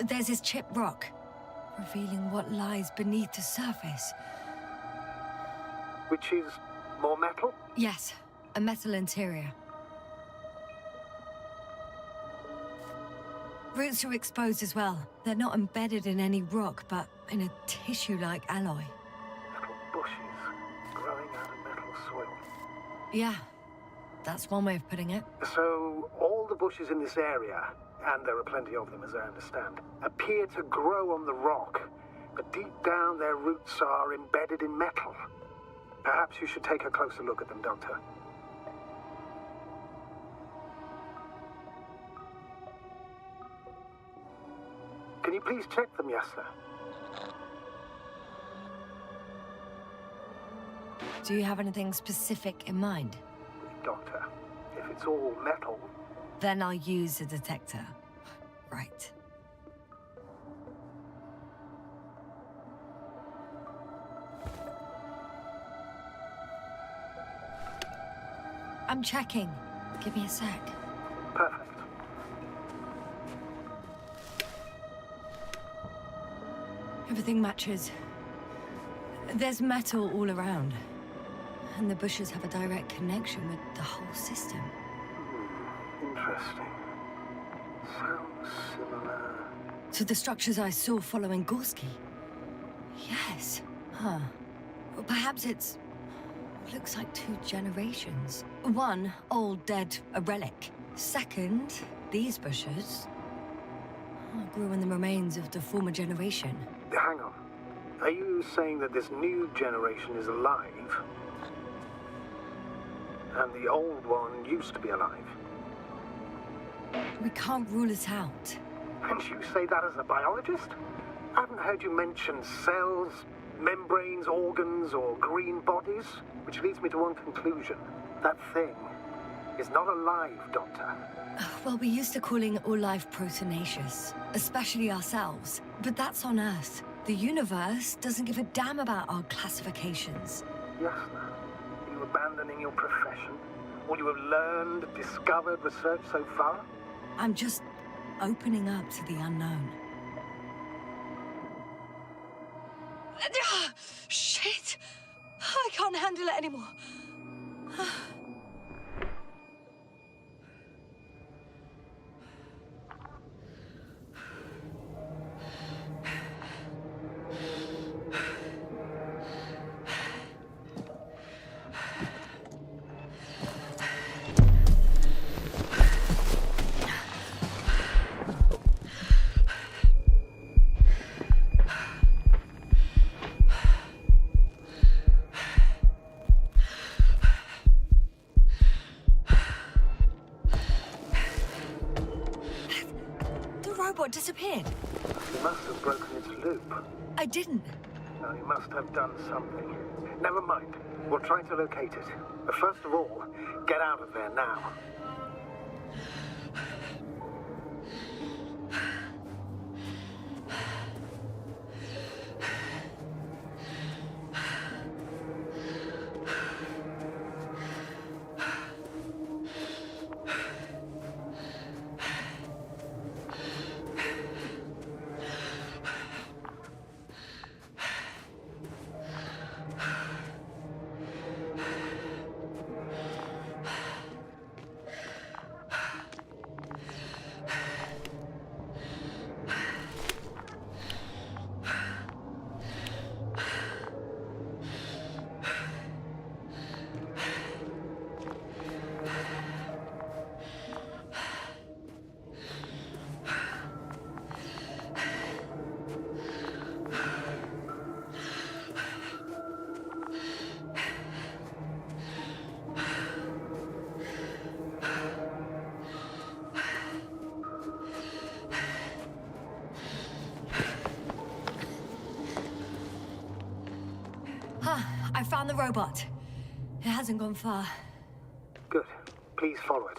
Speaker 2: There's this chipped rock, revealing what lies beneath the surface.
Speaker 1: Which is more metal?
Speaker 2: Yes, a metal interior. Roots are exposed as well. They're not embedded in any rock, but in a tissue-like alloy.
Speaker 1: Little bushes growing out of metal.
Speaker 2: Yeah, that's one way of putting it.
Speaker 1: So, all the bushes in this area, and there are plenty of them as I understand, appear to grow on the rock, but deep down their roots are embedded in metal. Perhaps you should take a closer look at them, Doctor. Can you please check them, yes, sir?
Speaker 2: Do you have anything specific in mind?
Speaker 1: Doctor, if it's all metal...
Speaker 2: Then I'll use a detector. Right. I'm checking. Give me a sec.
Speaker 1: Perfect.
Speaker 2: Everything matches. There's metal all around. And the bushes have a direct connection with the whole system.
Speaker 1: Interesting. Sounds similar...
Speaker 2: To the structures I saw following Gorski? Yes. Huh. Well, perhaps it's... looks like 2 generations. One, old, dead, a relic. Second, these bushes... grew in the remains of the former generation.
Speaker 1: Hang on. Are you saying that this new generation is alive? And the old one used to be alive?
Speaker 2: We can't rule it out.
Speaker 1: And you say that as a biologist? I haven't heard you mention cells, membranes, organs, or green bodies, which leads me to one conclusion. That thing is not alive, Doctor.
Speaker 2: Well, we used to calling all life proteinaceous, especially ourselves. But that's on Earth. The universe doesn't give a damn about our classifications.
Speaker 1: Yes, sir. Are you abandoning your profession? All you have learned, discovered, researched so far?
Speaker 2: I'm just opening up to the unknown. Shit! I can't handle it anymore. Disappeared.
Speaker 1: You must have broken its loop.
Speaker 2: I didn't.
Speaker 1: No, you must have done something. Never mind. We'll try to locate it. But first of all, get out of there now.
Speaker 2: I found the robot. It hasn't gone far.
Speaker 1: Good. Please follow it.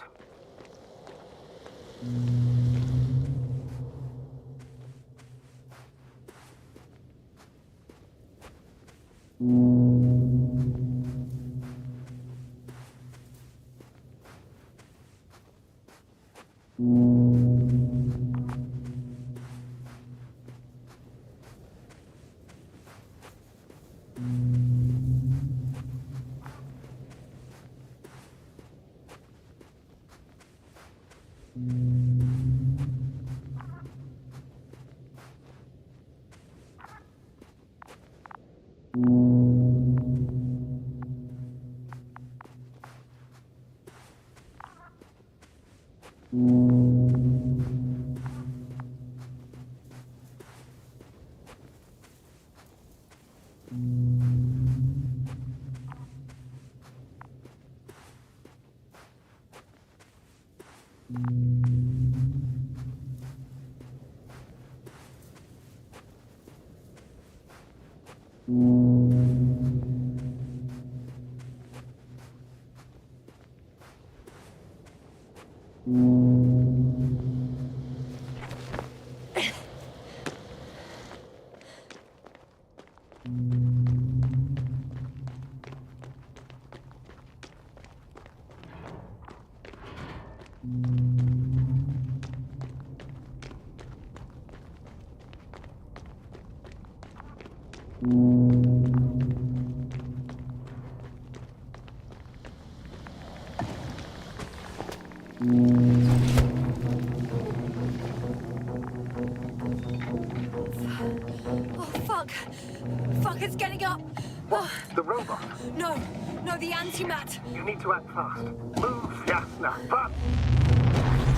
Speaker 2: Oh, fuck. Fuck, it's getting up.
Speaker 1: What? The robot?
Speaker 2: No, the antimat.
Speaker 1: You need to act fast. Move, Yasna, fast!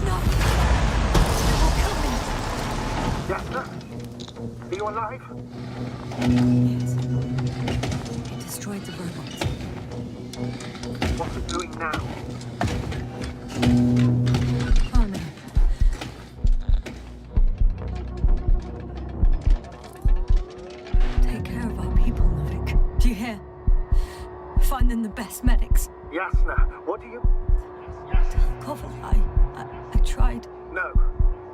Speaker 2: No. It will kill me.
Speaker 1: Yasna? Are you alive?
Speaker 2: Yes. It destroyed the robot.
Speaker 1: What's it doing now?
Speaker 2: Oh, no. Take care of our people, Novik. Do you hear? Find them the best medics.
Speaker 1: Yasna, what do you...
Speaker 2: Koval, I tried.
Speaker 1: No,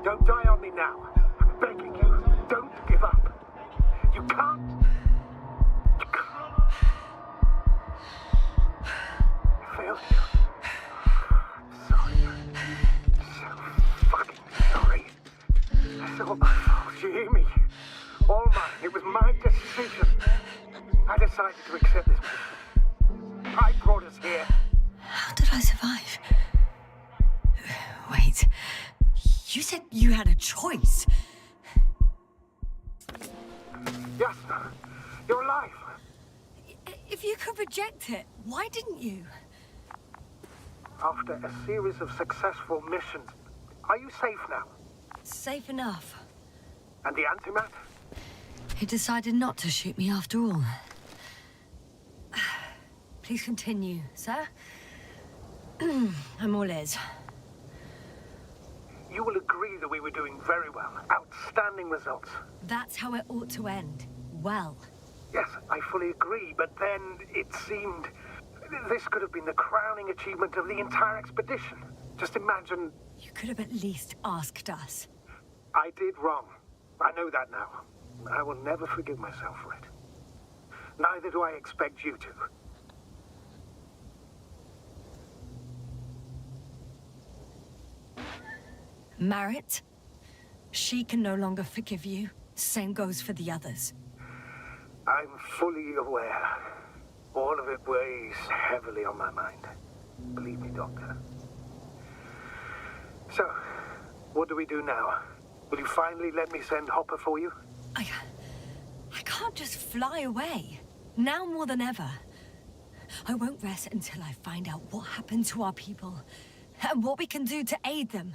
Speaker 1: don't die on me now. I'm begging you, don't give up. You can't... You can't... I failed you. Sorry. So fucking sorry. It's all my fault, you hear me? All mine. It was my decision. I decided to accept this mission. I brought us here.
Speaker 2: How did I survive? Wait. You said you had a choice.
Speaker 1: Yasna, you're alive.
Speaker 2: If you could reject it, why didn't you?
Speaker 1: After a series of successful missions, are you safe now?
Speaker 2: Safe enough.
Speaker 1: And the antimat?
Speaker 2: He decided not to shoot me after all. Please continue, sir. I'm all ears.
Speaker 1: You will agree that we were doing very well. Outstanding results.
Speaker 2: That's how it ought to end. Well.
Speaker 1: Yes, I fully agree, but then it seemed... This could have been the crowning achievement of the entire expedition. Just imagine...
Speaker 2: You could have at least asked us.
Speaker 1: I did wrong. I know that now. I will never forgive myself for it. Neither do I expect you to.
Speaker 2: Marit, she can no longer forgive you. Same goes for the others.
Speaker 1: I'm fully aware. All of it weighs heavily on my mind. Believe me, Doctor. So, what do we do now? Will you finally let me send Hopper for you?
Speaker 2: I can't just fly away. Now more than ever. I won't rest until I find out what happened to our people and what we can do to aid them.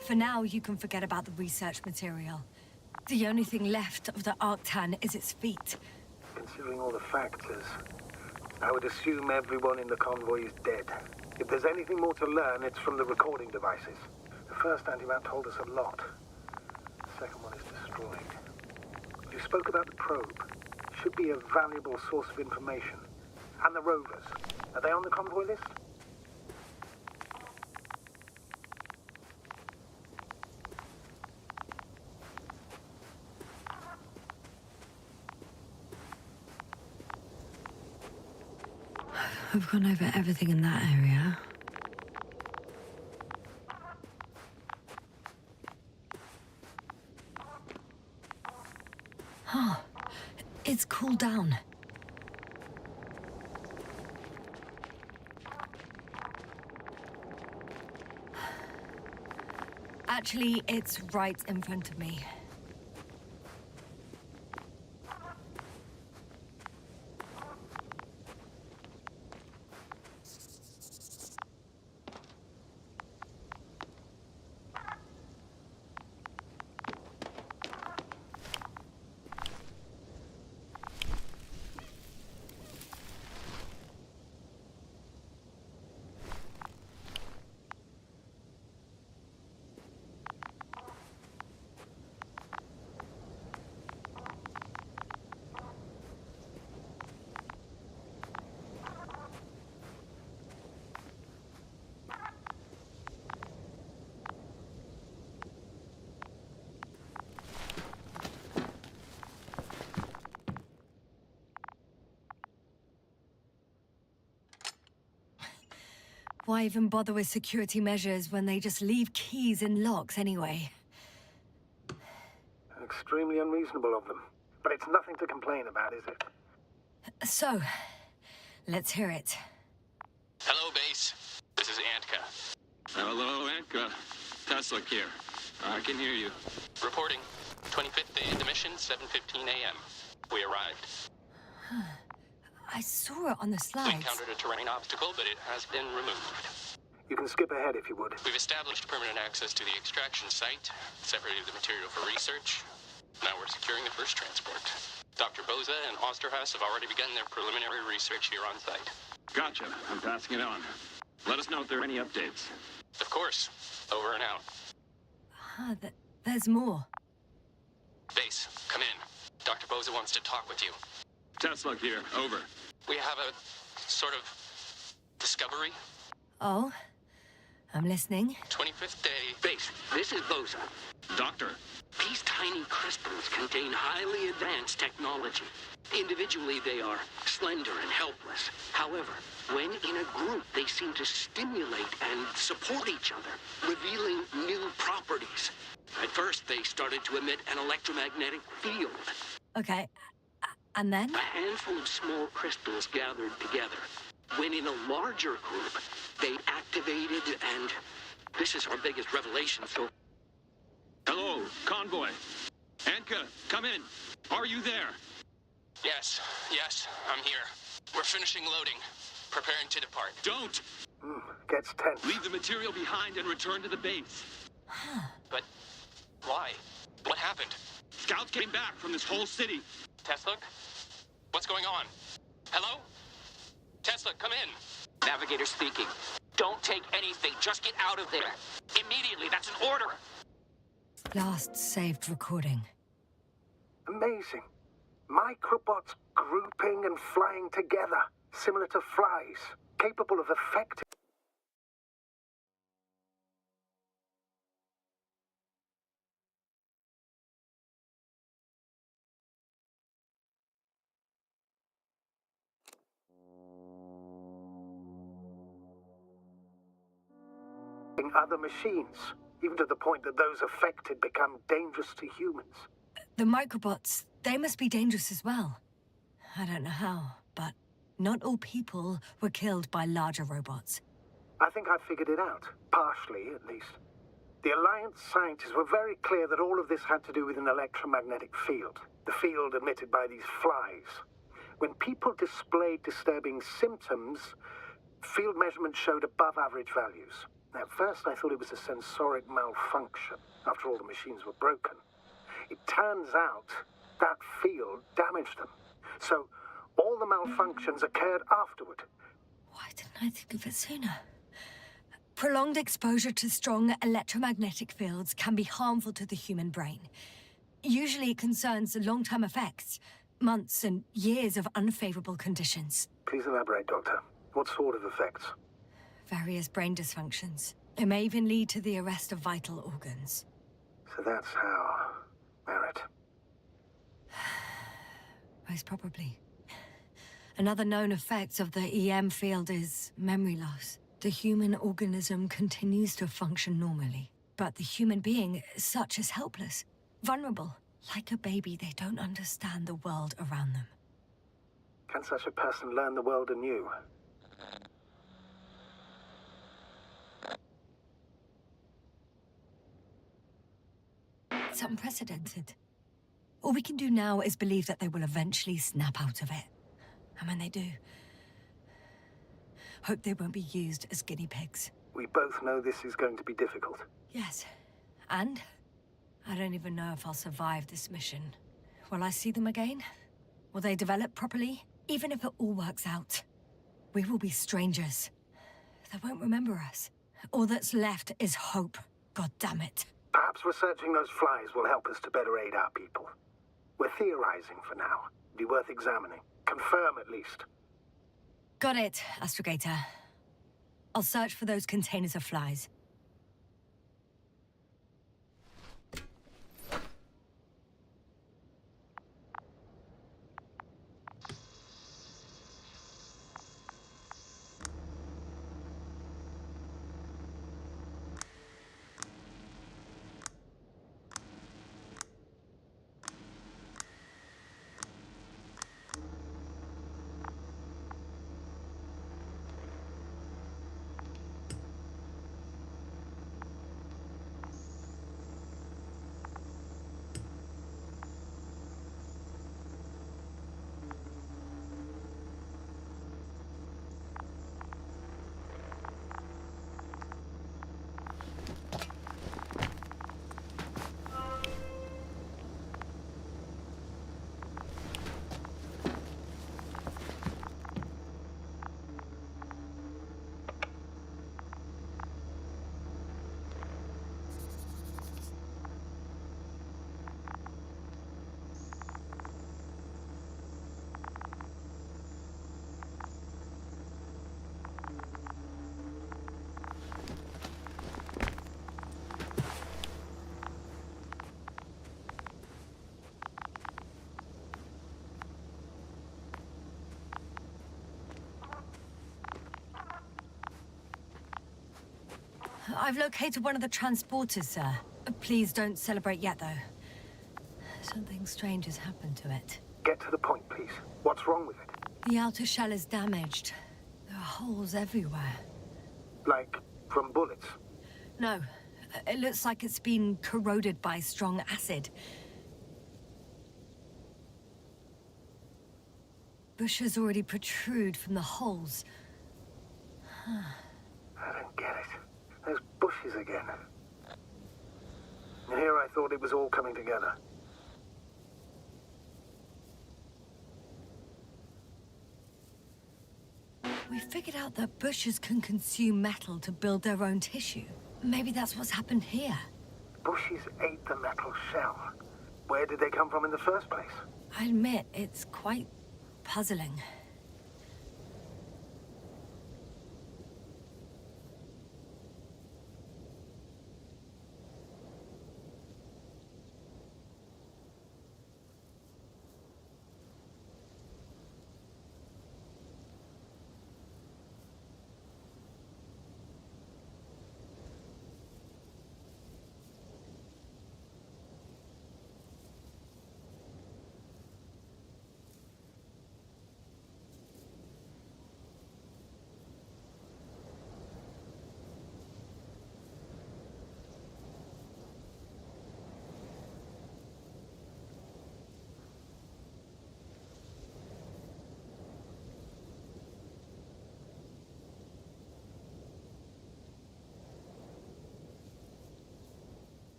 Speaker 2: For now, you can forget about the research material. The only thing left of the Arctan is its feet.
Speaker 1: Considering all the factors, I would assume everyone in the convoy is dead. If there's anything more to learn, it's from the recording devices. The first antimat told us a lot. The second one is destroyed. You spoke about the probe. Should be a valuable source of information. And the rovers. Are they on the convoy list?
Speaker 2: I've gone over everything in that area. Oh, it's cooled down. Actually, it's right in front of me. Why even bother with security measures when they just leave keys in locks anyway?
Speaker 1: Extremely unreasonable of them. But it's nothing to complain about, is it?
Speaker 2: So, let's hear it.
Speaker 3: Hello, base. This is Antka.
Speaker 4: Hello, Antka. Tesla here. I can hear you.
Speaker 3: Reporting. 25th day of the mission, 7:15 a.m. We arrived.
Speaker 2: I saw it on the
Speaker 3: We
Speaker 2: slides.
Speaker 3: encountered a terrain obstacle, but it has been removed.
Speaker 1: You can skip ahead if you would.
Speaker 3: We've established permanent access to the extraction site, separated the material for research. Now we're securing the first transport. Dr. Boza and Osterhaus have already begun their preliminary research here on site.
Speaker 4: Gotcha. I'm passing it on. Let us know if there are any updates.
Speaker 3: Of course. Over and out.
Speaker 2: There's more.
Speaker 3: Base, come in. Dr. Boza wants to talk with you.
Speaker 4: Tesla here. Over.
Speaker 3: We have a sort of discovery.
Speaker 2: Oh, I'm listening.
Speaker 3: 25th day.
Speaker 5: Base, this is Boza.
Speaker 4: Doctor.
Speaker 5: These tiny crystals contain highly advanced technology. Individually, they are slender and helpless. However, when in a group, they seem to stimulate and support each other, revealing new properties. At first, they started to emit an electromagnetic field.
Speaker 2: Okay, and then?
Speaker 5: A handful of small crystals gathered together. When in a larger group, they activated and... This is our biggest revelation, so...
Speaker 4: Hello, convoy. Antka, come in. Are you there?
Speaker 3: Yes, I'm here. We're finishing loading. Preparing to depart.
Speaker 4: Don't!
Speaker 1: Gets tense.
Speaker 4: Leave the material behind and return to the base.
Speaker 3: But why? What happened?
Speaker 4: Scouts came back from this whole city.
Speaker 3: Tesla? What's going on? Hello? Tesla, come in.
Speaker 5: Navigator speaking. Don't take anything. Just get out of there. Immediately. That's an order.
Speaker 2: Last saved recording.
Speaker 1: Amazing. Microbots grouping and flying together, similar to flies, capable of affecting... other machines, even to the point that those affected become dangerous to humans.
Speaker 2: The microbots, they must be dangerous as well. I don't know how, but not all people were killed by larger robots.
Speaker 1: I think I figured it out, partially at least. The Alliance scientists were very clear that all of this had to do with an electromagnetic field, the field emitted by these flies. When people displayed disturbing symptoms, field measurements showed above average values. At first, I thought it was a sensoric malfunction. After all, the machines were broken. It turns out that field damaged them. So, all the malfunctions occurred afterward.
Speaker 2: Why didn't I think of it sooner? Prolonged exposure to strong electromagnetic fields can be harmful to the human brain. Usually it concerns long-term effects, months and years of unfavorable conditions.
Speaker 1: Please elaborate, Doctor. What sort of effects?
Speaker 2: Various brain dysfunctions. It may even lead to the arrest of vital organs.
Speaker 1: So that's how... Merit.
Speaker 2: Most probably. Another known effect of the EM field is memory loss. The human organism continues to function normally, but the human being as such is helpless, vulnerable. Like a baby, they don't understand the world around them.
Speaker 1: Can such a person learn the world anew?
Speaker 2: It's unprecedented. All we can do now is believe that they will eventually snap out of it. And when they do, hope they won't be used as guinea pigs.
Speaker 1: We both know this is going to be difficult.
Speaker 2: Yes. And I don't even know if I'll survive this mission. Will I see them again? Will they develop properly? Even if it all works out, we will be strangers. They won't remember us. All that's left is hope. God damn it.
Speaker 1: Perhaps researching those flies will help us to better aid our people. We're theorizing for now. Be worth examining. Confirm at least.
Speaker 2: Got it, Astrogator. I'll search for those containers of flies. I've located one of the transporters, sir. Please don't celebrate yet, though. Something strange has happened to it.
Speaker 1: Get to the point, please. What's wrong with it?
Speaker 2: The outer shell is damaged. There are holes everywhere.
Speaker 1: Like, from bullets?
Speaker 2: No. It looks like it's been corroded by strong acid. Bushes already protrude from the holes.
Speaker 1: I don't get it. Those bushes again. And here I thought it was all coming together.
Speaker 2: We figured out that bushes can consume metal to build their own tissue. Maybe that's what's happened here.
Speaker 1: Bushes ate the metal shell. Where did they come from in the first place?
Speaker 2: I admit, it's quite puzzling.